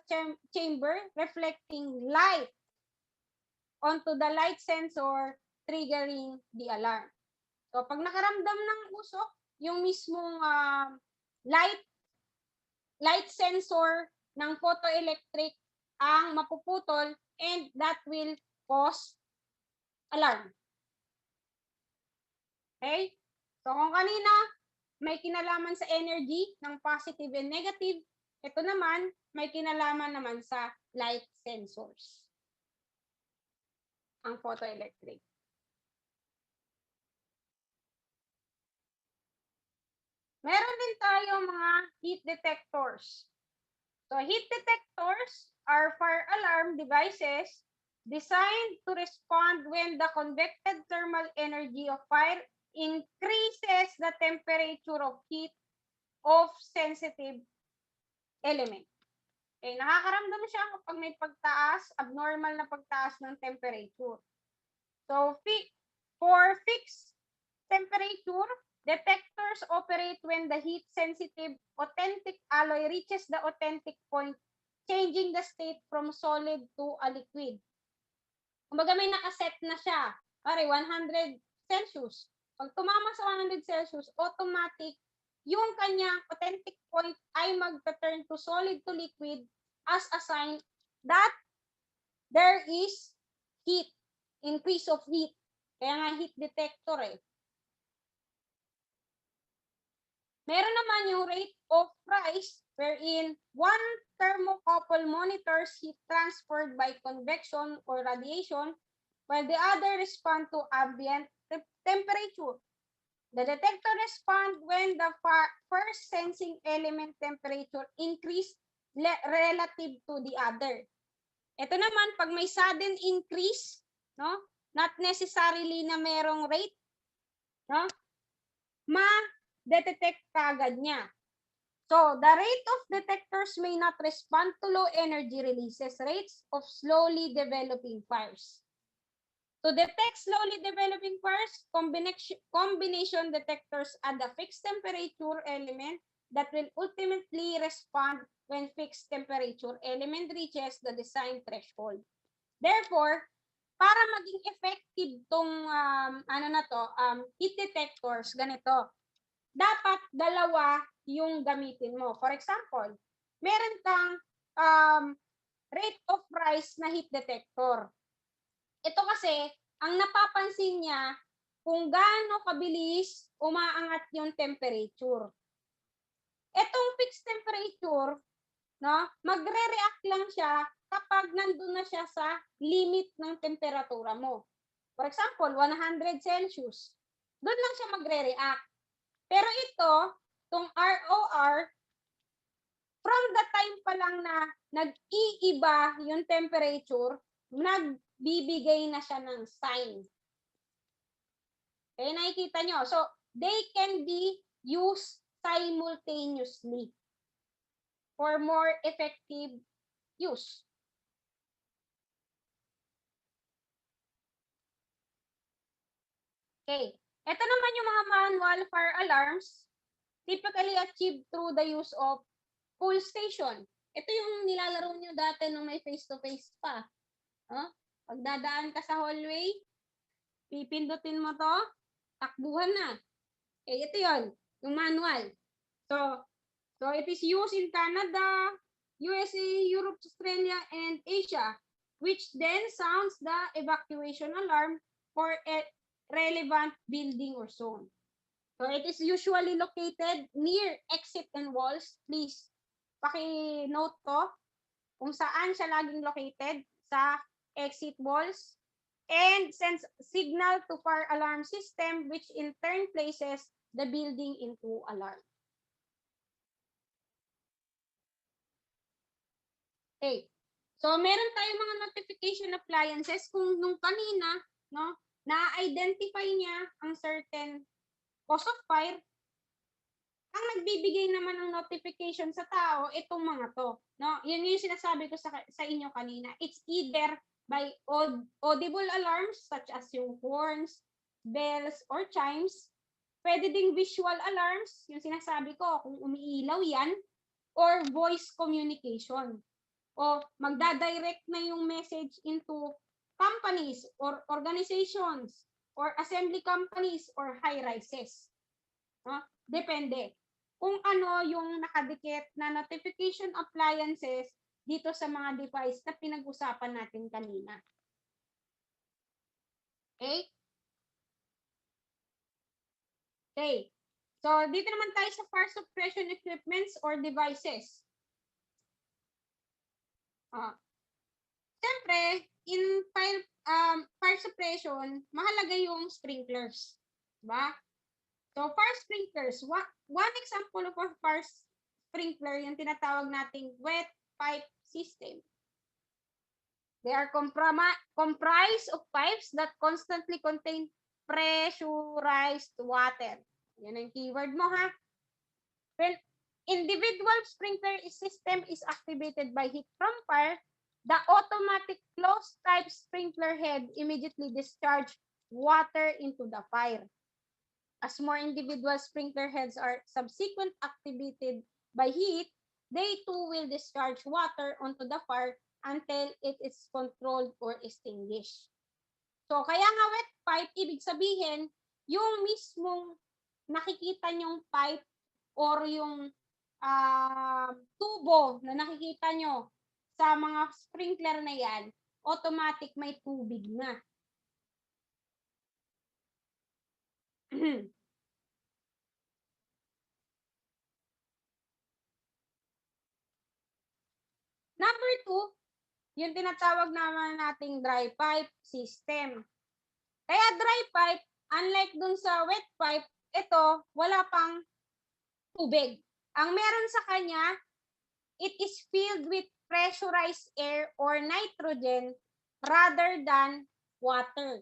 chamber reflecting light onto the light sensor, triggering the alarm. So, pag nakaramdam ng usok, yung mismong light sensor ng photoelectric ang mapuputol and that will cause alarm. Okay? So, kung kanina may kinalaman sa energy ng positive and negative, ito naman may kinalaman naman sa light sensors. Ang photoelectric. Meron din tayo mga heat detectors. So, heat detectors are fire alarm devices designed to respond when the convected thermal energy of fire increases the temperature of heat of sensitive element. Okay, nakakaramdam siya kapag may pagtaas, abnormal na pagtaas ng temperature. So, for fixed temperature, detectors operate when the heat-sensitive authentic alloy reaches the authentic point, changing the state from solid to a liquid. Kumbaga may nakaset na siya. Pare, 100 Celsius. Pag tumama sa 100 Celsius, automatic, yung kanyang authentic point ay mag-turn to solid to liquid as a sign that there is heat, increase of heat. Kaya nga heat detector eh. Meron naman yung rate of rise wherein one thermocouple monitors heat transferred by convection or radiation while the other respond to ambient temperature. The detector respond when the first sensing element temperature increase relative to the other. Ito naman, pag may sudden increase, no, not necessarily na merong rate, no, ma-detect kagad niya. So, the rate of detectors may not respond to low energy releases rates of slowly developing fires. To detect slowly developing fires, combination detectors add a fixed temperature element that will ultimately respond when fixed temperature element reaches the design threshold. Therefore, para maging effective tong heat detectors, ganito. Dapat dalawa yung gamitin mo. For example, meron kang rate of rise na heat detector. Ito kasi, ang napapansin niya kung gaano kabilis umaangat yung temperature. Etong fixed temperature, no, magre-react lang siya kapag nandun na siya sa limit ng temperatura mo. For example, 100 Celsius. Doon lang siya magre-react. Pero ito, itong ROR, from the time pa lang na nag-iiba yung temperature, nagbibigay na siya ng sign. Okay, nakikita nyo. So, they can be used simultaneously for more effective use. Okay. Ito naman yung mga manual fire alarms typically achieved through the use of pull station. Ito yung nilalaro nyo dati nung may face-to-face pa. Pagdadaan ka sa hallway, pipindutin mo to, takbuhan na. Okay, ito yon, yung manual. So it is used in Canada, USA, Europe, Australia, and Asia, which then sounds the evacuation alarm for a relevant building or zone. So it is usually located near exit and walls. Please, paki-note ko kung saan siya laging located sa exit walls and sends signal to fire alarm system which in turn places the building into alarm. Okay. So meron tayong mga notification appliances kung nung kanina, no, na-identify niya ang certain cause of fire, ang nagbibigay naman ng notification sa tao, itong mga to. No? Yun yung sinasabi ko sa inyo kanina. It's either by audible alarms such as yung horns, bells, or chimes. Pwede ding visual alarms, yung sinasabi ko, kung umiilaw yan, or voice communication. O magdadirect na yung message into companies or organizations or assembly companies or high-rises. No? Depende kung ano yung nakadikit na notification appliances dito sa mga device na pinag-usapan natin kanina. Okay? Okay. So, dito naman tayo sa fire suppression equipments or devices. Siyempre, in fire suppression, mahalaga yung sprinklers. Diba? So, fire sprinklers, one example of a fire sprinkler, yung tinatawag nating wet pipe system. They are comprised of pipes that constantly contain pressurized water. Yan ang keyword mo, ha? When individual sprinkler system is activated by heat from fire, the automatic closed-type sprinkler head immediately discharges water into the fire. As more individual sprinkler heads are subsequently activated by heat, they too will discharge water onto the fire until it is controlled or extinguished. So, kaya nga wet pipe, ibig sabihin, yung mismong nakikita nyong pipe or yung tubo na nakikita nyo sa mga sprinkler na yan, automatic may tubig na. Number 2, yung tinatawag naman nating dry pipe system. Kaya dry pipe, unlike dun sa wet pipe, ito, wala pang tubig. Ang meron sa kanya, it is filled with pressurized air or nitrogen rather than water.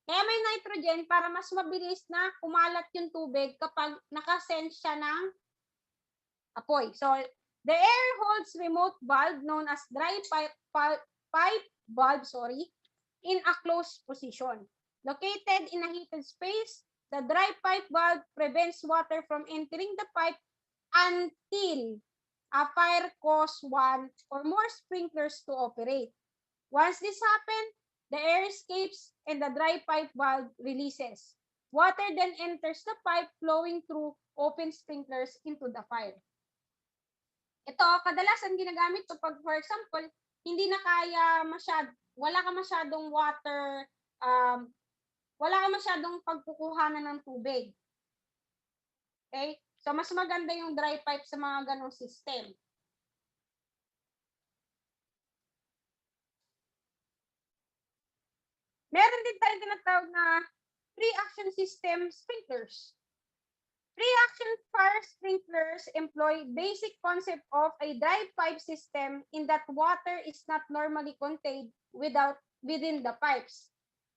Kaya may nitrogen para mas mabilis na kumalat yung tubig kapag nakasense siya ng apoy. So, the air holds remote valve known as dry pipe valve, in a closed position. Located in a heated space, the dry pipe valve prevents water from entering the pipe until a fire causes one or more sprinklers to operate. Once this happens, the air escapes and the dry pipe valve releases. Water then enters the pipe flowing through open sprinklers into the fire. Ito, kadalasan ginagamit ko pag, for example, hindi na kaya wala ka masyadong water, wala ka masyadong pagkukuhanan ng tubig. Okay? So, mas maganda yung dry pipe sa mga ganong system. Meron din tayong tinatawag na pre-action system sprinklers. Pre-action fire sprinklers employ basic concept of a dry pipe system in that water is not normally contained within the pipes.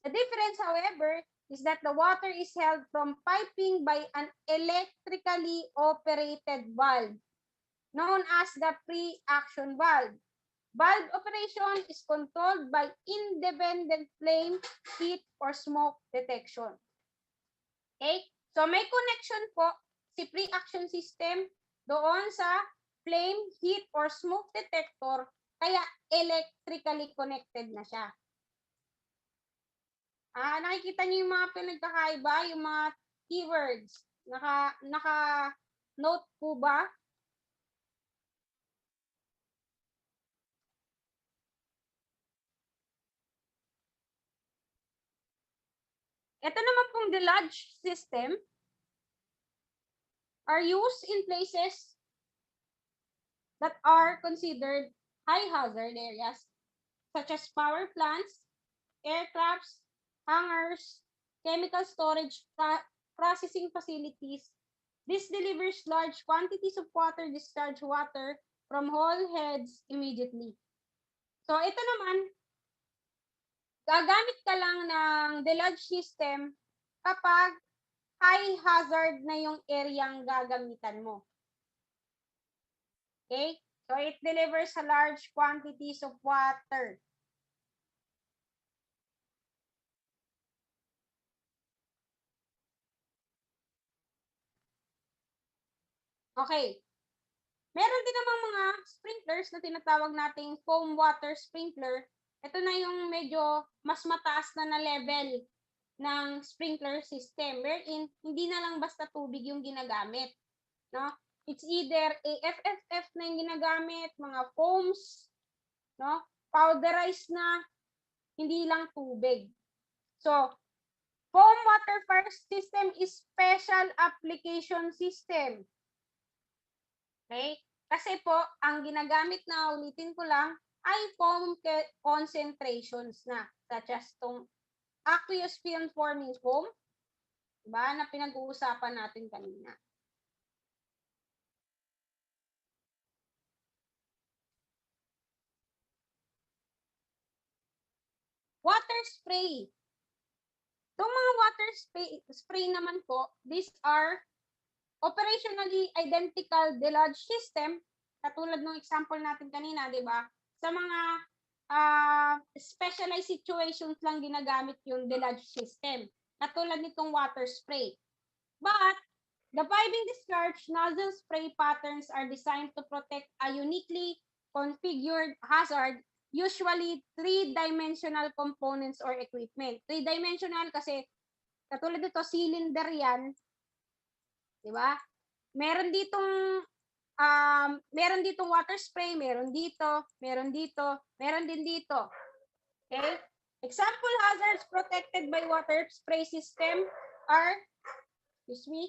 The difference, however, is that the water is held from piping by an electrically operated valve known as the pre-action valve. Valve operation is controlled by independent flame, heat, or smoke detection. Okay? So, may connection po si pre-action system doon sa flame, heat, or smoke detector, kaya electrically connected na siya. Nakikita niyo yung mga pinagkakaiba, yung mga keywords. Naka-note po ba? Ito naman pong deluge system are used in places that are considered high hazard areas, such as power plants, aircrafts, hangars, chemical storage processing facilities. This delivers large quantities of water, discharge water from all heads immediately. So ito naman, gagamit ka lang ng deluge system kapag high hazard na yung areang gagamitan mo. Okay? So it delivers a large quantities of water. Okay. Meron din namang mga sprinklers na tinatawag nating foam water sprinkler. Ito na yung medyo mas mataas na level ng sprinkler system wherein hindi na lang basta tubig yung ginagamit. No? It's either AFFF na yung ginagamit, mga foams, no? Powderized na, hindi lang tubig. So, foam water fire system is special application system. Okay? Kasi po, ang ginagamit na, ulitin ko lang, ay foam concentrations na, such as itong aqueous film forming foam, diba, na pinag-uusapan natin kanina. Water spray. Itong mga water spray naman po, these are operationally identical deluge system, katulad ng example natin kanina, di ba? Sa mga specialized situations lang ginagamit yung deluge system, katulad nitong water spray. But the piping discharge nozzle spray patterns are designed to protect a uniquely configured hazard, usually three-dimensional components or equipment. Three-dimensional kasi katulad nito, cylinder yan, di ba? Meron ditong water spray, meron dito, meron din dito. Okay? Example hazards protected by water spray system are, excuse me,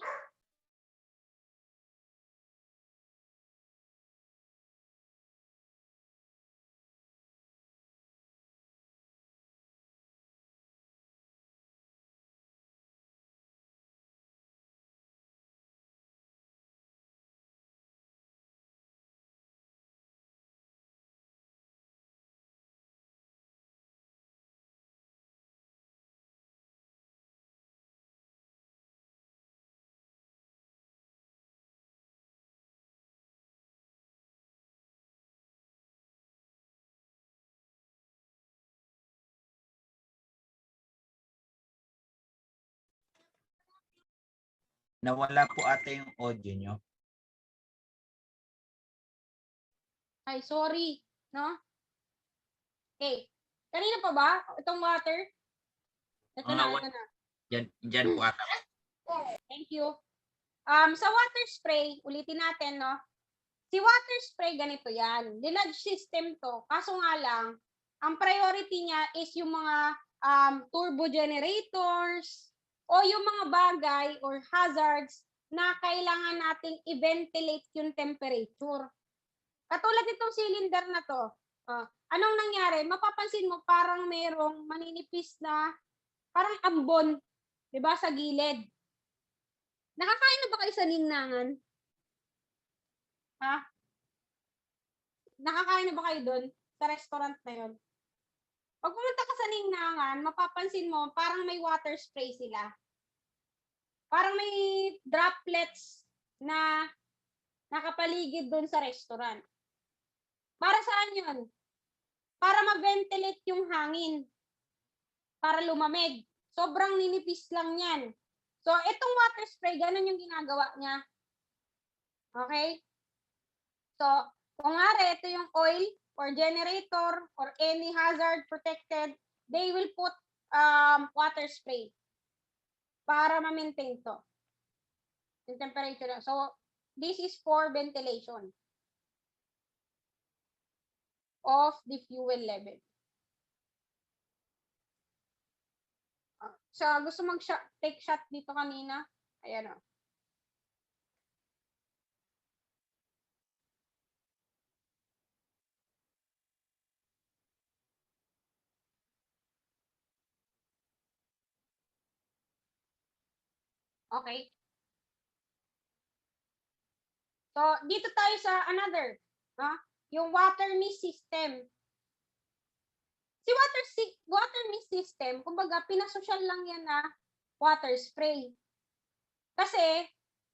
Nawala po ata yung audio nyo. Ay, sorry. No? Okay. Kanina pa ba? Itong water? Ito na, ito na. Diyan po ata. Thank you. Sa water spray, ulitin natin, no? Si water spray, ganito yan. Linage system to. Kaso nga lang, ang priority niya is yung mga turbo generators o yung mga bagay or hazards na kailangan nating i-ventilate yung temperature. Katulad itong cylinder na to. Anong nangyari? Mapapansin mo parang merong maninipis na parang ambon, 'di ba, sa gilid. Nakakain na ba kayo sa ningnangan? Ha? Nakakain na ba kayo doon sa restaurant na 'yon? Pag pumunta ka sa ningnangan, mapapansin mo parang may water spray sila. Parang may droplets na nakapaligid doon sa restaurant. Para saan 'yon? Para ma-ventilate yung hangin. Para lumamig. Sobrang ninipis lang yan. So, itong water spray, ganun yung ginagawa niya. Okay? So, kung nga ito yung oil or generator or any hazard protected, they will put water spray para ma-maintain to. Yung temperature. So, this is for ventilation of the fuel level. So, gusto take shot dito kanina. Ayan o. Okay. So, dito tayo sa another. Yung water mist system. Si water mist system, kumbaga, pinasosyal lang yan na water spray. Kasi,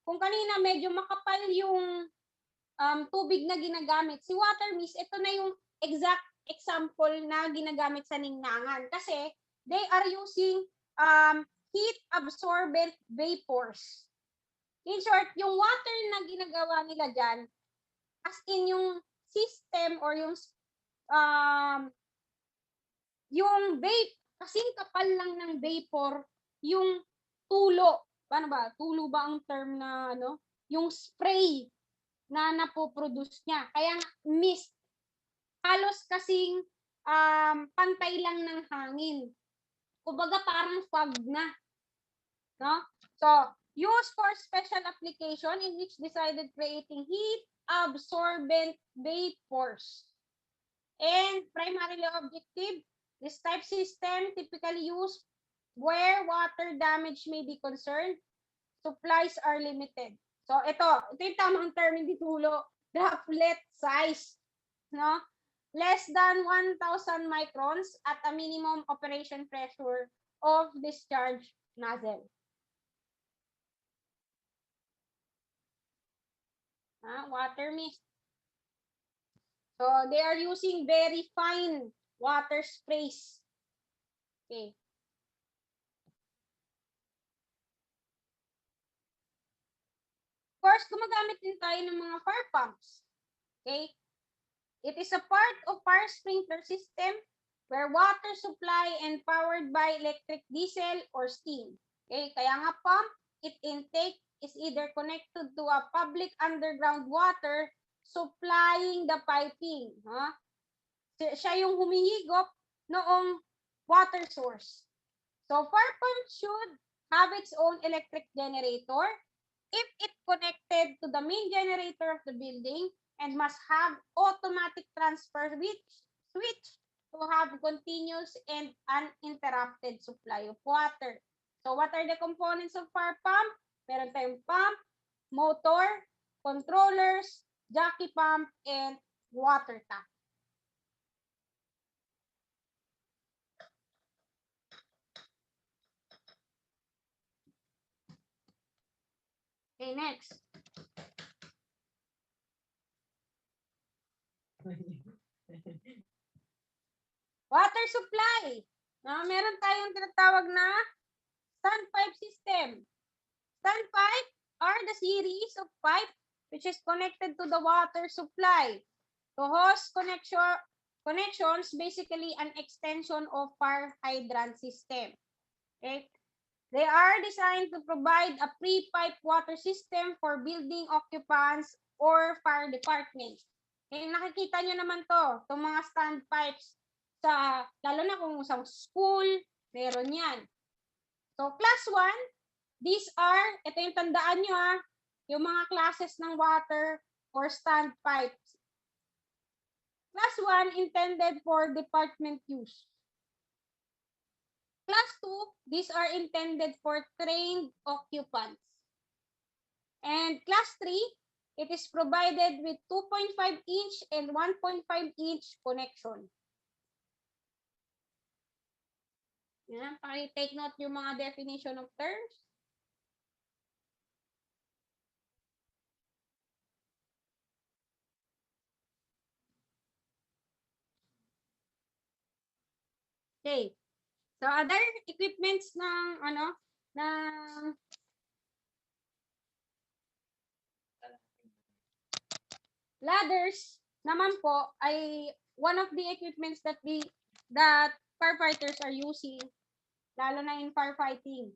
kung kanina medyo makapal yung tubig na ginagamit, si water mist, ito na yung exact example na ginagamit sa ningnangan. Kasi, they are using heat absorbent vapors. In short, yung water na ginagawa nila dyan, as in yung system or yung vape, kasing kapal lang ng vapor, yung tulo. Paano ba? Tulo ba ang term na ano? Yung spray na napoproduce niya. Kaya mist. Halos kasing pantay lang ng hangin. Kumbaga parang fog na. No? So, used for special application in which decided creating heat absorbent vapors. And primarily objective, this type system typically used where water damage may be concerned, supplies are limited. So, ito yung tamang term, hindi tulo. Droplet size. No? Less than 1,000 microns at a minimum operation pressure of discharge nozzle. Water mist. So, they are using very fine water sprays. Okay. Of course, gumagamit din tayo ng mga fire pumps. Okay. It is a part of fire sprinkler system where water supply and powered by electric, diesel, or steam. Okay. Kaya nga pump, its intake is either connected to a public underground water supplying the piping. Siya yung humihigop noong water source. So, fire pump should have its own electric generator if it connected to the main generator of the building and must have automatic transfer switch to have continuous and uninterrupted supply of water. So, what are the components of fire pump? Meron tayong pump, motor, controllers, jockey pump, and water tank. Okay, next. Water supply. Meron tayong tinatawag na standpipe system. Standpipe are the series of pipe which is connected to the water supply. So hose connections, basically an extension of fire hydrant system. Okay? They are designed to provide a pre-pipe water system for building occupants or fire departments. Okay, nakikita nyo naman to, itong mga stand pipes, lalo na kung sa school, meron yan. So, class 1, ito yung tandaan nyo yung mga classes ng water or stand pipes. Class 1, intended for department use. Class 2, these are intended for trained occupants. And class 3, it is provided with 2.5 inch and 1.5 inch connection. Yan, paki-take note yung mga definition of terms. Okay. So other equipments ng ladders naman po ay one of the equipments that firefighters are using, lalo na in firefighting.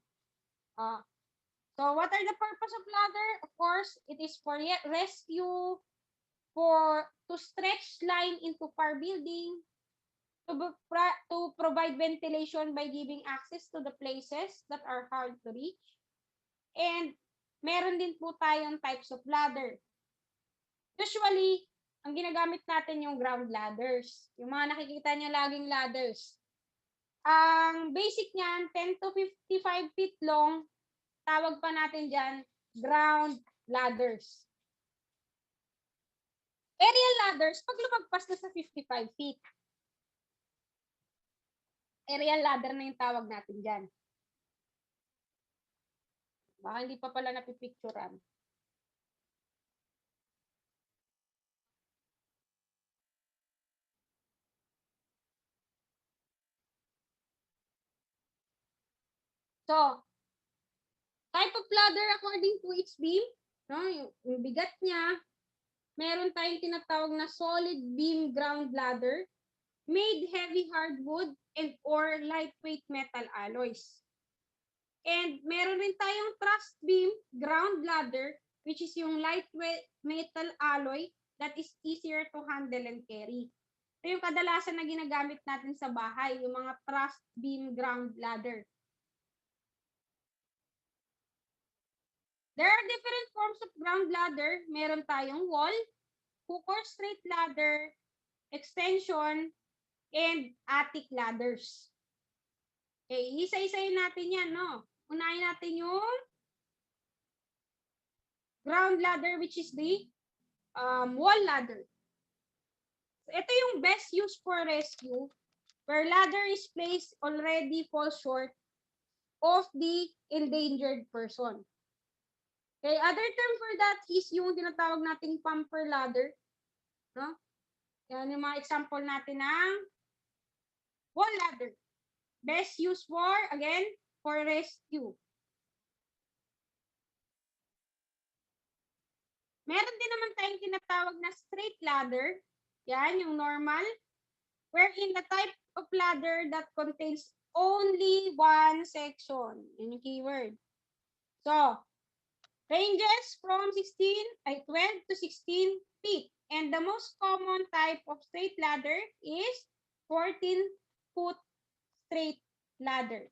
So what are the purpose of ladder? Of course, it is for rescue, to stretch line into fire building, to provide ventilation by giving access to the places that are hard to reach. And meron din po tayong types of ladder. Usually, ang ginagamit natin yung ground ladders. Yung mga nakikita nyo laging ladders. Ang basic niyan, 10 to 55 feet long, tawag pa natin dyan, ground ladders. Aerial ladders, pag lumagpas na sa 55 feet. Aerial ladder na yung tawag natin dyan. Baka hindi pa pala napipicturean. So, type of ladder according to its beam, no, yung bigat niya, meron tayong tinatawag na solid beam ground ladder, made heavy hardwood and or lightweight metal alloys. And meron rin tayong truss beam ground ladder, which is yung lightweight metal alloy that is easier to handle and carry. Ito yung kadalasan na ginagamit natin sa bahay, yung mga truss beam ground ladder. There are different forms of ground ladder. Meron tayong wall, hook or straight ladder, extension, and attic ladders. Okay, isa-isayin natin yan, no? Unahin natin yung ground ladder, which is the wall ladder. So, ito yung best use for rescue, where ladder is placed already falls short of the endangered person. Okay, other term for that is yung tinatawag nating pumper ladder. No? Yan yung mga example natin ng wall ladder. Best use for, again, for rescue. Meron din naman tayong tinatawag na straight ladder. Yan, yung normal. Wherein the type of ladder that contains only one section. Yan yung keyword. So, ranges from 12 to 16 feet. And the most common type of straight ladder is 14-foot straight ladder.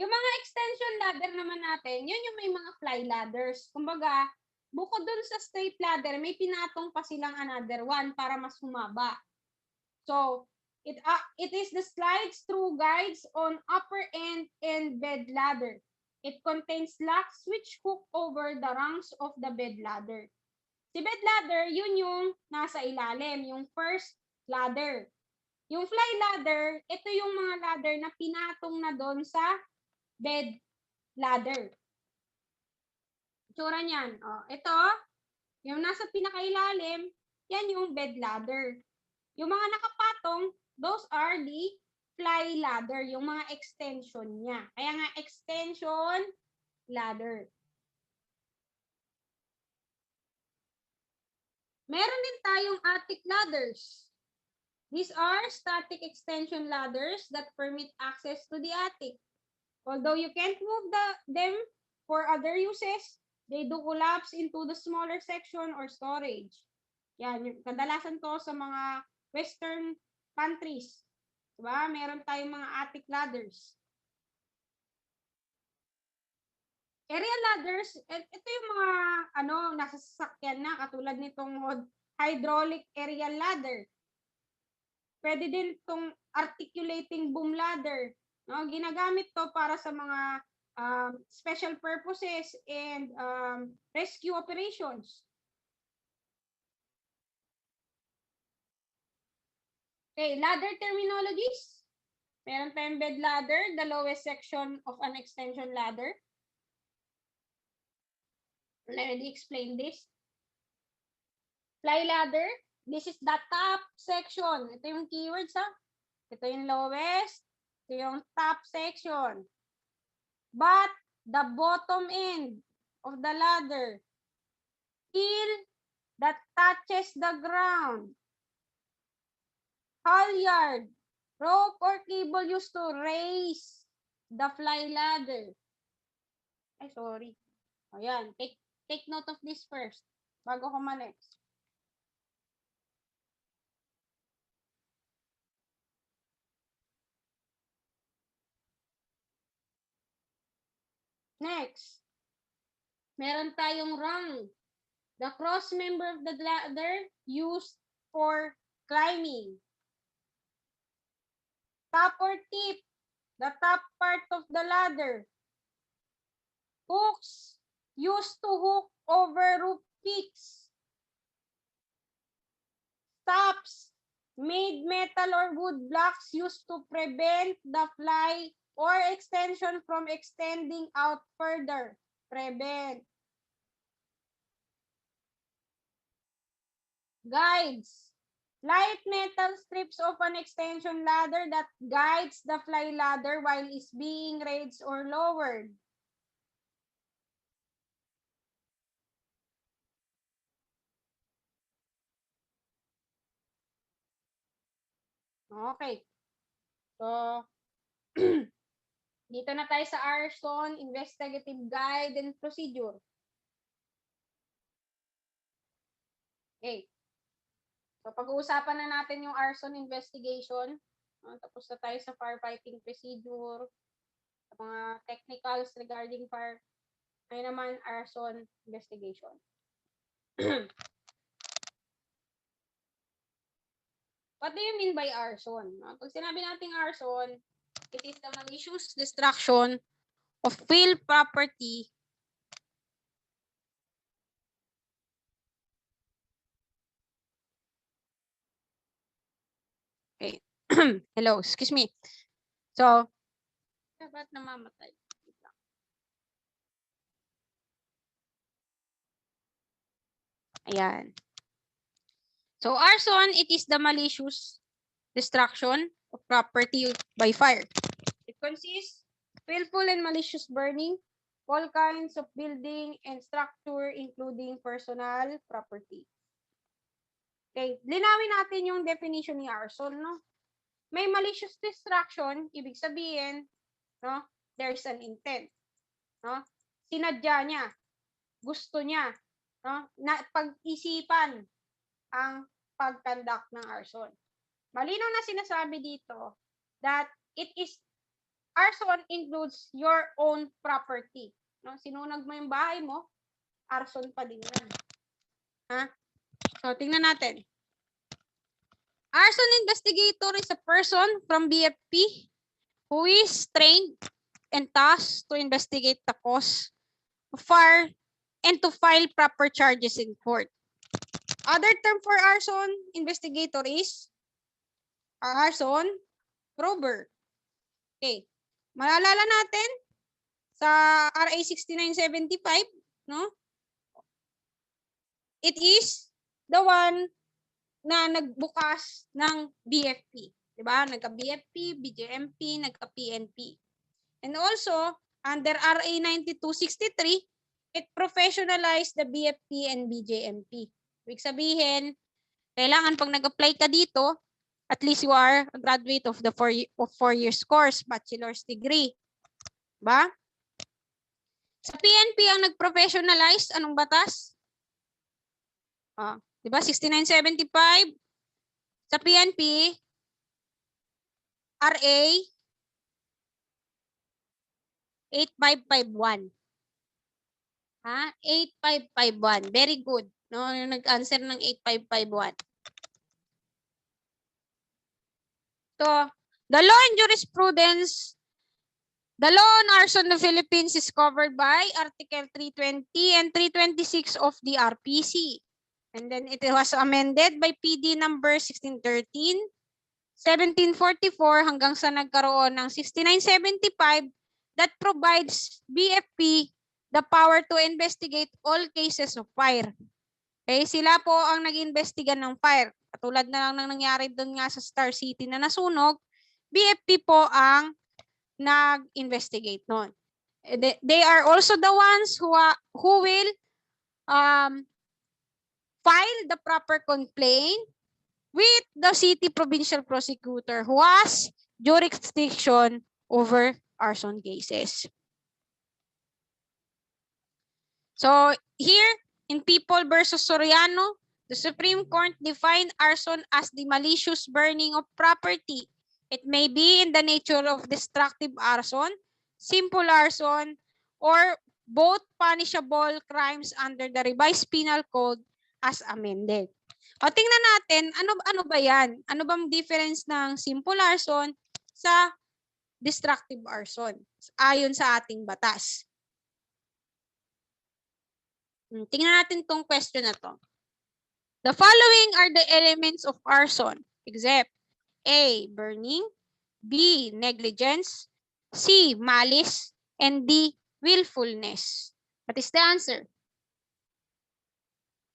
Yung mga extension ladder naman natin, yun yung may mga fly ladders. Kumbaga, bukod dun sa straight ladder, may pinatong pa silang another one para mas humaba. So, it is the slides through guides on upper end and bed ladder. It contains locks which hook over the rungs of the bed ladder. Si bed ladder, yun yung nasa ilalim, yung first ladder. Yung fly ladder, ito yung mga ladder na pinatong na doon sa bed ladder. Itsura niyan. Ito, yung nasa pinakailalim, yan yung bed ladder. Yung mga nakapatong, those are the fly ladder, yung mga extension niya. Kaya nga extension ladder. Meron din tayong attic ladders. These are static extension ladders that permit access to the attic. Although you can't move them for other uses, they do collapse into the smaller section or storage. Yan, kadalasan to sa mga Western countries. Diba? Meron tayong mga attic ladders. Area ladders, ito yung mga nasa sasakyan na, katulad nitong hydraulic aerial ladder. Pwede din itong articulating boom ladder. No? Ginagamit to para sa mga special purposes and rescue operations. Okay, ladder terminologies. Meron tayong bed ladder, the lowest section of an extension ladder. I already explained this. Fly ladder, this is the top section. Ito yung keywords, ha? Ito yung lowest, ito yung top section. But the bottom end of the ladder, till that touches the ground. Halyard, rope or cable used to raise the fly ladder. Ay, sorry. Ayan, take note of this first bago ko ma-next. Next, meron tayong rung. The cross member of the ladder used for climbing. Top or tip, the top part of the ladder. Hooks used to hook over roof peaks. Stops, made metal or wood blocks used to prevent the fly or extension from extending out further. Prevent. Guides. Light metal strips of an extension ladder that guides the fly ladder while it's being raised or lowered. Okay. So, dito na tayo sa arson, investigative guide and procedure. Okay. So, pag-uusapan na natin yung arson investigation. Tapos na tayo sa firefighting procedure, sa mga technicals regarding fire. Ngayon naman, arson investigation. What do you mean by arson? Pag sinabi nating arson, it is the malicious destruction of real property okay. Hello, excuse me. So, ba't namamatay? Ayan. So, arson, it is the malicious destruction of property by fire. It consists willful and malicious burning, all kinds of building and structure, including personal property. Okay, linawin natin yung definition ni arson, no? May malicious destruction, ibig sabihin, no? There's an intent, no? Sinadya niya, gusto niya, no? Na pag-isipan ang pag-conduct ng arson. Malinaw na sinasabi dito that arson includes your own property. No? Sinunag mo yung bahay mo, arson pa din yan. Ha? So, tingnan natin. Arson investigator is a person from BFP who is trained and tasked to investigate the cause of fire and to file proper charges in court. Other term for arson investigator is arson prober. Okay. Maalala natin sa RA 6975, no? It is the one na nagbukas ng BFP, Diba? Nagka-BFP, BJMP, nagka-PNP. And also, under RA 9263, it professionalized the BFP and BJMP. Ibig sabihin, kailangan pag nag-apply ka dito, at least you are a graduate of the 4 years course, bachelor's degree. Diba? Sa PNP ang nag-professionalize, anong batas? Diba? 6975. Sa PNP, RA 8551. 8551. Very good. No, yung nag-answer ng 8551. So, the law and jurisprudence, the law on arson in the Philippines is covered by Article 320 and 326 of the RPC. And then it was amended by PD number 1613, 1744 hanggang sa nagkaroon ng 6975 that provides BFP the power to investigate all cases of fire. Okay, sila po ang nag-imbestiga ng fire. Katulad na lang ng nangyari doon nga sa Star City na nasunog, BFP po ang nag-investigate noon. They are also the ones who will file the proper complaint with the city provincial prosecutor who has jurisdiction over arson cases. So here in People versus Soriano, the Supreme Court defined arson as the malicious burning of property. It may be in the nature of destructive arson, simple arson, or both punishable crimes under the revised penal code as amended. O tingnan natin, ano ba yan? Ano bang difference ng simple arson sa destructive arson ayon sa ating batas? Tingnan natin tong question na to. The following are the elements of arson, except A, burning, B, negligence, C, malice, and D, willfulness. What is the answer?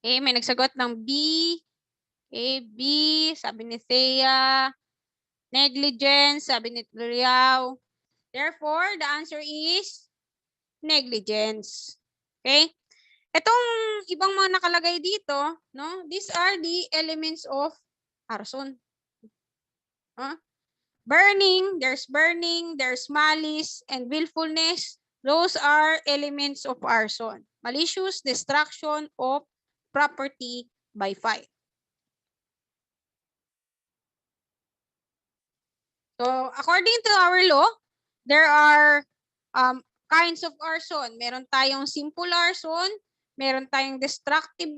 Okay, may nagsagot ng B, A, B, sabi ni Thea, negligence, sabi ni Riao. Therefore, the answer is negligence. Okay? Itong ibang mga nakalagay dito, no? These are the elements of arson. Burning, there's malice, and willfulness. Those are elements of arson. Malicious destruction of property by fire. So, according to our law, there are kinds of arson. Meron tayong simple arson, meron tayong destructive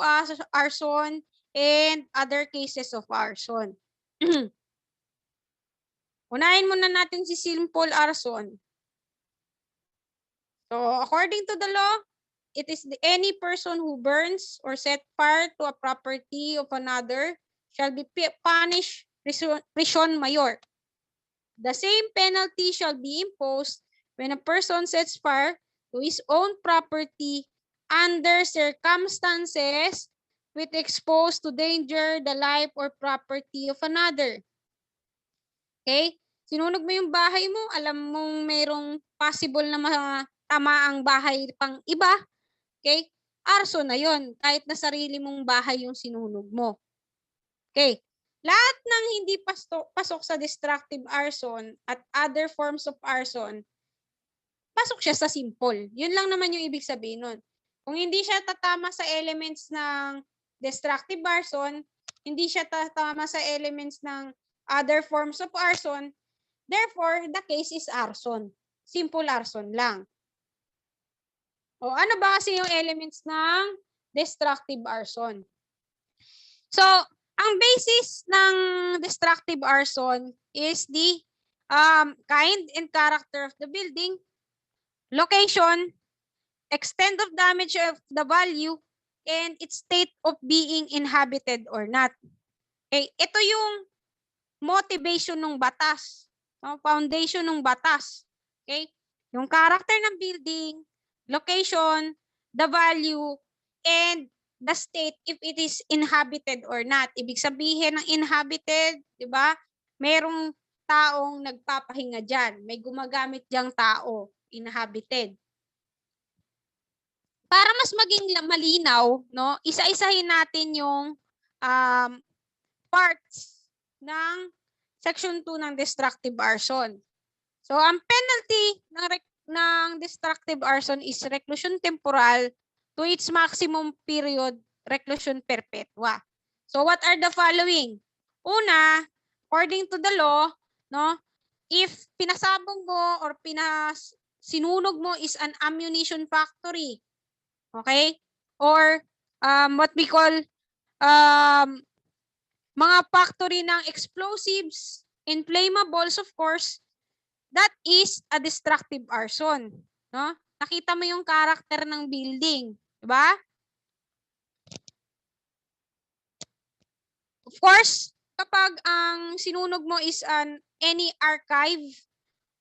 arson, and other cases of arson. Unahin muna natin si simple arson. So, according to the law, it is any person who burns or set fire to a property of another shall be punished prison mayor. The same penalty shall be imposed when a person sets fire to his own property under circumstances which expose to danger the life or property of another. Okay? Sinunog mo yung bahay mo, alam mong mayroong possible na matama ang bahay pang iba. Okay? Arson na yon, kahit na sarili mong bahay yung sinunog mo. Okay? Lahat ng hindi pasok sa destructive arson at other forms of arson, pasok siya sa simple. Yun lang naman yung ibig sabihin nun. Kung hindi siya tatama sa elements ng destructive arson, hindi siya tatama sa elements ng other forms of arson, therefore, the case is arson. Simple arson lang. O ano ba kasi yung elements ng destructive arson? So, ang basis ng destructive arson is the kind and character of the building, location, extent of damage of the value, and its state of being inhabited or not. Okay, ito yung motivation ng batas, foundation ng batas. Okay? Yung character ng building, location, the value, and the state if it is inhabited or not. Ibig sabihin ng inhabited, di ba? merong taong nagpapahinga dyan. May gumagamit diyang tao, inhabited. Para mas maging malinaw, no, isa-isahin natin yung parts ng Section 2 ng destructive arson. So, ang penalty ng destructive arson is reclusion temporal to its maximum period, reclusion perpetua. So, what are the following? Una, according to the law, no, if pinasabog mo or sinunog mo is an ammunition factory, okay? Or what we call mga factory ng explosives, inflammables, of course, that is a destructive arson. No? Nakita mo yung character ng building. Diba? Of course, kapag ang sinunog mo is any archive,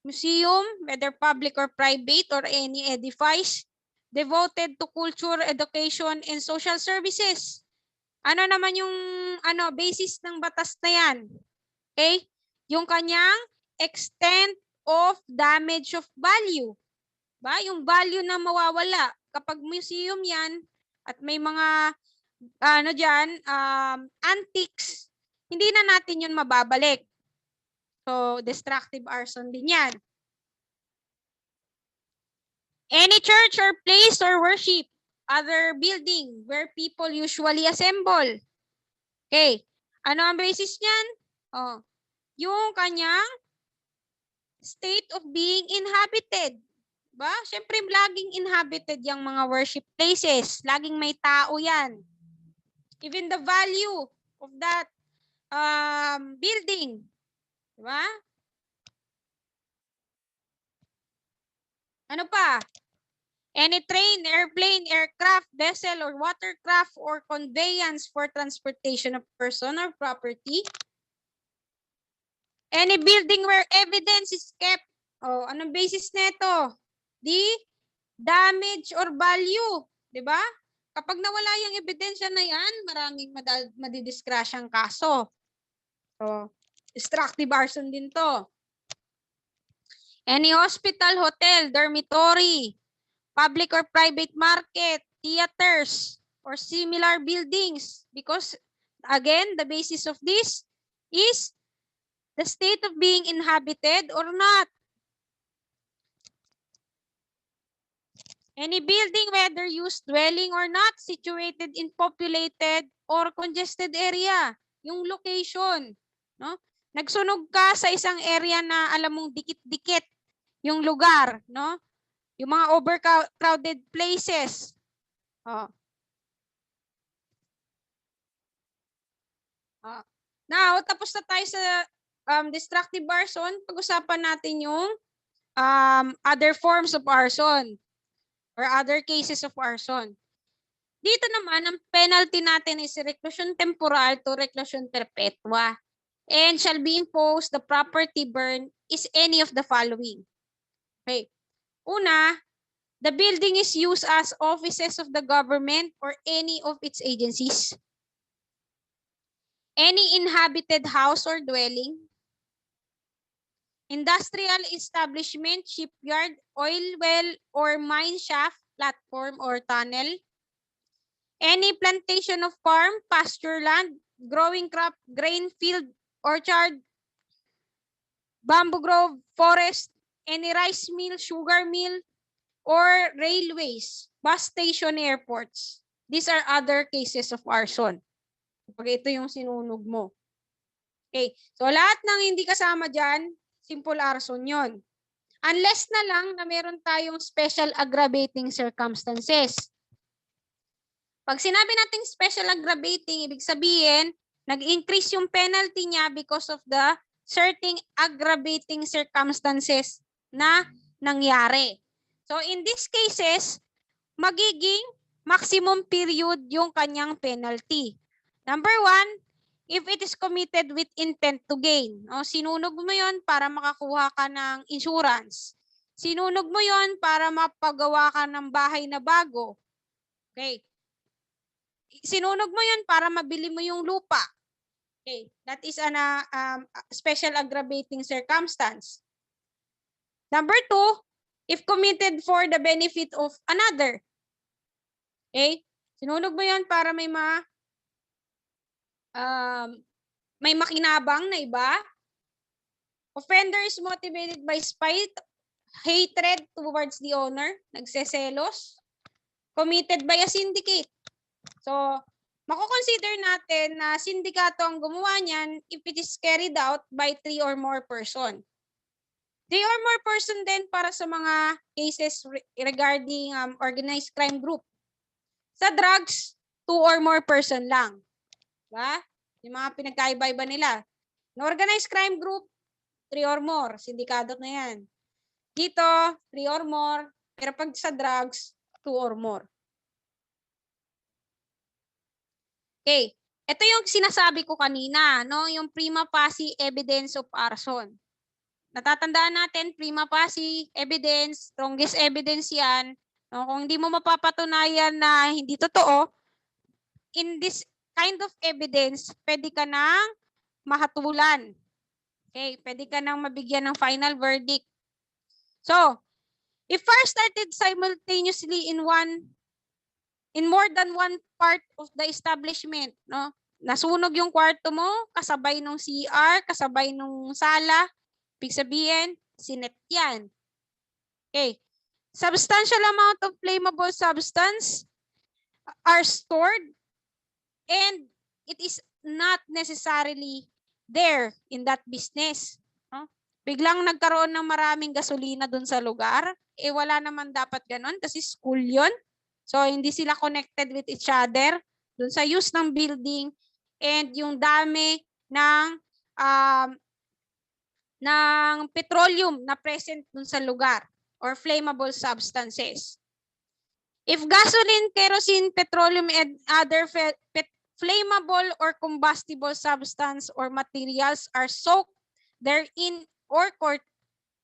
museum, whether public or private, or any edifice devoted to culture, education, and social services. Ano naman yung basis ng batas na yan? Okay? Yung kanyang extent of damage of value. Ba? Yung value na mawawala. Kapag museum yan, at may mga antiques, hindi na natin yun mababalik. So, destructive arson din yan. Any church or place or worship, other building where people usually assemble. Okay. Ano ang basis niyan? Oh, yung kanyang state of being inhabited. Ba? Siyempre, laging inhabited yung mga worship places. Laging may tao yan. Even the value of that building. Diba? Ano pa? Any train, airplane, aircraft, vessel, or watercraft, or conveyance for transportation of person or property. Any building where evidence is kept. Oh, anong basis nito? The damage or value. Diba? Kapag nawala yung ebidensya na yan, maraming madidiskrasyang kaso. So, destructive arson din to. Any hospital, hotel, dormitory, public or private market, theaters, or similar buildings. Because, again, the basis of this is the state of being inhabited or not. Any building, whether used dwelling or not, situated in populated or congested area. Yung location. No? Nagsunog ka sa isang area na alam mong dikit-dikit yung lugar. No? Yung mga overcrowded places. Oh. Now, tapos na tayo sa destructive arson. Pag-usapan natin yung other forms of arson or other cases of arson. Dito naman, ang penalty natin is reclusion temporal to reclusion perpetua. And shall be imposed the property burn is any of the following. Okay. Una, the building is used as offices of the government or any of its agencies. Any inhabited house or dwelling. Industrial establishment, shipyard, oil well, or mine shaft, platform, or tunnel. Any plantation of farm, pasture land, growing crop, grain field, orchard, bamboo grove, forest, any rice mill, sugar mill, or railways, bus station, airports. These are other cases of arson. Pag ito yung sinunog mo. Okay, so lahat ng hindi kasama dyan, simple arson yon. Unless na lang na meron tayong special aggravating circumstances. Pag sinabi nating special aggravating, ibig sabihin, nag-increase yung penalty niya because of the certain aggravating circumstances na nangyari. So in these cases, magiging maximum period yung kanyang penalty. Number 1, if it is committed with intent to gain. O, sinunog mo yon para makakuha ka ng insurance. Sinunog mo yon para mapagawa ka ng bahay na bago. Okay. Sinunog mo yon para mabili mo yung lupa. Okay, that is an special aggravating circumstance. Number 2, if committed for the benefit of another. Okay? Sinunog mo yan para may makinabang na iba. Offender is motivated by spite, hatred towards the owner, nagseselos, committed by a syndicate. So, mako-consider natin na sindikato ang gumawa niyan if it is carried out by 3 or more person. 3 or more person din para sa mga cases regarding organized crime group. Sa drugs, 2 or more person lang. Diba? Yung mga pinagkaiba-iba nila. No organized crime group, 3 or more. Sindikato na yan. Dito, 3 or more. Pero pag sa drugs, 2 or more. Okay. Ito yung sinasabi ko kanina, no? Yung prima facie evidence of arson. Natatandaan natin, prima facie evidence, strongest evidence yan. No? Kung hindi mo mapapatunayan na hindi totoo, in this kind of evidence, pwede ka nang mahatulan. Okay, pwede ka nang mabigyan ng final verdict. So, if fire started simultaneously in more than one part of the establishment, no? Nasunog yung kwarto mo, kasabay nung CR, kasabay nung sala, ibig sabihin, sinet yan. Okay. Substantial amount of flammable substance are stored and it is not necessarily there in that business. No? Biglang nagkaroon ng maraming gasolina dun sa lugar, wala naman dapat ganon kasi school yun. So, hindi sila connected with each other dun sa use ng building and yung dami ng petroleum na present dun sa lugar or flammable substances. If gasoline, kerosene, petroleum, and other flammable or combustible substance or materials are soaked therein or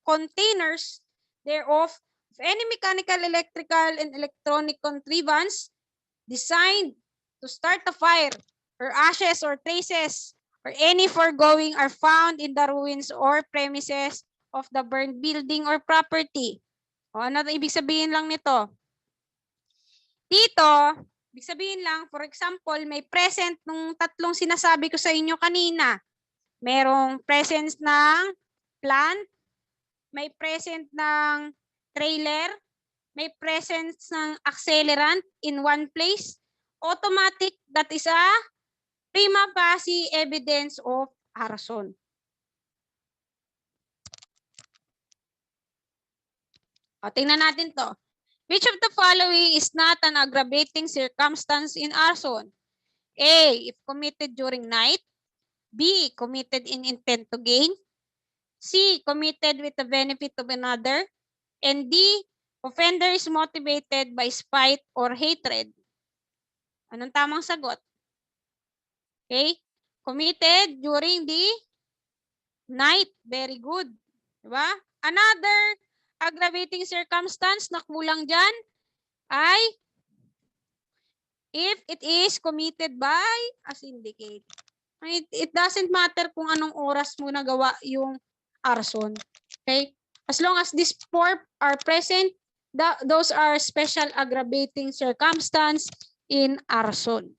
containers thereof of any mechanical, electrical, and electronic contrivance designed to start a fire, or ashes or traces or any foregoing are found in the ruins or premises of the burned building or property. O, ano ibig sabihin lang nito? Dito, ibig sabihin lang, for example, may present nung tatlong sinasabi ko sa inyo kanina. Merong presence ng plant, may present ng trailer, may presence ng accelerant in one place, automatic, that is a prima facie evidence of arson. O, tingnan natin to. Which of the following is not an aggravating circumstance in arson? A, if committed during night. B, committed in intent to gain. C, committed with the benefit of another. And D, offender is motivated by spite or hatred. Anong tamang sagot? Okay? Committed during the night. Very good. Diba? Another aggravating circumstance na kulang dyan ay if it is committed by a syndicate. It doesn't matter kung anong oras mo nagawa yung arson. Okay? As long as these four are present, those are special aggravating circumstance in arson.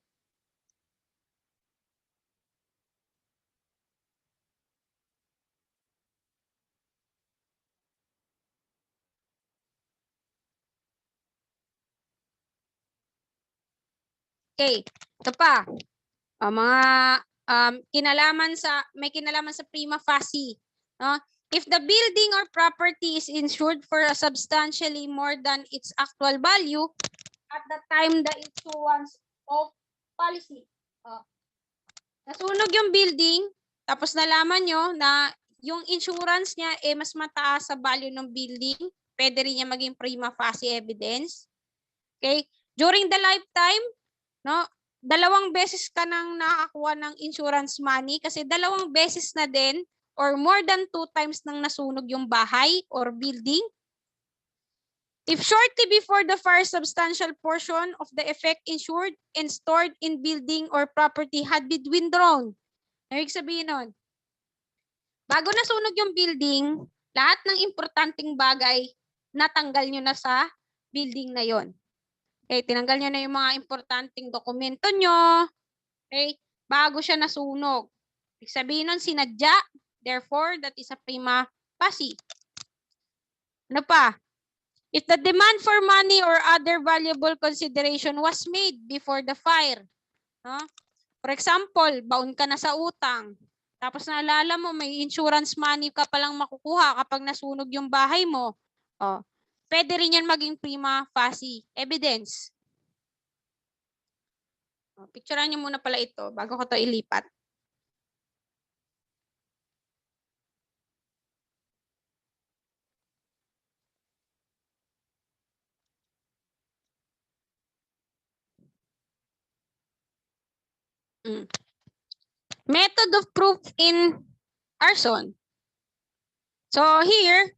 Okay, ito pa. Mga may kinalaman sa prima facie. No? If the building or property is insured for a substantially more than its actual value at the time the issuance of policy. Nasunog yung building, tapos nalaman nyo na yung insurance niya mas mataas sa value ng building, pwede rin niya maging prima facie evidence. Okay? During the lifetime, no, 2 beses ka nang nakakuha ng insurance money kasi 2 beses na din or more than 2 times nang nasunog yung bahay or building. If shortly before the fire, substantial portion of the effect insured and stored in building or property had been withdrawn. Ibig sabihin nun, bago nasunog yung building, lahat ng importanteng bagay natanggal nyo na sa building na yon. Okay, tinanggal nyo na yung mga importanteng dokumento nyo. Okay, bago siya nasunog. Ibig sabihin nun, sinadya. Therefore, that is a prima facie. Ano pa? If the demand for money or other valuable consideration was made before the fire, no? For example, baon ka na sa utang, tapos naalala mo may insurance money ka palang makukuha kapag nasunog yung bahay mo, pwede rin yan maging prima facie evidence. Picturean niyo muna pala ito bago ko to ilipat. Method of proof in arson. So here,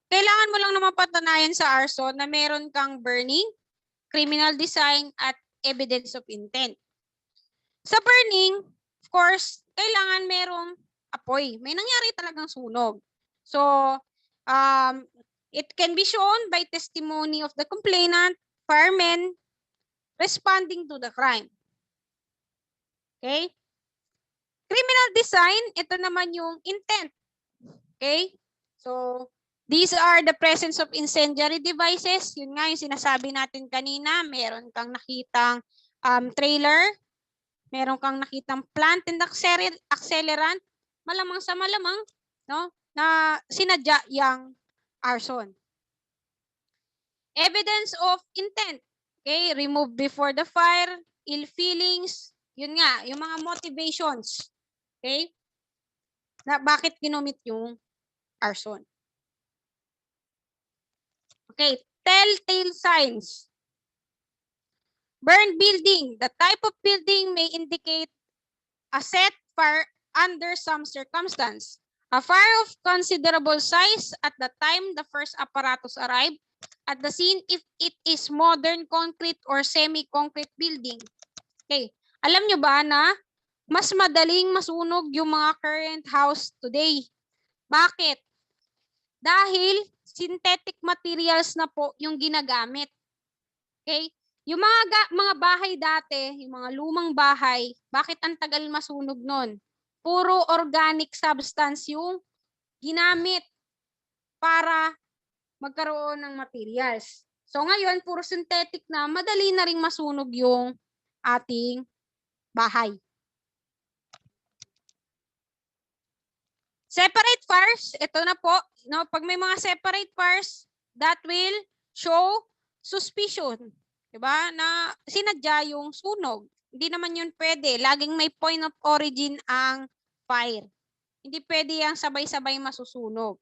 kailangan mo lang naman patunayan sa arson na meron kang burning, criminal design, at evidence of intent. Sa burning, of course, kailangan merong apoy. May nangyari talagang sunog. So, it can be shown by testimony of the complainant, firemen, responding to the crime. Okay? Criminal design, ito naman yung intent. Okay? So, these are the presence of incendiary devices. Yun nga yung sinasabi natin kanina. Meron kang nakitang trailer. Meron kang nakitang plant and accelerant. Malamang sa malamang, no, na sinadya yung arson. Evidence of intent. Okay? Remove before the fire. Ill feelings. Yun nga, yung mga motivations. Okay? Na bakit ginamit yung arson. Okay, telltale signs. Burned building. The type of building may indicate a set fire under some circumstance. A fire of considerable size at the time the first apparatus arrived at the scene if it is modern concrete or semi-concrete building. Okay, alam nyo ba na mas madaling masunog yung mga current house today? Bakit? Dahil synthetic materials na po yung ginagamit. Okay? Yung mga bahay dati, yung mga lumang bahay, bakit ang tagal masunog nun? Puro organic substance yung ginamit para magkaroon ng materials. So ngayon, puro synthetic na, madali na ring masunog yung ating bahay. Separate fires, ito na po. No, pag may mga separate fires, that will show suspicion. Diba? Na sinadya yung sunog. Hindi naman yun pwede. Laging may point of origin ang fire. Hindi pwede yung sabay-sabay masusunog.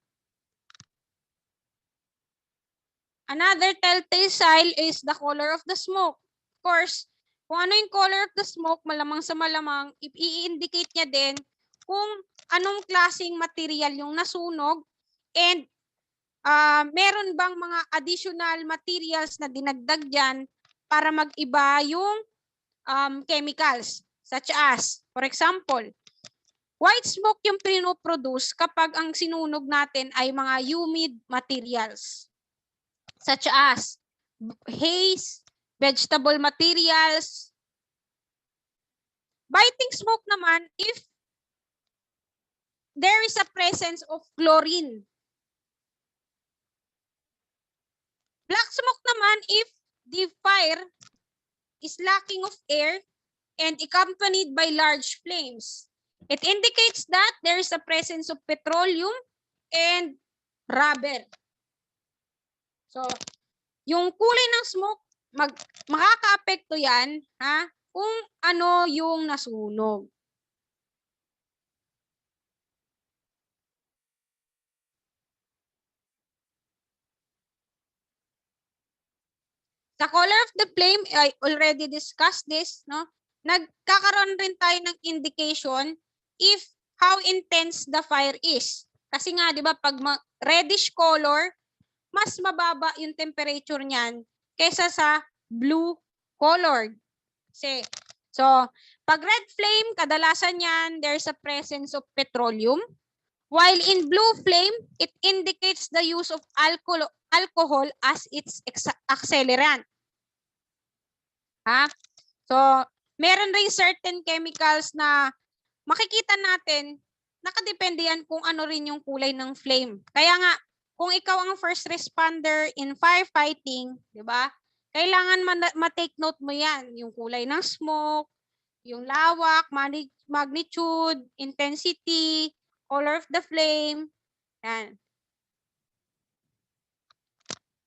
Another telltale sign is the color of the smoke. Of course, kung ano yung color of the smoke, malamang sa malamang, i-indicate niya din kung anong klaseng material yung nasunog and meron bang mga additional materials na dinagdag dyan para mag-iba yung chemicals. Such as, for example, white smoke yung pinoproduce kapag ang sinunog natin ay mga humid materials. Such as haze, vegetable materials. Biting smoke naman if there is a presence of chlorine. Black smoke naman if the fire is lacking of air and accompanied by large flames. It indicates that there is a presence of petroleum and rubber. So, yung kulay ng smoke, makaka-apekto yan kung ano yung nasunog. Sa color of the flame, I already discussed this, no? Nagkakaroon rin tayo ng indication if how intense the fire is. Kasi nga, di ba, pag reddish color, mas mababa yung temperature niyan kaysa sa blue colored. So, Pag red flame, kadalasan yan, there's a presence of petroleum. While in blue flame, it indicates the use of alcohol as its accelerant. Ha? So, meron rin certain chemicals na makikita natin, nakadepende yan kung ano rin yung kulay ng flame. Kaya nga, kung ikaw ang first responder in firefighting, di ba? Kailangan ma-take note mo yan, yung kulay ng smoke, yung lawak, magnitude, intensity, color of the flame. Yan.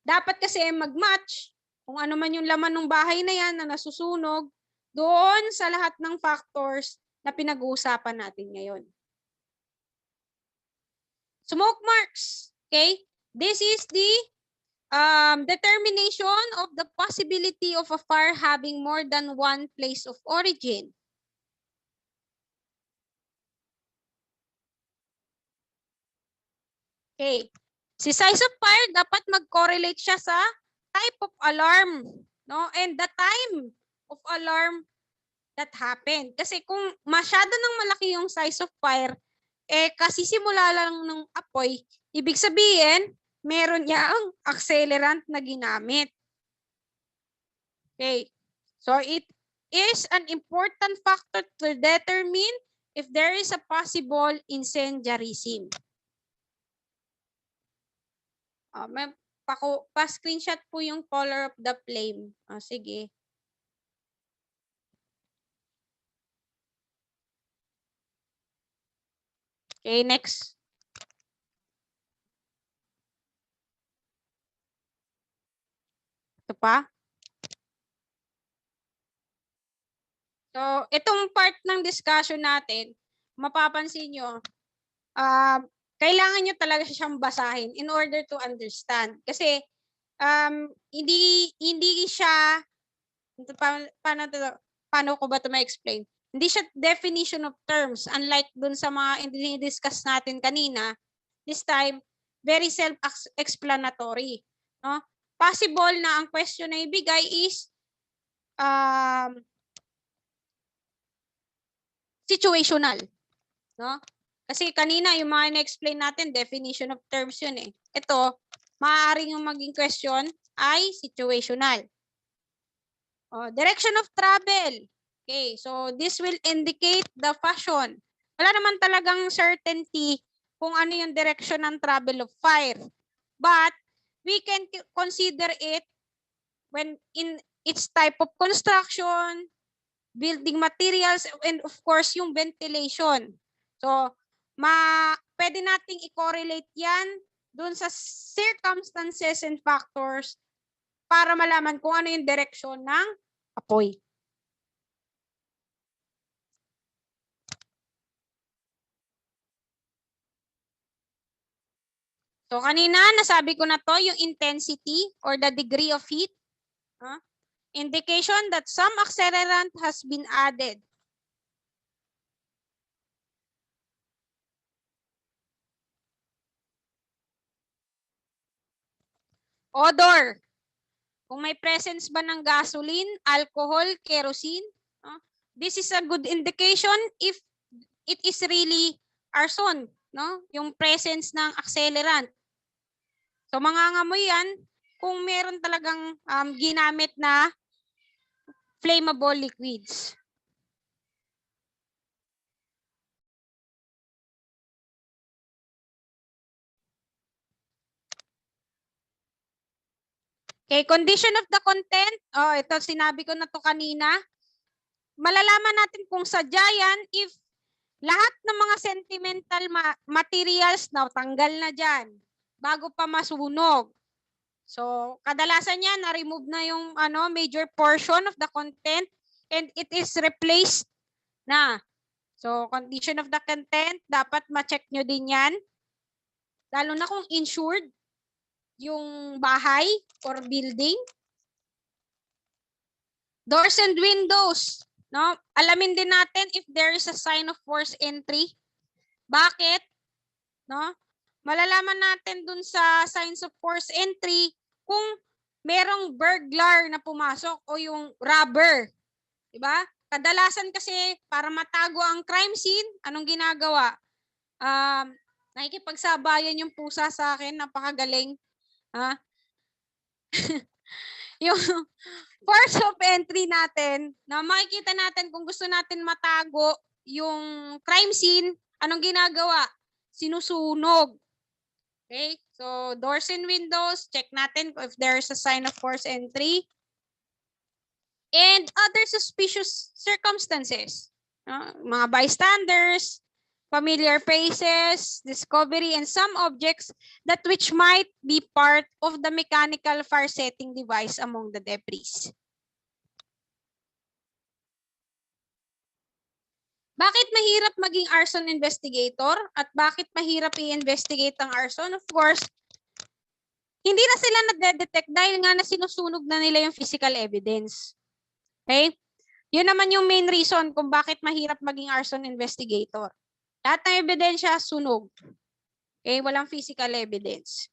Dapat kasi mag-match kung ano man yung laman ng bahay na yan na nasusunog doon sa lahat ng factors na pinag-uusapan natin ngayon. Smoke marks. Okay? This is the determination of the possibility of a fire having more than one place of origin. Okay. Si size of fire, dapat mag-correlate siya sa type of alarm, no? And the time of alarm that happened. Kasi kung masyado nang malaki yung size of fire, kasi simula lang ng apoy, ibig sabihin, meron niya ang accelerant na ginamit. Okay. So it is an important factor to determine if there is a possible incendiarism. Pa-screenshot po yung color of the flame. Sige. Okay, next. Ito pa. So, itong part ng discussion natin, mapapansin nyo, kailangan nyo talaga siyang basahin in order to understand. Kasi, hindi siya, paano ko ba ito ma-explain? Hindi siya definition of terms. Unlike dun sa mga i-discuss natin kanina, this time, very self-explanatory. No? Possible na ang question na ibigay is situational. No? Kasi kanina, yung mga na-explain natin, definition of terms yun eh. Ito, maaaring yung maging question ay situational. Direction of travel. Okay, so this will indicate the fashion. Wala naman talagang certainty kung ano yung direction ng travel of fire. But we can consider it when in its type of construction, building materials, and of course yung ventilation. So, pwede nating i-correlate yan dun sa circumstances and factors para malaman kung ano yung direksyon ng apoy. So, kanina, nasabi ko na to, yung intensity or the degree of heat. Indication that some accelerant has been added. Odor. Kung may presence ba ng gasoline, alcohol, kerosene, this is a good indication if it is really arson, no? Yung presence ng accelerant. So mangangamoy yan kung meron talagang ginamit na flammable liquids. Okay, condition of the content. Ito sinabi ko na to kanina. Malalaman natin kung sadya yan if lahat ng mga sentimental materials na tanggal na dyan bago pa masunog. So, kadalasan yan, na-remove na yung major portion of the content and it is replaced na. So, condition of the content, dapat ma-check nyo din yan. Lalo na kung insured yung bahay or building. Doors and windows. No? Alamin din natin if there is a sign of forced entry. Bakit? No? Malalaman natin dun sa signs of forced entry kung merong burglar na pumasok o yung robber. Diba? kadalasan kasi para matago ang crime scene, anong ginagawa? Nakikipagsabayan yung pusa sa akin, napakagaling. Ha? Yung force of entry natin, na makikita natin kung gusto natin matago yung crime scene, anong ginagawa? Sinusunog. Okay? So, doors and windows, check natin if there's a sign of forced entry. And other suspicious circumstances. Mga bystanders, familiar faces, discovery, and some objects that which might be part of the mechanical fire setting device among the debris. Bakit mahirap maging arson investigator? At bakit mahirap i-investigate ang arson? Of course, hindi na sila nade-detect dahil nga na sinusunog na nila yung physical evidence. Okay? Yun naman yung main reason kung bakit mahirap maging arson investigator. Lahat ng ebidensya, sunog. Okay? Walang physical evidence.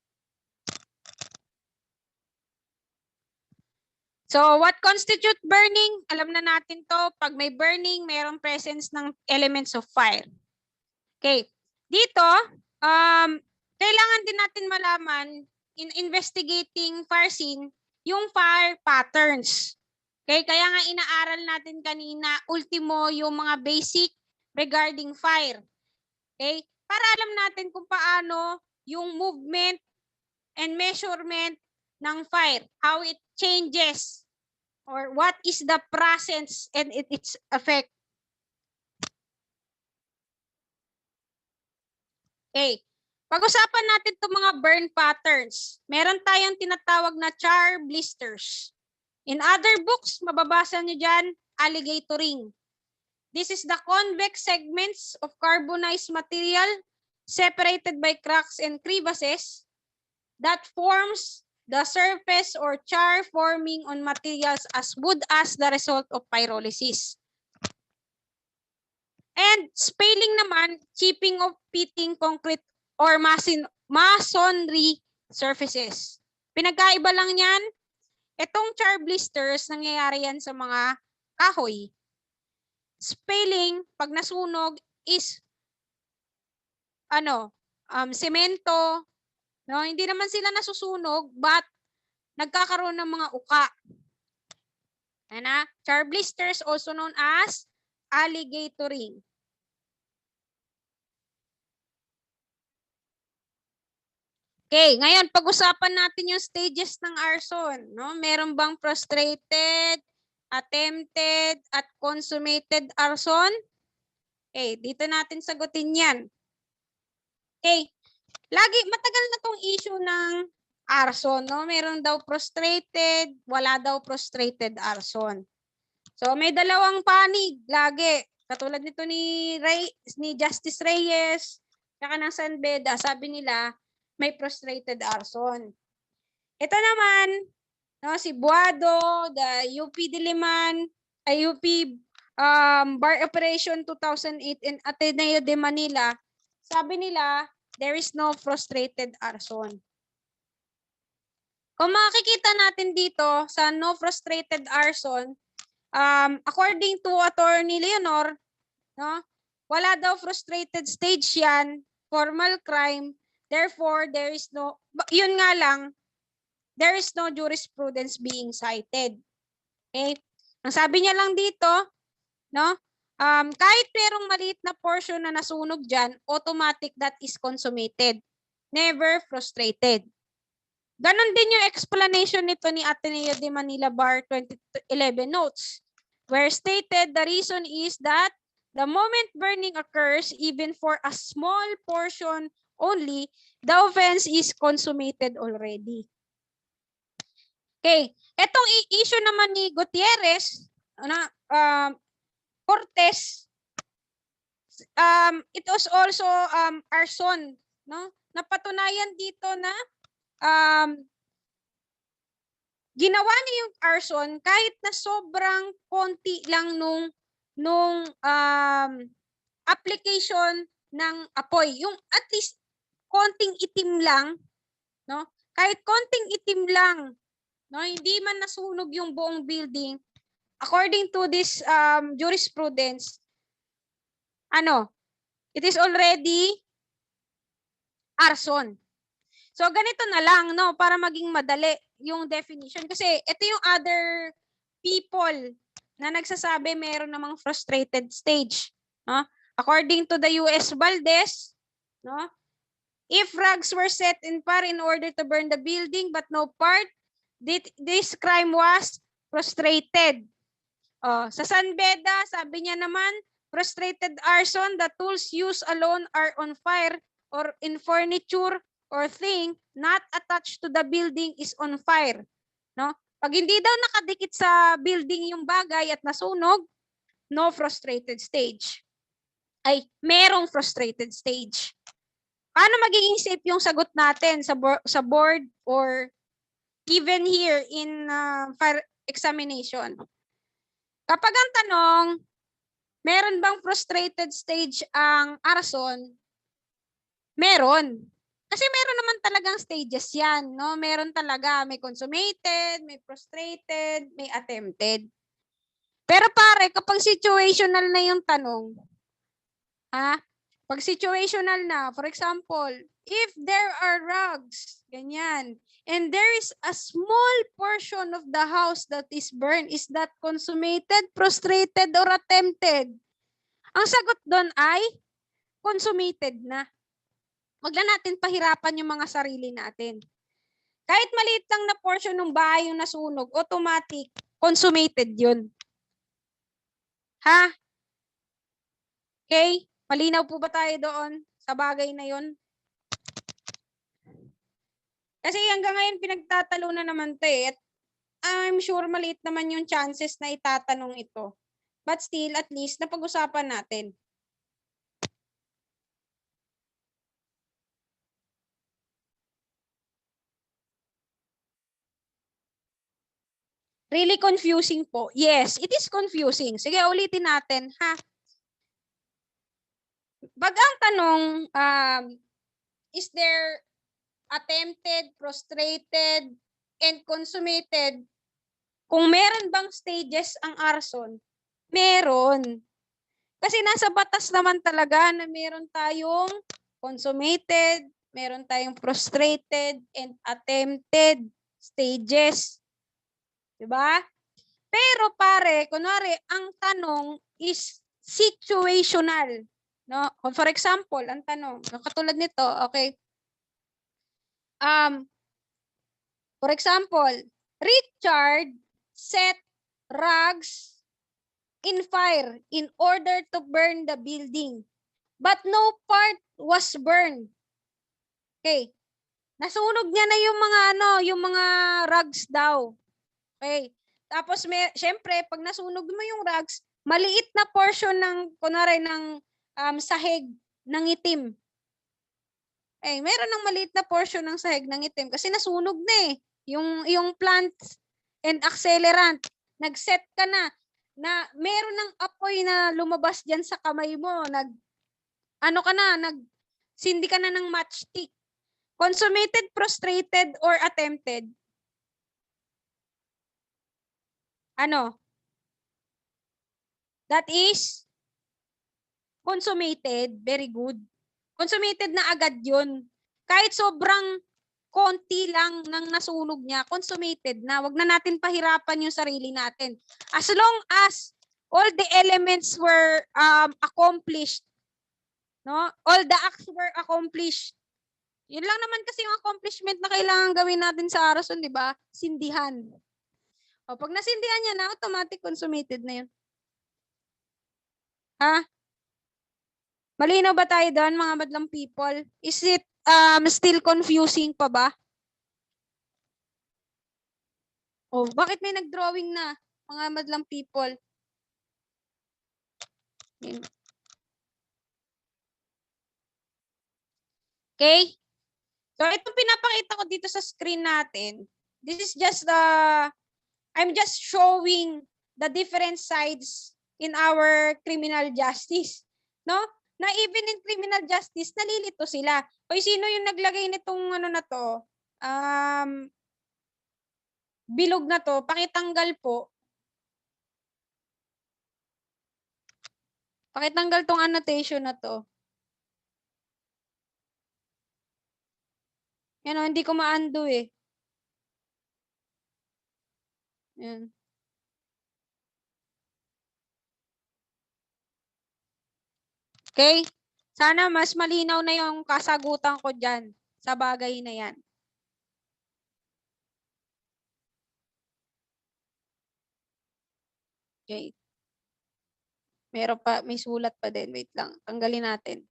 So, what constitute burning? Alam na natin to. Pag may burning, mayroong presence ng elements of fire. Okay. Dito, kailangan din natin malaman in investigating fire scene, yung fire patterns. Okay, kaya nga inaaral natin kanina, ultimo yung mga basic regarding fire. Okay? Para alam natin kung paano yung movement and measurement ng fire, how it changes, or what is the presence and its effect. Okay. Pag-usapan natin itong mga burn patterns. Meron tayong tinatawag na char blisters. In other books, mababasa nyo dyan, alligatoring. This is the convex segments of carbonized material separated by cracks and crevices that forms the surface or char forming on materials as wood as the result of pyrolysis. And spaling naman, chipping of pitting concrete or masonry surfaces. Pinagkaiba lang yan, itong char blisters, nangyayari yan sa mga kahoy. Spaling, pag nasunog, is semento. No? Hindi naman sila nasusunog, but nagkakaroon ng mga uka. Char blisters, also known as alligatoring. Okay, ngayon pag-usapan natin yung stages ng arson. No? Meron bang frustrated, attempted, at consummated arson? Okay, dito natin sagutin yan. Okay, matagal na tong issue ng arson. No? Meron daw frustrated, wala daw frustrated arson. So may dalawang panig lagi. Katulad nito ni Justice Reyes, saka ng San Beda, sabi nila, may frustrated arson. Ito naman, no, si Buado, the UP Diliman, UP Bar Operation 2008 in Ateneo de Manila, sabi nila, there is no frustrated arson. Kung makikita natin dito sa no frustrated arson, according to Attorney Leonor, no, wala daw frustrated stage yan, formal crime. Therefore, there is no, yun nga lang, there is no jurisprudence being cited. Okay? Ang sabi niya lang dito, no, kahit merong maliit na portion na nasunog dyan, automatic that is consummated. Never frustrated. Ganon din yung explanation nito ni Ateneo de Manila Bar 2011 notes, where stated the reason is that the moment burning occurs, even for a small portion only, the offense is consummated already. Okay, etong issue naman ni Gutierrez, Cortez, it was also arson, no? Napatunayan dito na ginawa niya yung arson kahit na sobrang konti lang nung application ng apoy. Yung at least konting itim lang, no? Kahit konting itim lang, no? Hindi man nasunog yung buong building, according to this jurisprudence, it is already arson. So ganito na lang, no, para maging madali yung definition. Kasi ito yung other people na nagsasabi meron namang frustrated stage. No? According to the US Valdez, no, if rags were set in fire in order to burn the building but no part, this crime was frustrated. Sa San Beda, sabi niya naman, frustrated arson, the tools used alone are on fire or in furniture or thing not attached to the building is on fire. No? Pag hindi daw nakadikit sa building yung bagay at nasunog, no frustrated stage. Ay, merong frustrated stage. Paano magiging safe yung sagot natin sa board or even here in fire examination? Kapag ang tanong, meron bang frustrated stage ang arson? Meron. Kasi meron naman talagang stages yan, no? Meron talaga, may consummated, may frustrated, may attempted. Pero pare, kapag situational na yung tanong, pag situational na, for example, if there are rugs, ganyan, and there is a small portion of the house that is burned, is that consummated, frustrated, or attempted? Ang sagot doon ay consummated na. Wag na natin pahirapan yung mga sarili natin. Kahit maliit lang na portion ng bahay yung nasunog, automatic, consummated yun. Ha? Okay? Malinaw po ba tayo doon sa bagay na yun? Kasi hanggang ngayon pinagtatalunan naman ito eh. At I'm sure maliit naman yung chances na itatanong ito. But still, at least, napag-usapan natin. Really confusing po. Yes, it is confusing. Sige, ulitin natin, ha? Pag ang tanong, is there attempted, frustrated, and consummated? Kung meron bang stages ang arson? Meron. Kasi nasa batas naman talaga na meron tayong consummated, meron tayong frustrated, and attempted stages. Diba? Pero pare, kunwari, ang tanong is situational. No? For example, ang tanong, katulad nito, okay. For example, Richard set rugs in fire in order to burn the building, but no part was burned. Okay. Nasunog niya na yung mga rugs daw. Okay. Tapos syempre, pag nasunog mo yung rugs, maliit na portion ng kunwari ng sahig ng itim. Meron ng maliit na portion ng sahig ng itim kasi nasunog na eh. Yung plant and accelerant, nag-set ka na meron ng apoy na lumabas diyan sa kamay mo, sindi ka na ng matchstick. Consummated, frustrated, or attempted? That is consummated. Very good. Consummated na agad yun. Kahit sobrang konti lang ng nasunog niya, consummated na. Wag na natin pahirapan yung sarili natin. As long as all the elements were accomplished, no? All the acts were accomplished. Yun lang naman kasi yung accomplishment na kailangan gawin natin sa arson, di ba? Sindihan. Pag nasindihan niya na, automatic consummated na yun. Ha? Malinaw ba tayo doon, mga madlang people? Is it still confusing pa ba? Bakit may nag-drawing na, mga madlang people? Okay? So, itong pinapakita ko dito sa screen natin, this is just I'm just showing the different sides in our criminal justice. No? Na even in criminal justice, nalilito sila. Sino yung naglagay nitong na to? Bilog na to, pakitanggal po. Pakitanggal tong annotation na to. Yan o, hindi ko ma-undo eh. Yan. Okay? Sana mas malinaw na yung kasagutan ko dyan sa bagay na yan. Okay. Meron pa, may sulat pa din. Wait lang. Tanggalin natin.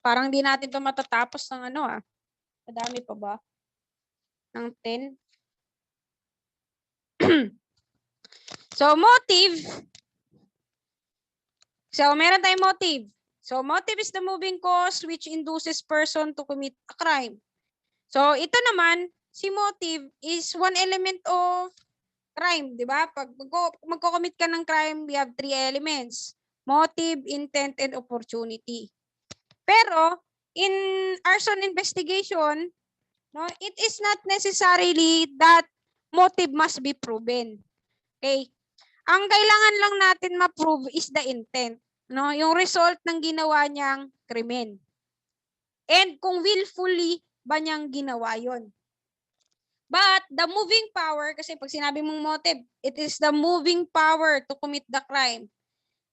Parang di natin to matatapos ng ano ah. Madami pa ba? Ng 10. So, motive. So, meron tayong motive. So, motive is the moving cause which induces person to commit a crime. So, ito naman, si motive is one element of crime, di ba? Pag magko-commit ka ng crime, we have 3 elements. Motive, intent, and opportunity. Pero, in arson investigation, no, it is not necessarily that motive must be proven. Okay? Ang kailangan lang natin ma-prove is the intent, no? Yung result ng ginawa niyang krimen. And kung willfully ba niyang ginawa yon. But the moving power, kasi pag sinabi mong motive, it is the moving power to commit the crime.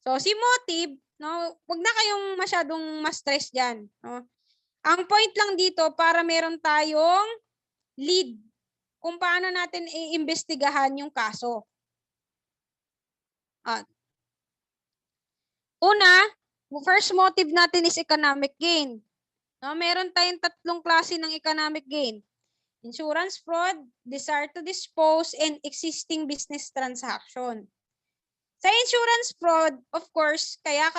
So si motive, no, wag na kayong masyadong ma-stress diyan, no? Ang point lang dito para meron tayong lead kung paano natin iimbestigahan yung kaso. Una, first motive natin is economic gain. No, meron tayong 3 klase ng economic gain. Insurance fraud, desire to dispose, and existing business transaction. Sa insurance fraud, of course, kaya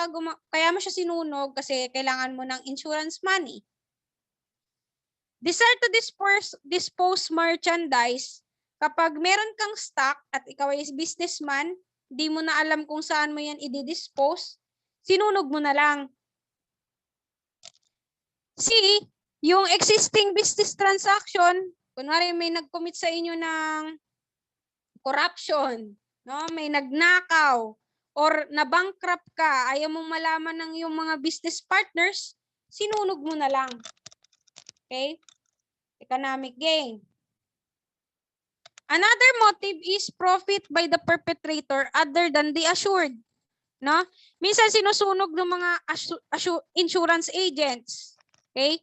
mo siya sinunog kasi kailangan mo ng insurance money. Desire to dispose merchandise, kapag meron kang stock at ikaw ay businessman, di mo na alam kung saan mo yan i-dispose, sinunog mo na lang. C, yung existing business transaction, kunwari may nag-commit sa inyo ng corruption, no? May nagnakaw, or na-bankrupt ka, ayaw mong malaman ng yung mga business partners, sinunog mo na lang. Okay? Economic gain. Another motive is profit by the perpetrator other than the assured. No? Minsan sinusunog ng mga insurance agents. Okay?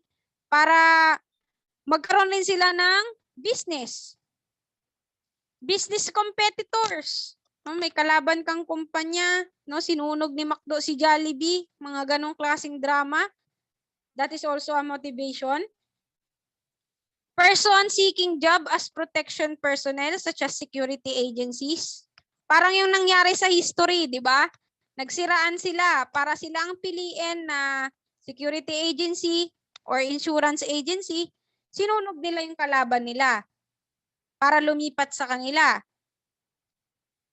Para magkaroon din sila ng business. Business competitors. No? May kalaban kang kumpanya, no? Sinunog ni McDo si Jollibee, mga ganong klaseng drama. That is also a motivation. Person seeking job as protection personnel such as security agencies. Parang yung nangyari sa history, di ba? Nagsiraan sila para sila ang piliin na security agency or insurance agency. Sinunog nila yung kalaban nila para lumipat sa kanila.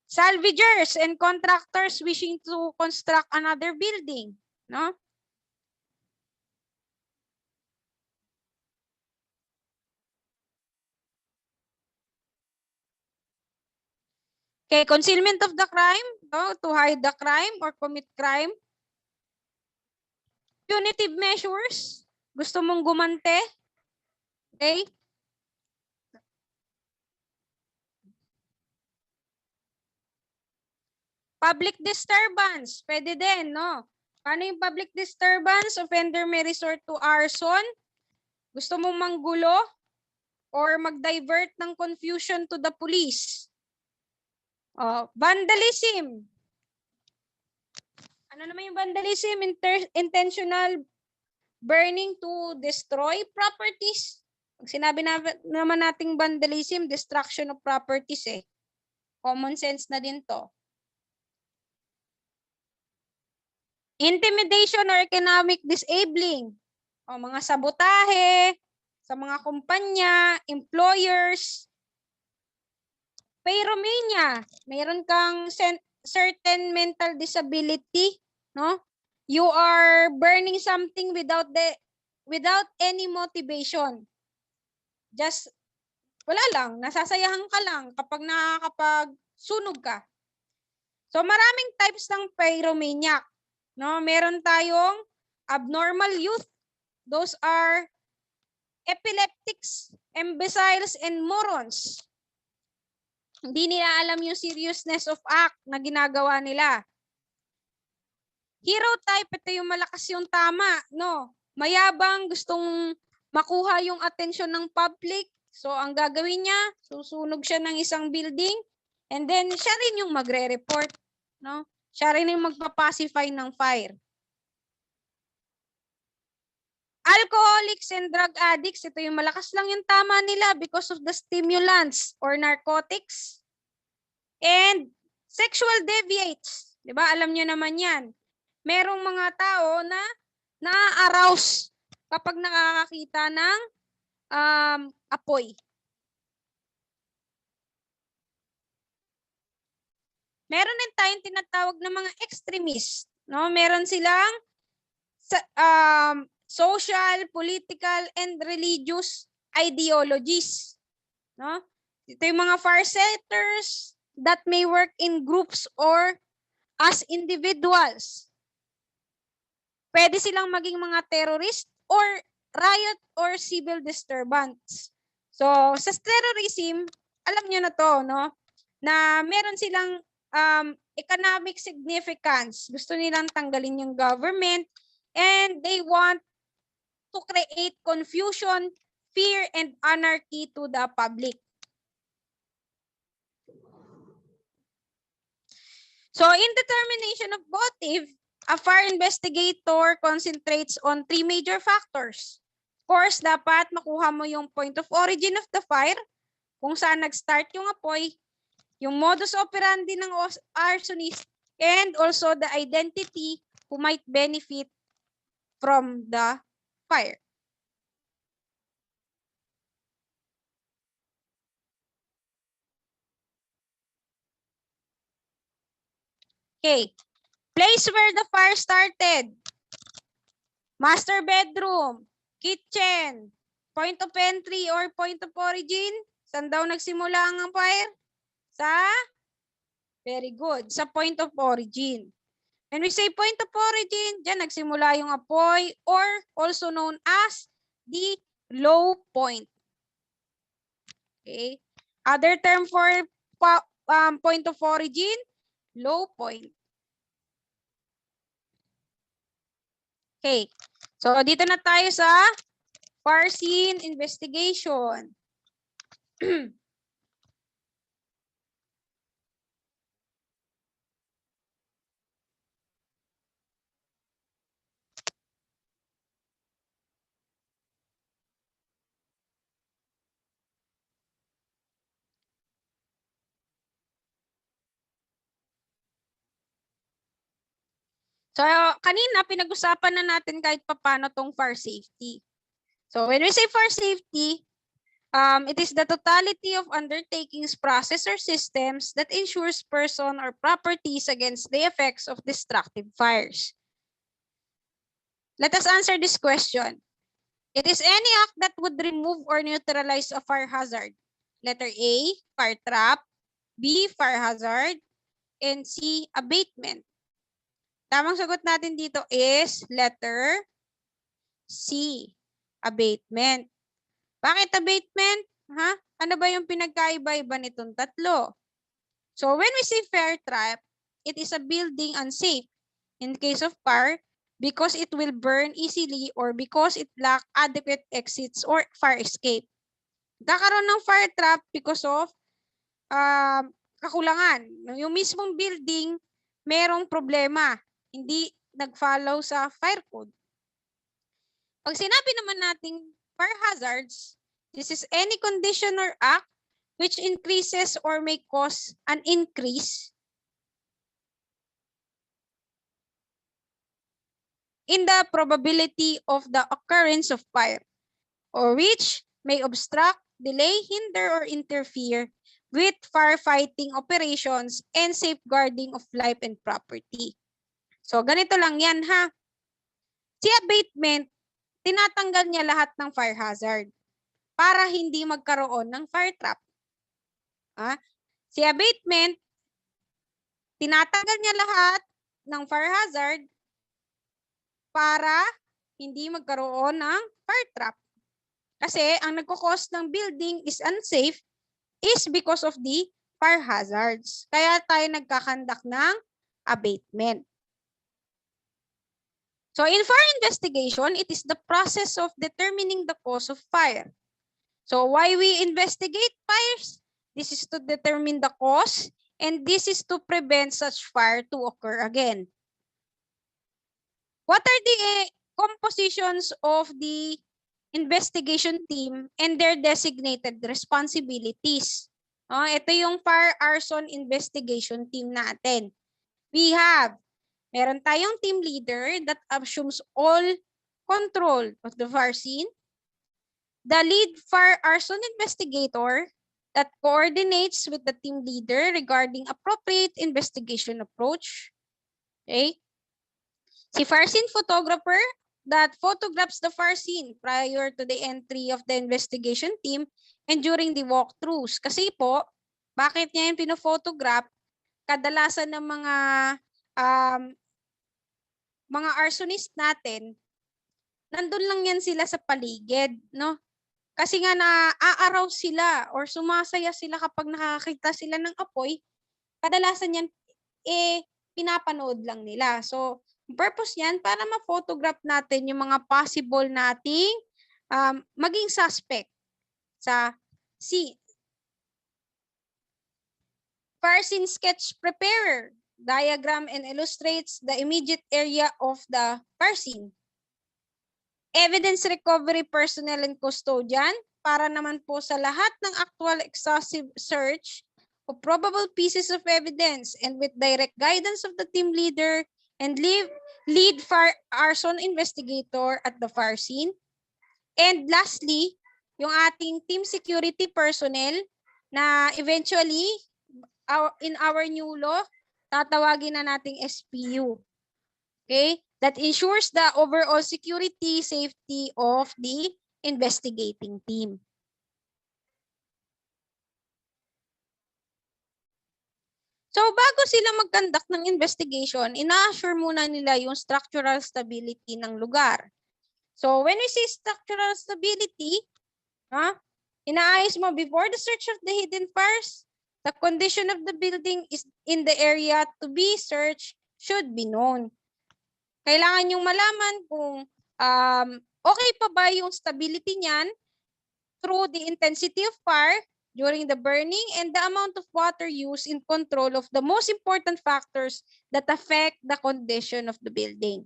Salvagers and contractors wishing to construct another building, no? Okay, concealment of the crime, no? To hide the crime or commit crime. Punitive measures, gusto mong gumante. Okay? Public disturbance, pwede din, no? Paano yung public disturbance? Offender may resort to arson. Gusto mong manggulo or mag-divert ng confusion to the police. Vandalism. Ano naman yung vandalism? Intentional burning to destroy properties. Pag sinabi naman nating vandalism, destruction of properties eh. Common sense na din to. Intimidation or economic disabling. O mga sabotahe sa mga kumpanya, employers. Pyromania. Mayroon kang certain mental disability, no? You are burning something without any motivation. just, wala lang, nasasayahan ka lang kapag nakakapagsunog ka. So maraming types ng pyromaniac. No? Meron tayong abnormal youth. Those are epileptics, imbeciles, and morons. Hindi nila alam yung seriousness of act na ginagawa nila. Hero type, ito yung malakas yung tama, no? Mayabang, gustong makuha yung atensyon ng public. So, ang gagawin niya, susunog siya ng isang building, and then siya rin yung magre-report, no? Siya rin yung magpapacify ng fire. Alcoholics and drug addicts, ito yung malakas lang yung tama nila because of the stimulants or narcotics. And sexual deviates, di ba? Alam niyo naman yan. Merong mga tao na na-arouse kapag nakakakita ng apoy. Meron din tayong tinatawag na mga extremists, no? Meron silang social, political, and religious ideologies, no? Ito yung mga farsetters that may work in groups or as individuals. Pwede silang maging mga terrorist or riot or civil disturbance. So, sa terrorism, alam nyo na to, no? Na meron silang economic significance. Gusto nilang tanggalin yung government and they want to create confusion, fear, and anarchy to the public. So, in determination of motive, a fire investigator concentrates on 3 major factors. Of course, dapat makuha mo yung point of origin of the fire, kung saan nag-start yung apoy, yung modus operandi ng arsonist, and also the identity who might benefit from the fire. Okay. Place where the fire started. Master bedroom, kitchen, point of entry or point of origin. Saan daw nagsimula ang fire? Very good, sa point of origin. When we say point of origin, dyan nagsimula yung apoy or also known as the low point. Okay. Other term for point of origin, low point. Okay. So, dito na tayo sa fire scene investigation. So, kanina pinag-usapan na natin kahit paano tong fire safety. So, when we say fire safety, it is the totality of undertakings, process, or systems that ensures person or properties against the effects of destructive fires. Let us answer this question. It is any act that would remove or neutralize a fire hazard. Letter A, fire trap. B, fire hazard. And C, abatement. Tamang sagot natin dito is letter C, abatement. Bakit abatement? Ha? Ano ba yung pinagkaiba-iba nitong tatlo? So when we say fire trap, it is a building unsafe in case of fire because it will burn easily or because it lack adequate exits or fire escape. Kakaroon ng fire trap because of kakulangan. Yung mismong building, merong problema. Hindi nag-follow sa fire code. Pag sinabi naman nating fire hazards, this is any condition or act which increases or may cause an increase in the probability of the occurrence of fire, or which may obstruct, delay, hinder, or interfere with firefighting operations and safeguarding of life and property. So, ganito lang yan, ha? Si abatement, tinatanggal niya lahat ng fire hazard. para hindi magkaroon ng fire trap. Si abatement, tinatanggal niya lahat ng fire hazard para hindi magkaroon ng fire trap. Kasi ang nagko-cause ng building is unsafe is because of the fire hazards. Kaya tayo nagkakandak ng abatement. So in fire investigation, it is the process of determining the cause of fire. So why we investigate fires? This is to determine the cause, and this is to prevent such fire to occur again. What are the compositions of the investigation team and their designated responsibilities? Ito yung fire arson investigation team natin. Meron tayong team leader that assumes all control of the fire scene. The lead fire arson investigator that coordinates with the team leader regarding appropriate investigation approach. Okay? Si fire scene photographer that photographs the fire scene prior to the entry of the investigation team and during the walkthroughs. Kasi po, bakit niya yung pino-photograph? Kadalasan ng mga arsonist natin, nandun lang yan sila sa paligid, no? Kasi nga naaaraw sila or sumasaya sila kapag nakakita sila ng apoy, kadalasan yan, pinapanood lang nila. So, purpose yan para ma-photograph natin yung mga possible nating maging suspect sa scene. Fire scene sketch preparer, diagram and illustrates the immediate area of the fire scene. Evidence recovery personnel and custodian, para naman po sa lahat ng actual exhaustive search of probable pieces of evidence and with direct guidance of the team leader and lead fire arson investigator at the fire scene. And lastly, yung ating team security personnel na eventually, in our new law, tatawagin na nating SPU. Okay? That ensures the overall security, safety of the investigating team. So, bago sila mag-conduct ng investigation, ina-assure muna nila yung structural stability ng lugar. So, when we say structural stability, inaayos mo before the search of the hidden fires, the condition of the building is in the area to be searched should be known. Kailangan yung malaman kung okay pa ba yung stability niyan through the intensity of fire during the burning and the amount of water used in control of the most important factors that affect the condition of the building.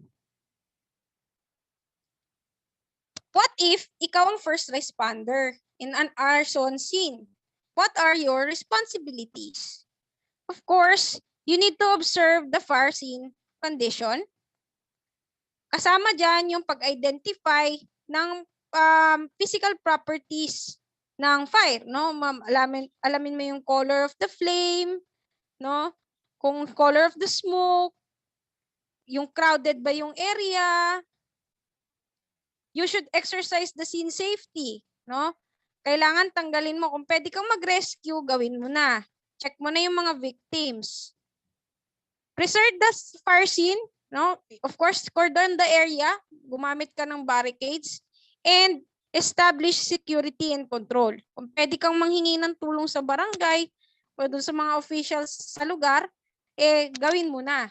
What if ikaw ang first responder in an arson scene? What are your responsibilities? Of course, you need to observe the fire scene condition. Kasama dyan yung pag-identify ng physical properties ng fire, no? Alamin mo yung color of the flame, no? Kung color of the smoke, yung crowded ba yung area. You should exercise the scene safety, no? Kailangan tanggalin mo. Kung pwede kang mag-rescue, gawin mo na. Check mo na yung mga victims. Preserve the fire scene, no? Of course, cordon the area, gumamit ka ng barricades, and establish security and control. Kung pwede kang manghingi ng tulong sa barangay o doon sa mga officials sa lugar, gawin mo na.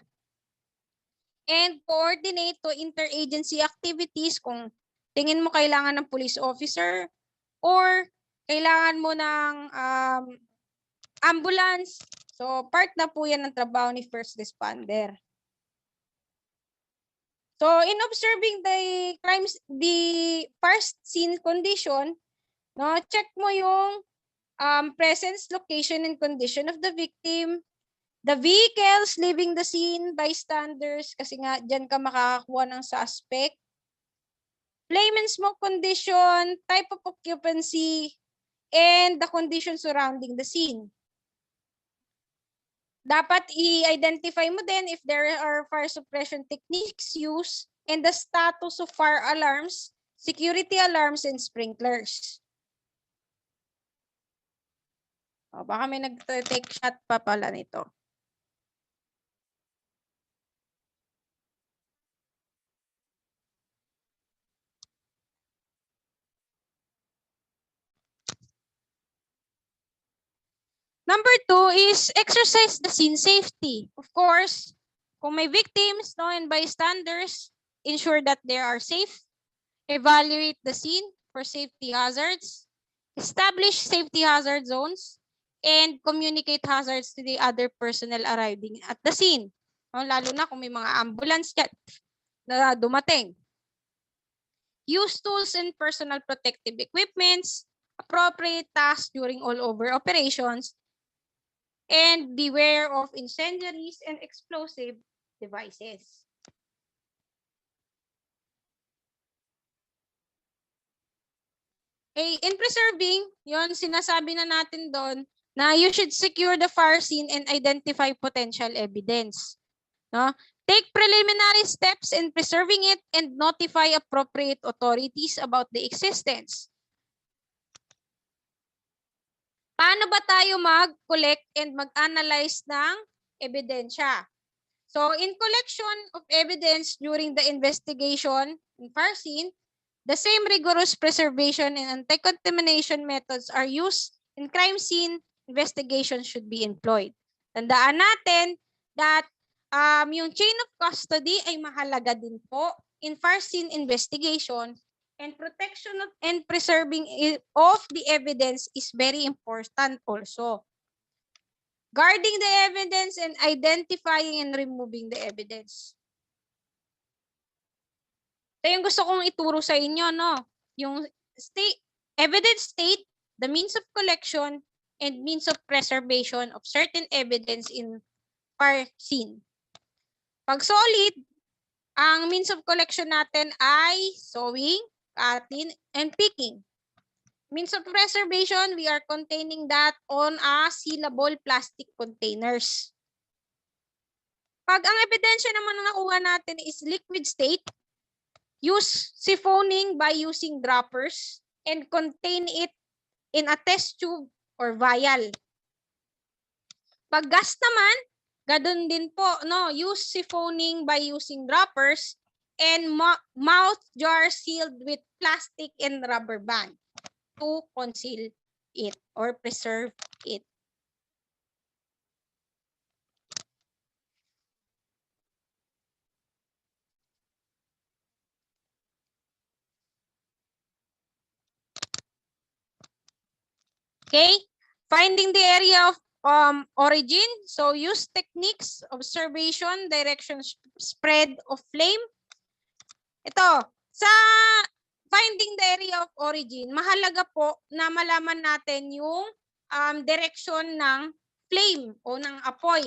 And coordinate to interagency activities kung tingin mo kailangan ng police officer or kailangan mo ng ambulance. So, part na po yan ng trabaho ni first responder. So, in observing the first scene condition, no, check mo yung presence, location, and condition of the victim, the vehicles leaving the scene, bystanders, kasi nga dyan ka makakakuha ng suspect, flame and smoke condition, type of occupancy, and the condition surrounding the scene. Dapat i-identify mo din if there are fire suppression techniques used and the status of fire alarms, security alarms, and sprinklers. O, baka may nag-take shot pa pala nito. Number 2 is exercise the scene safety. Of course, kung may victims, no, and bystanders, ensure that they are safe. Evaluate the scene for safety hazards. Establish safety hazard zones. And communicate hazards to the other personnel arriving at the scene. No, lalo na kung may mga ambulance na dumating. Use tools and personal protective equipments. Appropriate tasks during all-over operations. And beware of incendiaries and explosive devices. In preserving, yon sinasabi na natin doon na you should secure the fire scene and identify potential evidence. No? Take preliminary steps in preserving it and notify appropriate authorities about the existence. Paano ba tayo mag-collect and mag-analyze ng ebidensya? So, in collection of evidence during the investigation in fire scene, the same rigorous preservation and anti-contamination methods are used in crime scene investigation should be employed. Tandaan natin that yung chain of custody ay mahalaga din po in fire scene investigation, and protection of and preserving of the evidence is very important also. Guarding the evidence and identifying and removing the evidence. Ito yung gusto kong ituro sa inyo, no? Yung evidence state, the means of collection, and means of preservation of certain evidence in fire scene. Pag solid, ang means of collection natin ay sewing, cutting, and picking. Means of preservation, we are containing that on a sealable plastic containers. Pag ang ebidensya naman na nakuha natin is liquid state, use siphoning by using droppers and contain it in a test tube or vial. Pag gas naman, ganun din po, no? Use siphoning by using droppers and mouth jar sealed with plastic and rubber band to conceal it or preserve it. Okay? Finding the area of origin. So use techniques, observation, direction, spread of flame. Ito, sa finding the area of origin, mahalaga po na malaman natin yung direction ng flame o ng apoy.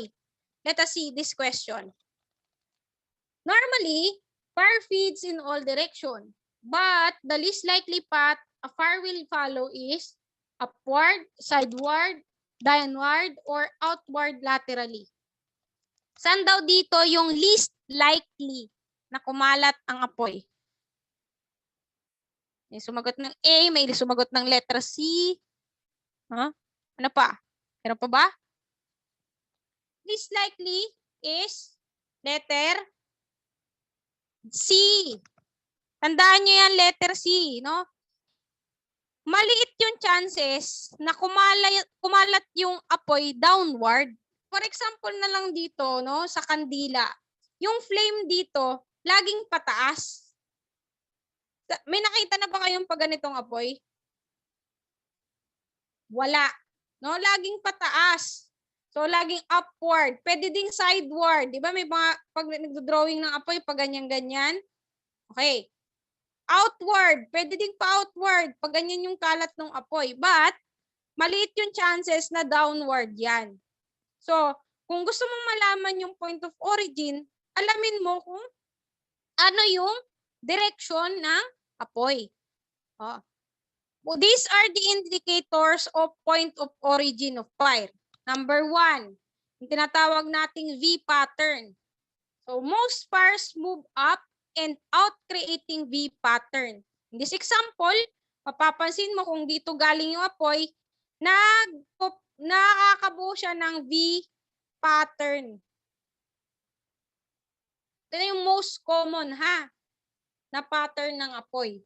Let us see this question. Normally, fire feeds in all direction, but the least likely path a fire will follow is upward, sideward, downward, or outward laterally. Saan daw dito yung least likely na kumalat ang apoy? May sumagot ng A, may sumagot ng letter C. Huh? Ano pa? Meron pa ba? Least likely is letter C. Tandaan nyo yan, letter C, no? Maliit yung chances na kumalat yung apoy downward. For example na lang dito, no, sa kandila. Yung flame dito, laging pataas. May nakita na ba kayong pag ganitong apoy? Wala. No, laging pataas. So, laging upward. Pwede ding sideward. Di ba? May mga, pag nagdo-drawing ng apoy, pag ganyan-ganyan. Okay. Outward. Pwede ding pa-outward. Pag ganyan yung kalat ng apoy. But, maliit yung chances na downward yan. So, kung gusto mong malaman yung point of origin, alamin mo kung ano yung direction ng apoy. Oh. Well, these are the indicators of point of origin of fire. Number 1, yung tinatawag nating V pattern. So, most fires move up and out creating V pattern. In this example, mapapansin mo kung dito galing yung apoy, nakakabuo siya ng V pattern. Ito na yung most common ha, na pattern ng apoy.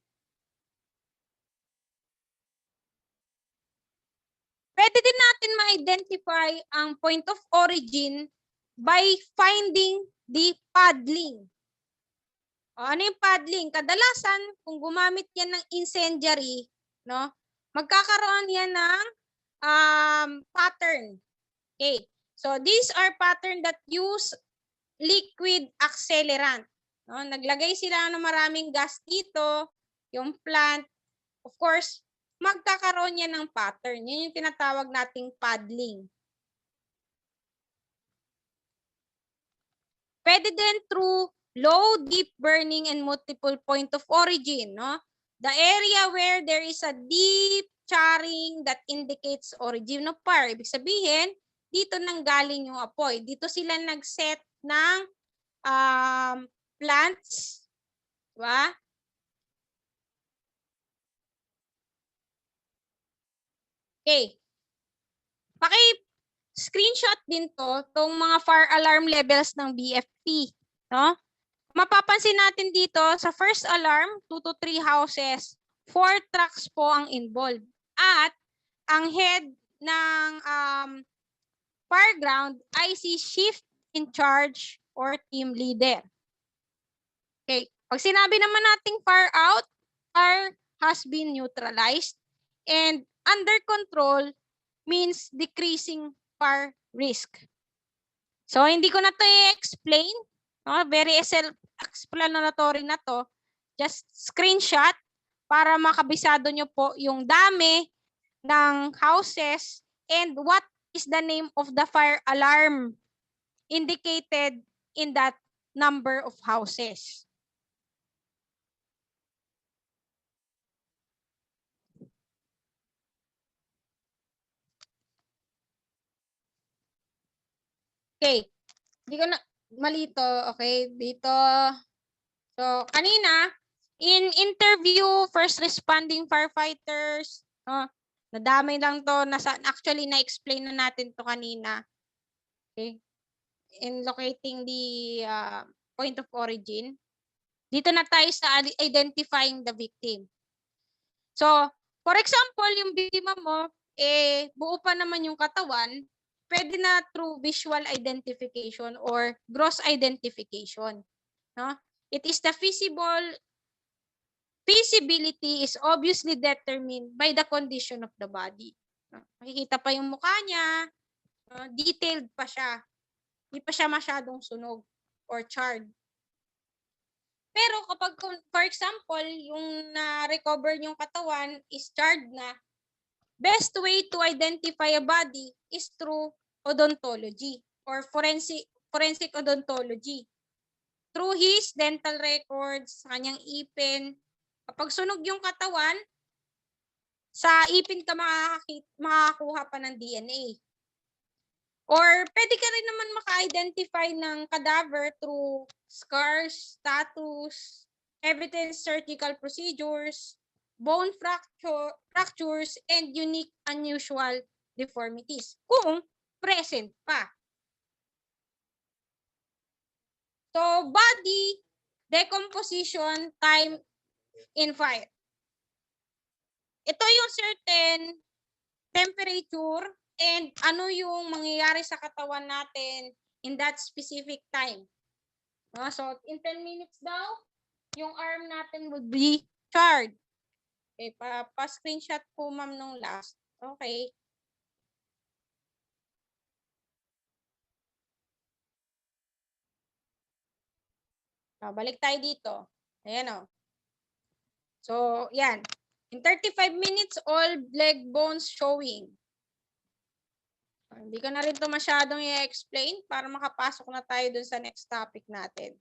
Pwede din natin ma-identify ang point of origin by finding the paddling. O, ano yung paddling? Kadalasan, kung gumamit yan ng incendiary, no, magkakaroon yan ng pattern. Okay. So, these are pattern that use liquid accelerant. No? Naglagay sila ng maraming gas dito, yung plant. Of course, magkakaroon yan ng pattern. Yun yung tinatawag nating paddling. Pwede din through low, deep burning and multiple point of origin. No? The area where there is a deep charring that indicates origin of fire. Ibig sabihin, dito nang galing yung apoy. Dito sila nag-set ng plants. Diba? Okay. Paki-screenshot din tong mga fire alarm levels ng BFP. No? Mapapansin natin dito, sa first alarm, 2 to 3 houses, 4 trucks po ang involved. At ang head ng fireground ay si shift in charge or team leader. Okay. Pag sinabi naman nating fire out, fire has been neutralized and under control means decreasing fire risk. So, hindi ko na to i-explain. No? Very self-explanatory na to. Just screenshot para makabisado nyo po yung dami ng houses and what is the name of the fire alarm indicated in that number of houses. Okay. Hindi ko na malito. Okay. Dito. So, kanina, in interview, first responding firefighters, nadamay lang to. Actually, na-explain na natin to kanina. Okay. In locating the point of origin. Dito na tayo sa identifying the victim. So, for example, yung biktima mo, buo pa naman yung katawan, pwede na through visual identification or gross identification. No? It is the visibility is obviously determined by the condition of the body. Makikita pa yung mukha niya, detailed pa siya. Hindi pa siya masyadong sunog or charred. Pero kapag, for example, yung na-recover yung katawan is charred na, best way to identify a body is through odontology or forensic odontology. Through his dental records, kanyang ipin. Kapag sunog yung katawan, sa ipin ka makakuha pa ng DNA. Or pwede ka rin naman maka-identify ng cadaver through scars, tattoos, evidence surgical procedures, bone fractures, and unique unusual deformities kung present pa. So, body decomposition time in fire. Ito yung certain temperature and ano yung mangyayari sa katawan natin in that specific time. So, in 10 minutes daw, yung arm natin would be charred. Okay, pa-screenshot po ma'am nung last. Okay. Balik tayo dito. Ayan o. So, yan. In 35 minutes, all leg bones showing. Hindi ko na rin ito masyadong i-explain para makapasok na tayo dun sa next topic natin.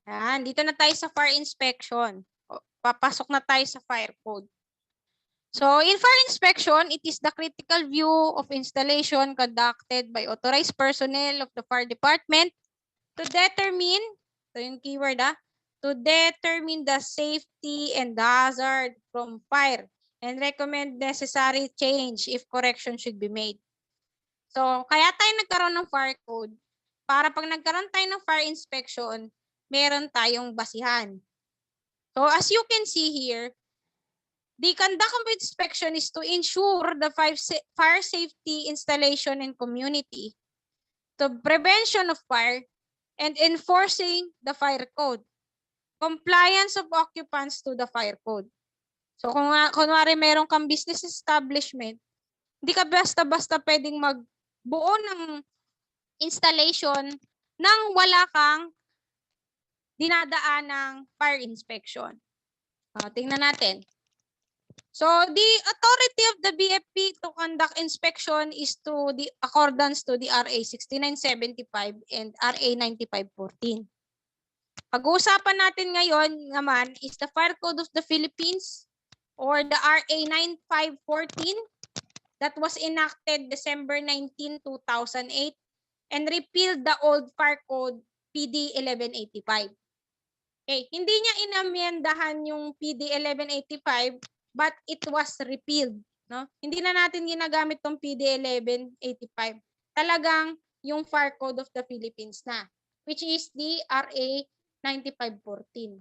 Yan, dito na tayo sa fire inspection. Papasok na tayo sa fire code. So, in fire inspection, it is the critical view of installation conducted by authorized personnel of the fire department to determine, ito yung keyword to determine the safety and the hazard from fire and recommend necessary change if correction should be made. So, kaya tayo nagkaroon ng fire code para pag nagkaroon tayo ng fire inspection, meron tayong basihan. So, as you can see here, the conduct of inspection is to ensure the fire safety installation in community, the prevention of fire, and enforcing the fire code, compliance of occupants to the fire code. So kung kunwari meron kang business establishment, hindi ka basta-basta pwedeng magbuo ng installation nang wala kang dinadaan ng fire inspection. Tingnan natin. So the authority of the BFP to conduct inspection is to the accordance to the RA 6975 and RA 9514. Pag-uusapan natin ngayon naman is the Fire Code of the Philippines or the RA 9514 that was enacted December 19, 2008 and repealed the old Fire Code PD 1185. Okay, hindi niya inamyendahan yung PD 1185 but it was repealed, no? Hindi na natin ginagamit tong PD 1185. Talagang yung Fire Code of the Philippines na, which is the RA 9514.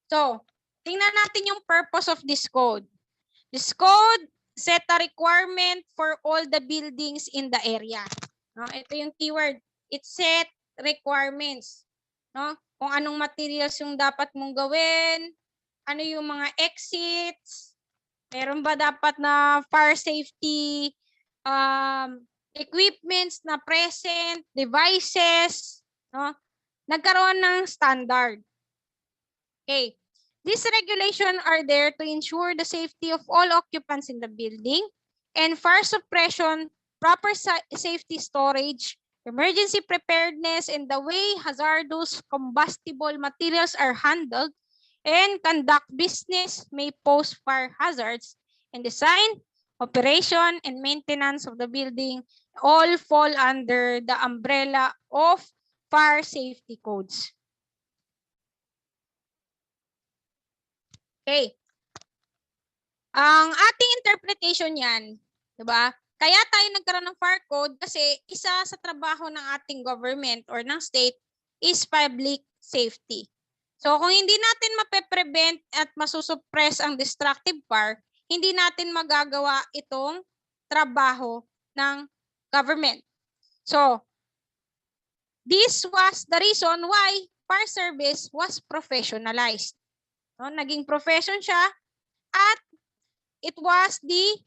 So, tingnan natin yung purpose of this code. This code set a requirement for all the buildings in the area. No, ito yung keyword. It set requirements. No? Kung anong materials yung dapat mong gawin, ano yung mga exits, meron ba dapat na fire safety equipments na present, devices, no? Nagkaroon ng standard. Okay. These regulations are there to ensure the safety of all occupants in the building and fire suppression, proper safety storage, emergency preparedness, and the way hazardous combustible materials are handled and conduct business may pose fire hazards, and design, operation, and maintenance of the building all fall under the umbrella of fire safety codes. Okay. Ang ating interpretation yan, di ba? Kaya tayo nagkaroon ng fire code kasi isa sa trabaho ng ating government or ng state is public safety. So kung hindi natin mape-prevent at masusuppress ang destructive fire, hindi natin magagawa itong trabaho ng government. So this was the reason why fire service was professionalized. No, naging profession siya at it was the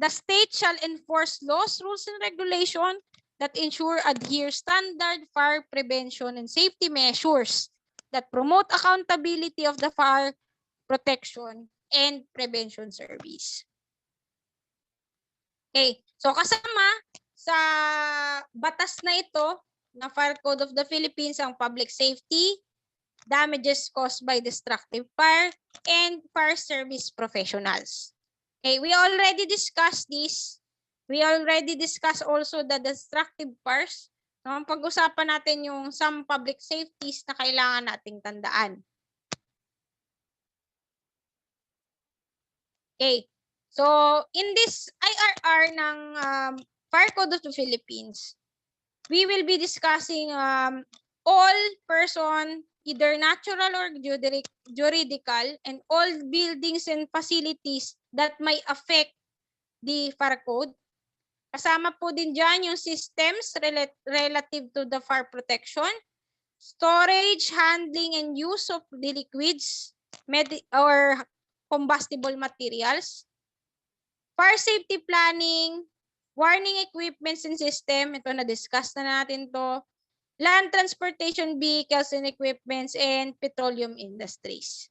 state shall enforce laws, rules, and regulation that ensure adhere standard fire prevention and safety measures that promote accountability of the fire protection and prevention service. Okay, so kasama sa batas na ito na Fire Code of the Philippines ang public safety, damages caused by destructive fire, and fire service professionals. Okay, we already discussed this. We already discussed also the destructive fires. No, pag-usapan natin yung some public safeties na kailangan nating tandaan. Okay, so in this IRR ng Fire Code of the Philippines, we will be discussing all person, either natural or juridical, and all buildings and facilities that may affect the fire code. Kasama po din dyan yung systems relative to the fire protection, storage, handling, and use of the liquids or combustible materials, fire safety planning, warning equipments and system, ito na-discuss na natin to, land transportation vehicles and equipments, and petroleum industries.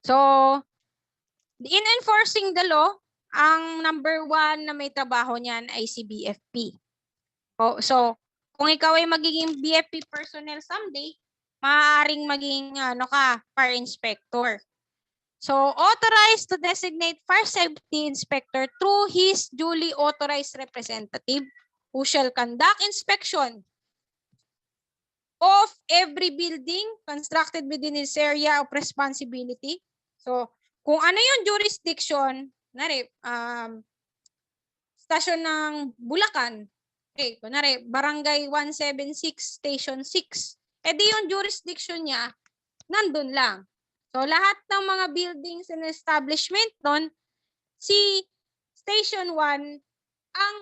So, in enforcing the law, ang number one na may trabaho niyan ay si BFP. So, kung ikaw ay magiging BFP personnel someday, maaaring maging fire inspector. So, authorized to designate fire safety inspector through his duly authorized representative who shall conduct inspection of every building constructed within its area of responsibility. So, kung ano yung jurisdiction, stasyon ng Bulacan, okay, kunwari, Barangay 176, Station 6, di yung jurisdiction niya, nandun lang. So, lahat ng mga buildings and establishment nun, si Station 1 ang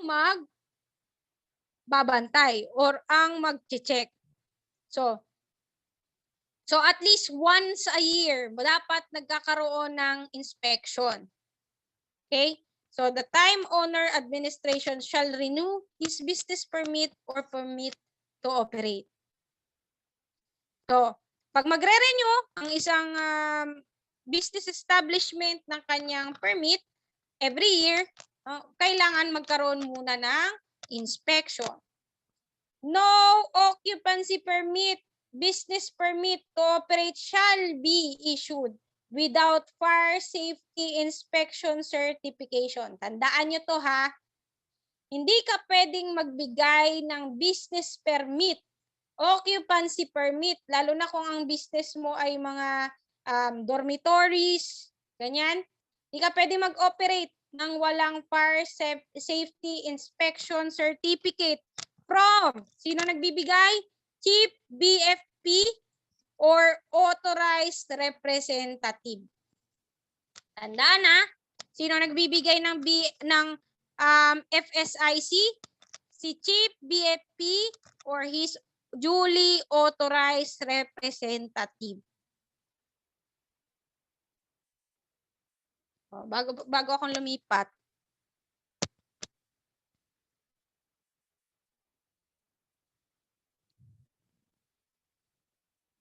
magbabantay or ang mag-check. So at least once a year, dapat nagkakaroon ng inspection. Okay? So, the time owner administration shall renew his business permit or permit to operate. So, pag magre-renew ang isang business establishment ng kanyang permit, every year, kailangan magkaroon muna ng inspection. No occupancy permit, business permit to operate shall be issued without fire safety inspection certification. Tandaan nyo to ha. Hindi ka pwedeng magbigay ng business permit, occupancy permit, lalo na kung ang business mo ay mga dormitories, ganyan. Hindi ka pwedeng mag-operate ng walang fire safety inspection certificate from, sino nagbibigay? Chief BFP or authorized representative. Tandaan na, sino nagbibigay ng FSIC? Si Chief BFP or his duly authorized representative. Bago akong lumipat.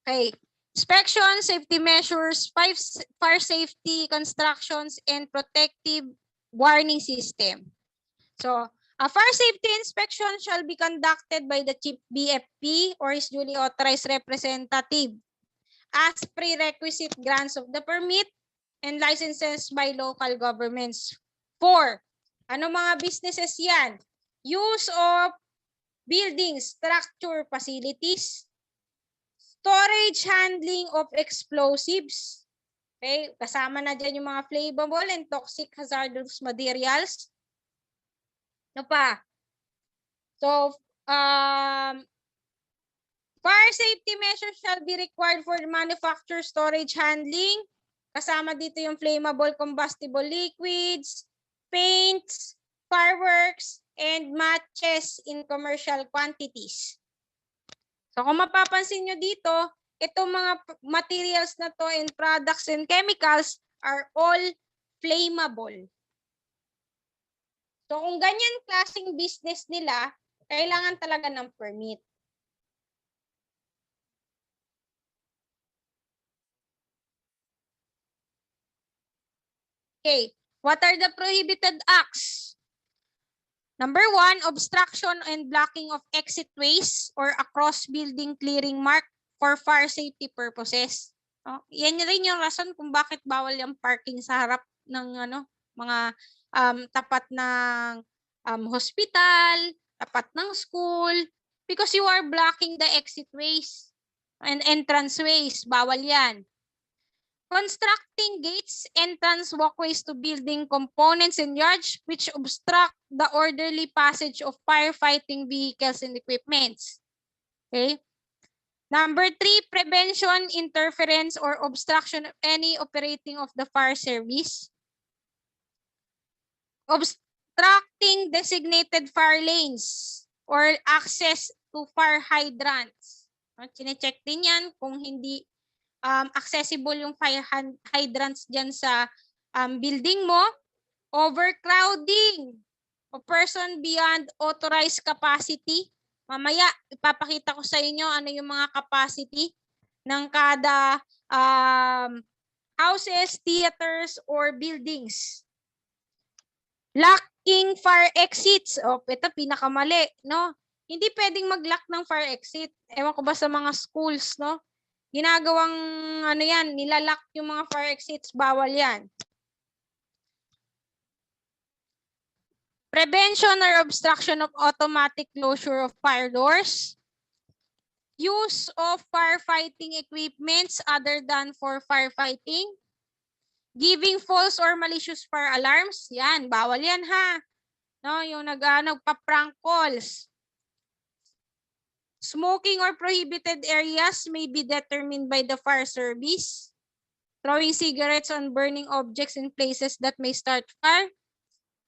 Okay. Inspection, safety measures, fire safety constructions, and protective warning system. So, a fire safety inspection shall be conducted by the Chief BFP or his duly authorized representative as prerequisite grants of the permit and licenses by local governments. 4. Ano mga businesses yan? Use of buildings, structure, facilities, storage, handling of explosives. Okay, kasama na dyan yung mga flammable and toxic hazardous materials. Ano pa? So, fire safety measures shall be required for manufacture, storage, handling. Kasama dito yung flammable combustible liquids, paints, fireworks, and matches in commercial quantities. So kung mapapansin nyo dito, itong mga materials na to and products and chemicals are all flammable. So kung ganyan klaseng business nila, kailangan talaga ng permit. Okay, what are the prohibited acts? Number 1, obstruction and blocking of exit ways or across building clearing mark for fire safety purposes. Yan rin yung rason kung bakit bawal yung parking sa harap ng mga tapat ng hospital, tapat ng school, because you are blocking the exit ways and entrance ways. Bawal yan. Constructing gates, entrance walkways to building components and yards which obstruct the orderly passage of firefighting vehicles and equipments. Okay. Number 3, prevention, interference, or obstruction of any operating of the fire service. Obstructing designated fire lanes or access to fire hydrants. Chine-check din yan kung hindi accessible yung fire hydrants dyan sa building mo. Overcrowding of person beyond authorized capacity. Mamaya, ipapakita ko sa inyo ano yung mga capacity ng kada houses, theaters, or buildings. Locking fire exits. Ito pinakamali, no? Hindi pwedeng mag-lock ng fire exit. Ewan ko ba sa mga schools, no? Ginagawang yan, nilalock yung mga fire exits, bawal yan. Prevention or obstruction of automatic closure of fire doors. Use of firefighting equipments other than for firefighting. Giving false or malicious fire alarms. Yan, bawal yan ha. No, yung nagpa-prank calls. Smoking or prohibited areas may be determined by the fire service. Throwing cigarettes on burning objects in places that may start fire.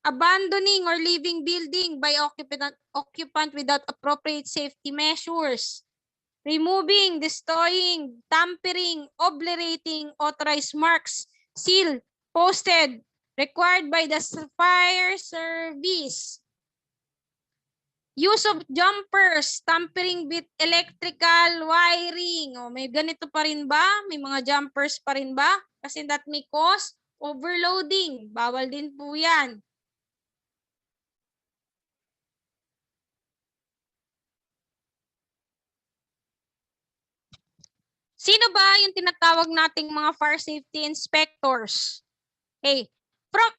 Abandoning or leaving building by occupant without appropriate safety measures. Removing, destroying, tampering, obliterating authorized marks, seal, posted, required by the fire service. Use of jumpers, tampering with electrical wiring. O, may ganito pa rin ba? May mga jumpers pa rin ba? Kasi that may cause overloading. Bawal din po yan. Sino ba yung tinatawag nating mga fire safety inspectors? Okay.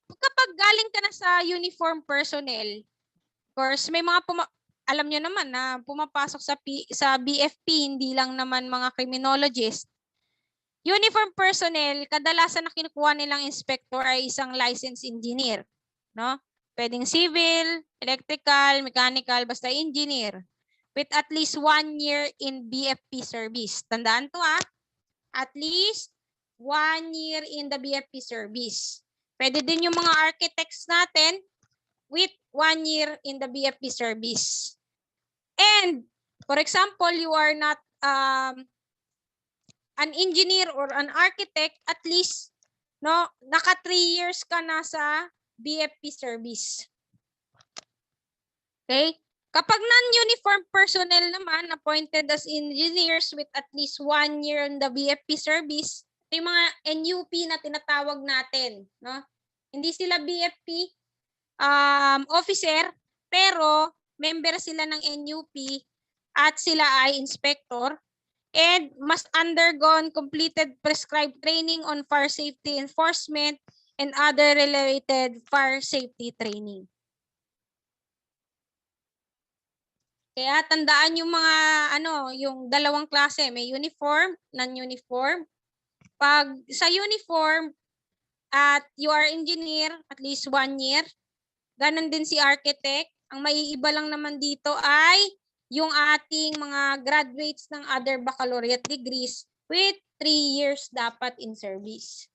Kapag galing ka na sa uniform personnel, of course, may mga alam nyo naman na pumapasok sa BFP, hindi lang naman mga criminologist. Uniform personnel, kadalasan na kinukuha nilang inspector ay isang licensed engineer. No? Pwedeng civil, electrical, mechanical, basta engineer. With at least 1 year in BFP service. Tandaan to at least 1 year in the BFP service. Pwede din yung mga architects natin with 1 year in the BFP service. And, for example, you are not an engineer or an architect, at least, no, naka 3 years ka na sa BFP service. Okay? Kapag non-uniform personnel naman, appointed as engineers with at least 1 year in the BFP service, ito yung mga NUP na tinatawag natin. No? Hindi sila BFP officer, pero member sila ng NUP at sila ay inspector and must undergone completed prescribed training on fire safety enforcement and other related fire safety training. Kaya tandaan yung mga yung dalawang klase, may uniform, non-uniform. Pag sa uniform at you are engineer at least 1 year, ganon din si architect. Ang maiiba lang naman dito ay yung ating mga graduates ng other baccalaureate degrees with 3 years dapat in service.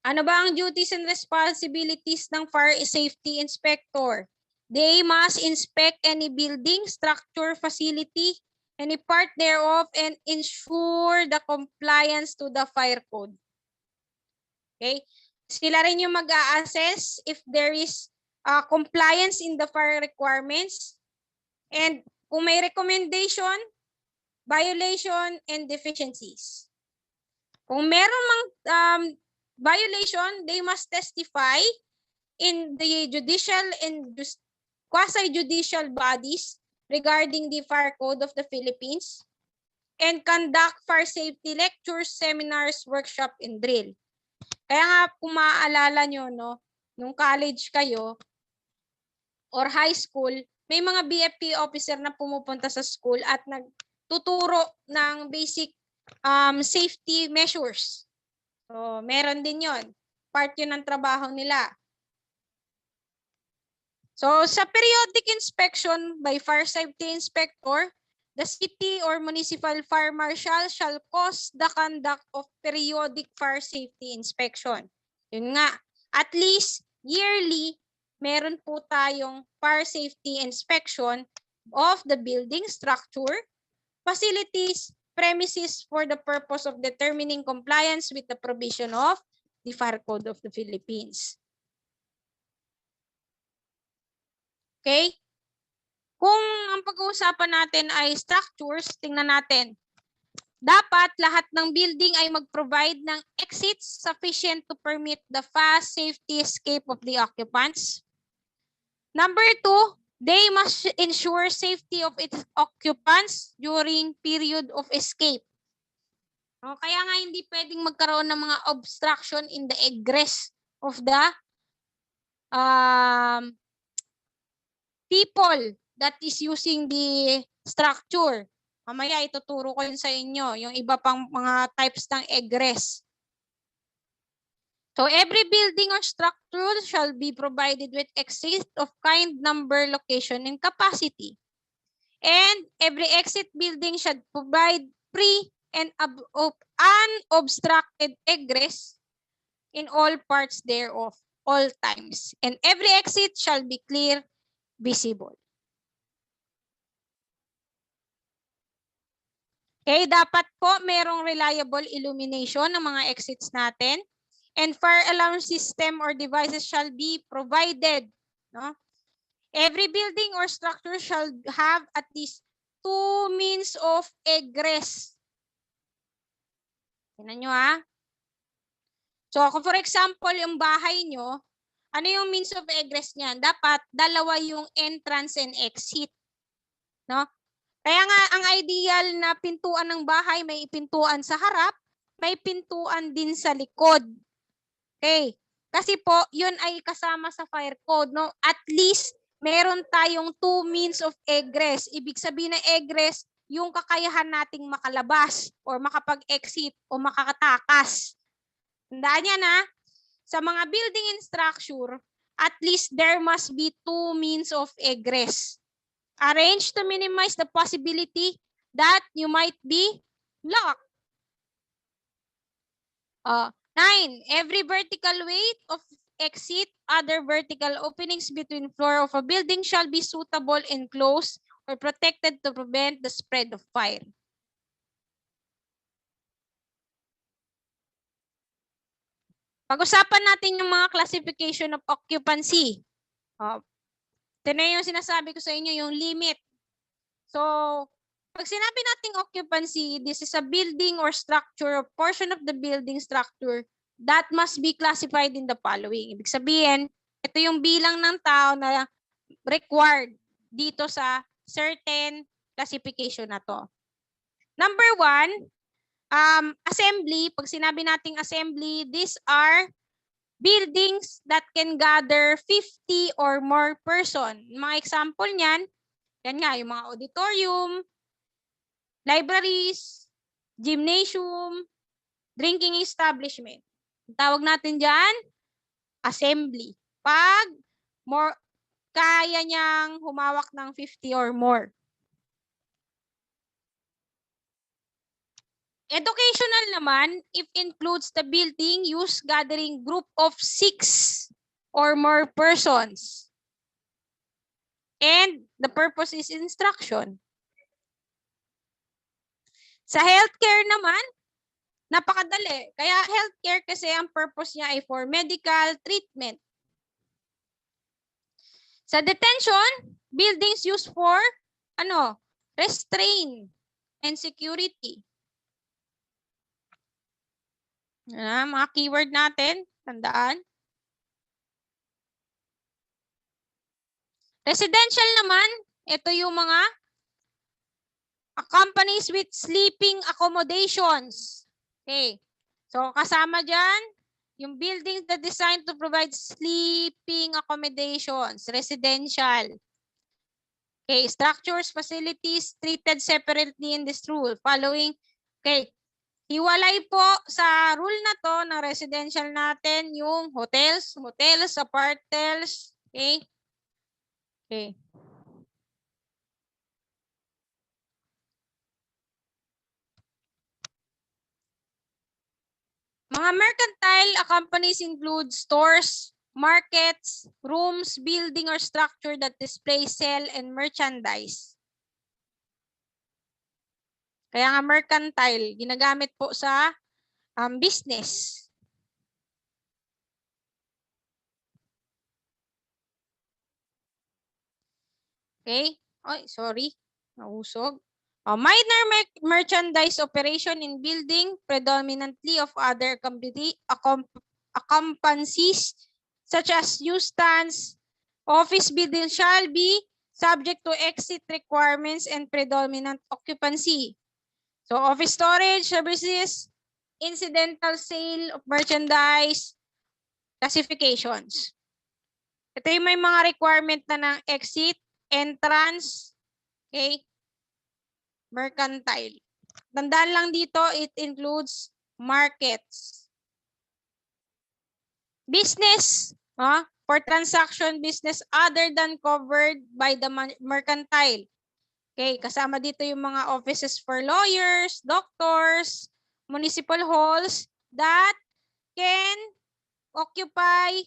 Ano ba ang duties and responsibilities ng fire safety inspector? They must inspect any building, structure, facility, any part thereof, and ensure the compliance to the fire code. Okay? Sila rin yung mag-a-assess if there is compliance in the fire requirements, and kung may recommendation, violation, and deficiencies. Kung meron mang violation, they must testify in the judicial and quasi-judicial bodies regarding the fire code of the Philippines and conduct fire safety lectures, seminars, workshop, and drill. Kaya nga, kung maaalala nyo, no, nung college kayo or high school, may mga BFP officer na pumupunta sa school at nagtuturo ng basic safety measures. So, meron din yon. Part yun ng trabaho nila. So, sa periodic inspection by fire safety inspector, the city or municipal fire marshal shall cause the conduct of periodic fire safety inspection. Yun nga, at least yearly, meron po tayong fire safety inspection of the building structure, facilities, premises for the purpose of determining compliance with the provision of the Fire Code of the Philippines. Okay? Kung ang pag-uusapan natin ay structures, tingnan natin. Dapat lahat ng building ay mag-provide ng exits sufficient to permit the fast safety escape of the occupants. Number 2, they must ensure safety of its occupants during period of escape. O, kaya nga hindi pwedeng magkaroon ng mga obstruction in the egress of the people that is using the structure. Mamaya ituturo ko yun sa inyo, yung iba pang mga types ng egress. So every building or structure shall be provided with exit of kind, number, location, and capacity. And every exit building should provide free and unobstructed egress in all parts thereof, all times. And every exit shall be clear, visible. Okay, dapat po merong reliable illumination ng mga exits natin. And fire alarm system or devices shall be provided. No? Every building or structure shall have at least 2 means of egress. Tingnan nyo ha. So, kung for example, yung bahay nyo, ano yung means of egress niyan? Dapat dalawa yung entrance and exit. No? Kaya nga, ang ideal na pintuan ng bahay, may pintuan sa harap, may pintuan din sa likod. Okay. Kasi po, yun ay kasama sa fire code. No? At least, meron tayong 2 means of egress. Ibig sabihin ng egress, yung kakayahan nating makalabas or makapag-exit o makakatakas. Tandaan yan ha. Sa mga building and structure, at least there must be 2 means of egress. Arrange to minimize the possibility that you might be locked. 9. Every vertical weight of exit, other vertical openings between floor of a building shall be suitable, enclosed, or protected to prevent the spread of fire. Pag-usapan natin yung mga classification of occupancy. Ito na yung sinasabi ko sa inyo, yung limit. So, pag sinabi nating occupancy, this is a building or structure or portion of the building structure that must be classified in the following. Ibig sabihin, ito yung bilang ng tao na required dito sa certain classification na to. Number 1, assembly. Pag sinabi nating assembly, these are buildings that can gather 50 or more person. Mga example niyan, yan nga, yung mga auditorium, libraries, gymnasium, drinking establishment. Tawag natin dyan, assembly. Pag more, kaya niyang humawak ng 50 or more. Educational naman, if includes the building used gathering group of 6 or more persons. And the purpose is instruction. Sa healthcare naman, napakadali. Kaya healthcare kasi ang purpose niya ay for medical treatment. Sa detention, buildings used for restraint and security. Mga keyword natin, tandaan. Residential naman, ito yung mga companies with sleeping accommodations. Okay. So, kasama dyan, yung buildings that designed to provide sleeping accommodations, residential. Okay, structures, facilities treated separately in this rule. Following, okay, hiwalay po sa rule na to ng residential natin yung hotels, motels, apartels, okay? Okay. Mga mercantile companies include stores, markets, rooms, building, or structure that display, sell, and merchandise. Kaya nga mercantile, ginagamit po sa business. Okay? Ay, sorry. Nausog. Minor merchandise operation in building, predominantly of other accompancies, such as newsstands, office building shall be subject to exit requirements and predominant occupancy. So, office storage services, incidental sale of merchandise, classifications. Ito yung may mga requirement na ng exit, entrance, okay, mercantile. Tandaan lang dito, it includes markets. Business, for transaction business other than covered by the mercantile. Okay, kasama dito yung mga offices for lawyers, doctors, municipal halls that can occupy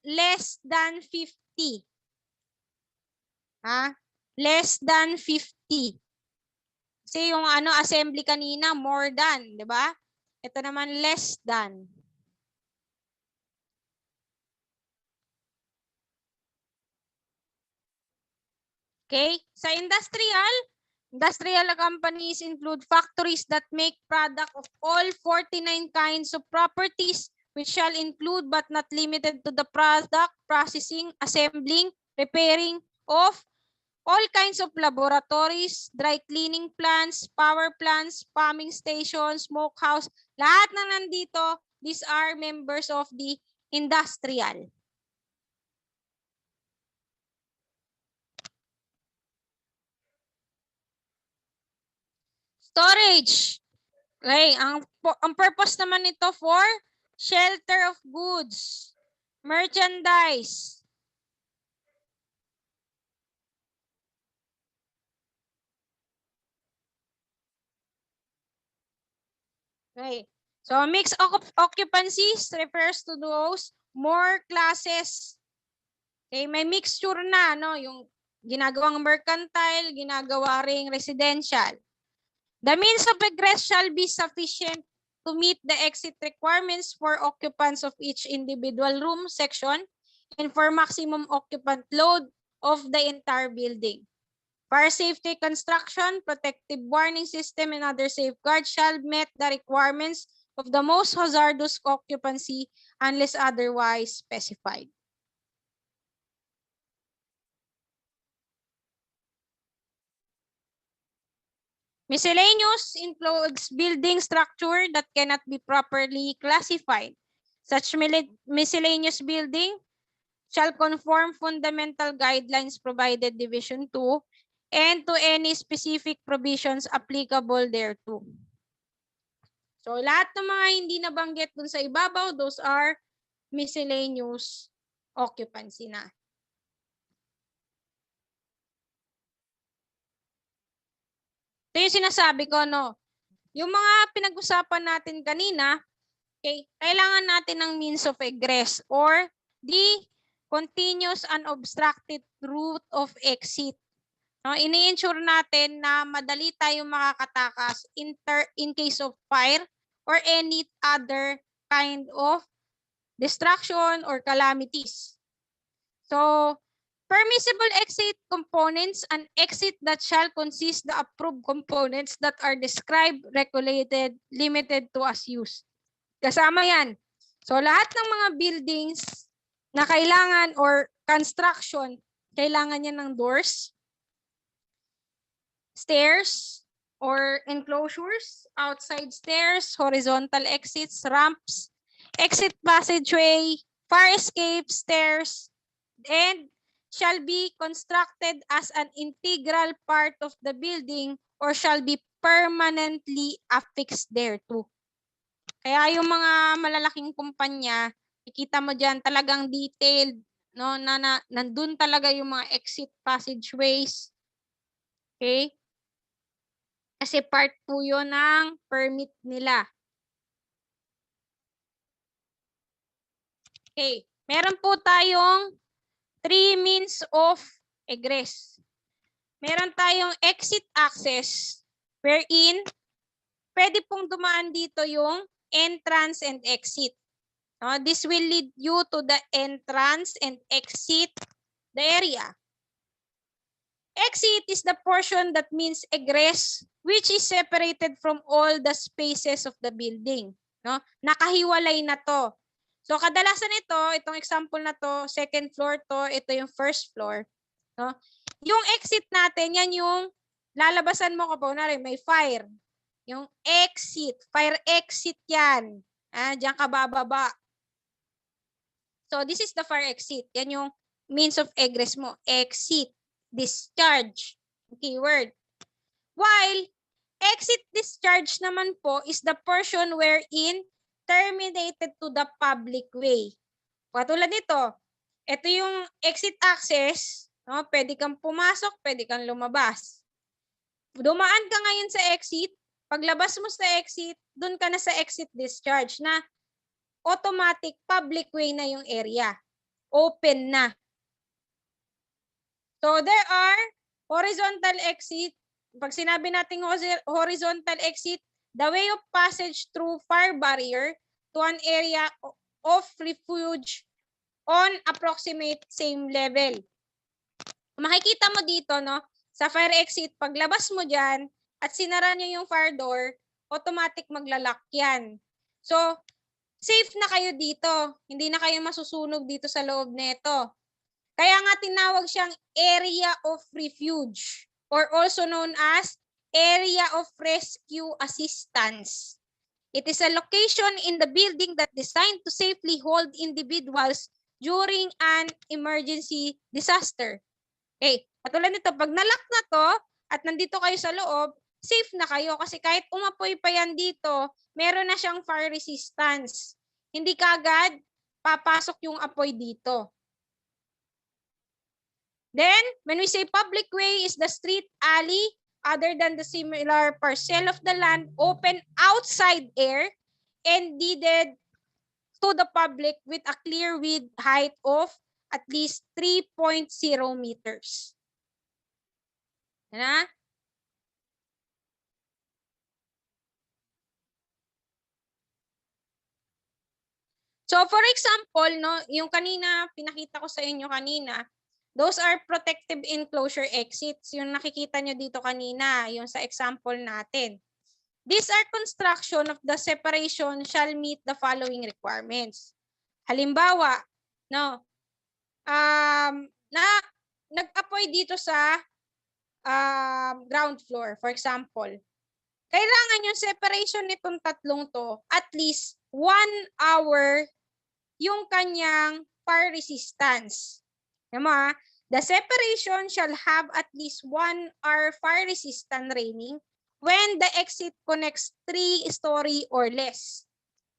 less than 50. Less than 50. Kasi yung assembly kanina, more than, di ba? Ito naman, less than. Okay? Sa industrial companies include factories that make product of all 49 kinds of properties, which shall include but not limited to the product processing, assembling, repairing of all kinds of laboratories, dry cleaning plants, power plants, pumping stations, smokehouse, lahat na nandito, these are members of the industrial. Storage. Okay, ang purpose naman nito for shelter of goods, merchandise. Okay. So mixed occupancies refers to those more classes. Okay, may mixture na, yung ginagawang mercantile, ginagawa ring residential. The means of egress shall be sufficient to meet the exit requirements for occupants of each individual room section and for maximum occupant load of the entire building. Fire safety construction, protective warning system, and other safeguards shall meet the requirements of the most hazardous occupancy unless otherwise specified. Miscellaneous includes building structure that cannot be properly classified. Such miscellaneous building shall conform fundamental guidelines provided Division 2 and to any specific provisions applicable thereto. So lahat ng mga hindi nabanggit dun sa ibabaw, those are miscellaneous occupancy na. Ito yung sinasabi ko, yung mga pinag-usapan natin kanina, okay, kailangan natin ng means of egress or the continuous unobstructed route of exit. Ini-ensure natin na madali tayong makakatakas in case of fire or any other kind of destruction or calamities. So, permissible exit components, an exit that shall consist the approved components that are described, regulated, limited to as used. Kasama yan. So, lahat ng mga buildings na kailangan or construction, kailangan yan ng doors, stairs, or enclosures, outside stairs, horizontal exits, ramps, exit passageway, fire escape, stairs, and shall be constructed as an integral part of the building or shall be permanently affixed thereto. Kaya yung mga malalaking kumpanya, ikita mo dyan talagang detailed, na nandun talaga yung mga exit passageways. Okay? Kasi part po yun ng permit nila. Okay. Meron po tayong 3 means of egress. Meron tayong exit access wherein pwede pong dumaan dito yung entrance and exit. This will lead you to the entrance and exit the area. Exit is the portion that means egress which is separated from all the spaces of the building. Nakahiwalay na to. So kadalasan itong example na to, second floor to, ito yung first floor. Yung exit natin, yan yung lalabasan mo kapag may fire. Yung exit, fire exit yan. Diyan ka bababa. So this is the fire exit. Yan yung means of egress mo. Exit, discharge, keyword. While exit discharge naman po is the portion wherein terminated to the public way. Katulad nito, ito yung exit access, no? Pwede kang pumasok, pwede kang lumabas. Dumaan ka ngayon sa exit, paglabas mo sa exit, dun ka na sa exit discharge na automatic public way na yung area. Open na. So there are horizontal exit. Pag sinabi natin horizontal exit, the way of passage through fire barrier to an area of refuge on approximate same level. Makikita mo dito, no, sa fire exit, paglabas mo dyan at sinara nyo yung fire door, automatic maglalak yan. So, safe na kayo dito. Hindi na kayo masusunog dito sa loob nito. Kaya nga tinawag siyang area of refuge or also known as area of rescue assistance. It is a location in the building that designed to safely hold individuals during an emergency disaster. Okay, katulad nito, pag nalock na to at nandito kayo sa loob, safe na kayo kasi kahit umapoy pa yan dito, meron na siyang fire resistance. Hindi kaagad papasok yung apoy dito. Then, when we say public way is the street, alley, other than the similar parcel of the land open outside air and deeded to the public with a clear width height of at least 3.0 meters. Na? So for example, no, yung kanina pinakita ko sa inyo kanina, those are protective enclosure exits. Yung nakikita nyo dito kanina, yung sa example natin. These are construction of the separation shall meet the following requirements. Halimbawa, no, nag-apoy dito sa ground floor, for example. Kailangan yung separation nitong tatlong to, at least 1 hour yung kanyang fire resistance. Diba? The separation shall have at least 1 hour fire resistant raining when the exit connects 3-story or less,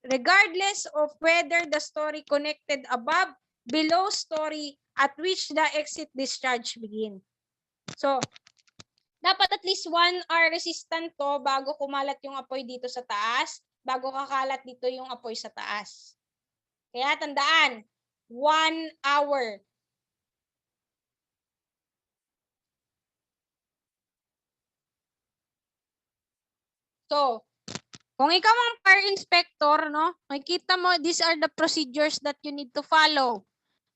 regardless of whether the story connected above, below story at which the exit discharge begin. So, dapat at least 1 hour resistant to bago kumalat yung apoy dito sa taas, bago kakalat dito yung apoy sa taas. Kaya tandaan, 1 hour. So, kung ikaw ang fire inspector, no, makikita mo, these are the procedures that you need to follow.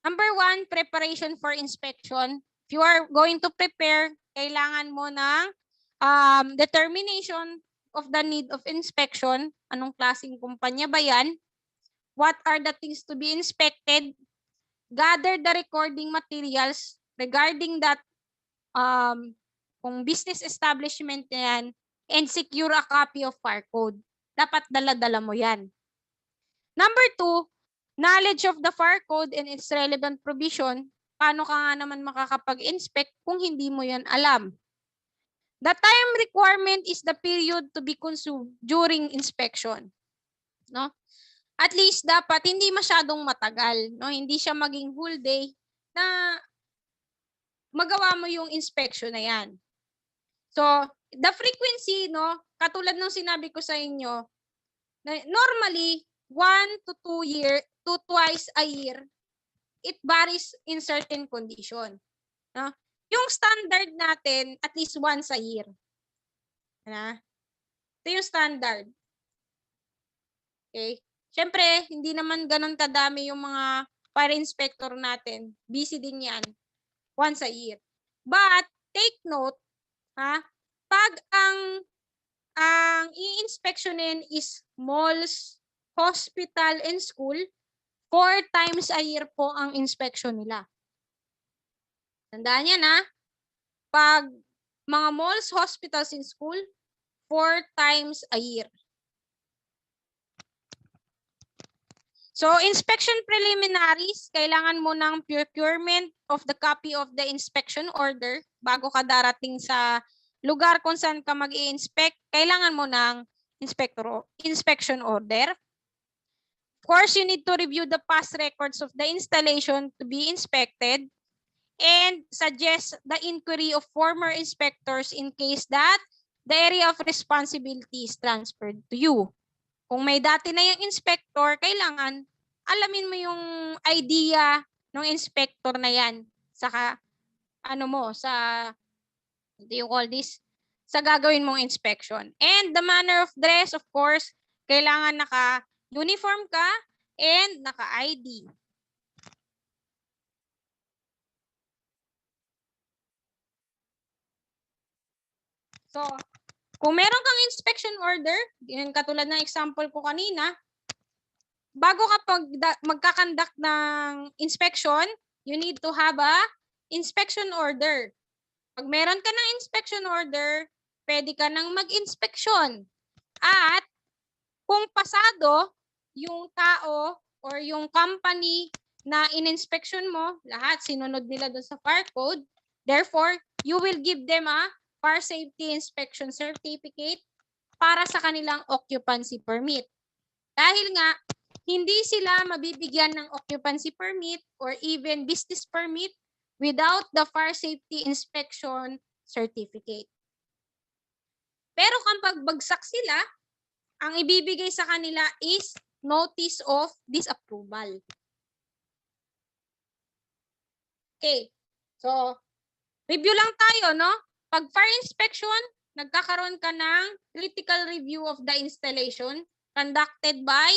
Number 1, preparation for inspection. If you are going to prepare, kailangan mo ng determination of the need of inspection. Anong klaseng kumpanya ba yan? What are the things to be inspected? Gather the recording materials regarding that kung business establishment na yan, and secure a copy of fire code. Dapat dala-dala mo yan. Number 2, knowledge of the fire code and its relevant provision. Paano ka nga naman makakapag-inspect kung hindi mo yan alam? The time requirement is the period to be consumed during inspection. No? At least dapat hindi masyadong matagal, no? Hindi siya maging whole day na magawa mo yung inspection na yan. So, the frequency, no, katulad ng sinabi ko sa inyo, normally 1 to 2 twice a year, it varies in certain condition. No? Yung standard natin, at least once a year. Na? Ito yung standard. Okay? Siyempre, hindi naman ganun kadami yung mga fire inspector natin. Busy din yan. Once a year. But, take note, pag ang i-inspectionin is malls, hospital, and school, 4 times a year po ang inspection nila. Tandaan yan, pag mga malls, hospitals, and school, 4 times a year. So, inspection preliminaries, kailangan mo ng procurement of the copy of the inspection order bago ka darating sa lugar kung saan ka mag-i-inspect. Kailangan mo ng inspection order. Of course, you need to review the past records of the installation to be inspected and suggest the inquiry of former inspectors in case that the area of responsibility is transferred to you. Kung may dati na yung inspector, kailangan alamin mo yung idea ng inspector na yan sa what do you call this? Sa gagawin mong inspection. And the manner of dress, of course, kailangan naka-uniform ka and naka-ID. So, kung meron kang inspection order, yun katulad ng example ko kanina, bago ka magkakandak ng inspection, you need to have a inspection order. Pag meron ka ng inspection order, pwede ka nang mag-inspeksyon. At kung pasado yung tao or yung company na in-inspection mo, lahat sinunod nila doon sa fire code, therefore, you will give them a fire safety inspection certificate para sa kanilang occupancy permit. Dahil nga, hindi sila mabibigyan ng occupancy permit or even business permit without the fire safety inspection certificate. Pero kapag bagsak sila, ang ibibigay sa kanila is notice of disapproval. Okay. So, review lang tayo, no? Pag fire inspection, nagkakaroon ka ng critical review of the installation conducted by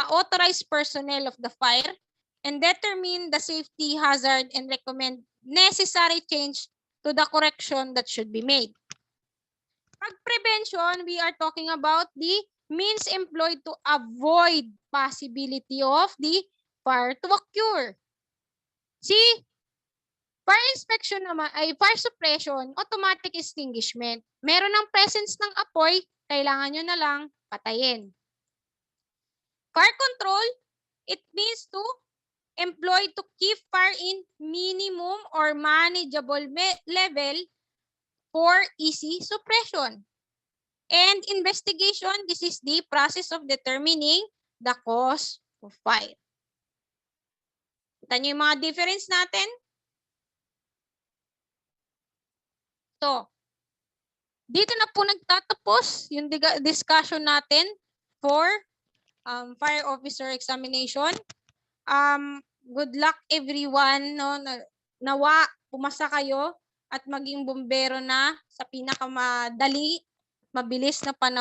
authorized personnel of the fire and determine the safety hazard and recommend necessary change to the correction that should be made. Pag prevention, we are talking about the means employed to avoid possibility of the fire to occur. See, fire inspection naman ay fire suppression, automatic extinguishment. Meron ng presence ng apoy, kailangan nyo na lang patayin. Fire control, it means to employ to keep fire in minimum or manageable level for easy suppression. And investigation, this is the process of determining the cause of fire. Kita nyo yung mga difference natin? So, dito na po nagtatapos yung discussion natin for fire officer examination. Good luck everyone. No? Nawa, pumasa kayo at maging bombero na sa pinakamadali, mabilis na panahon.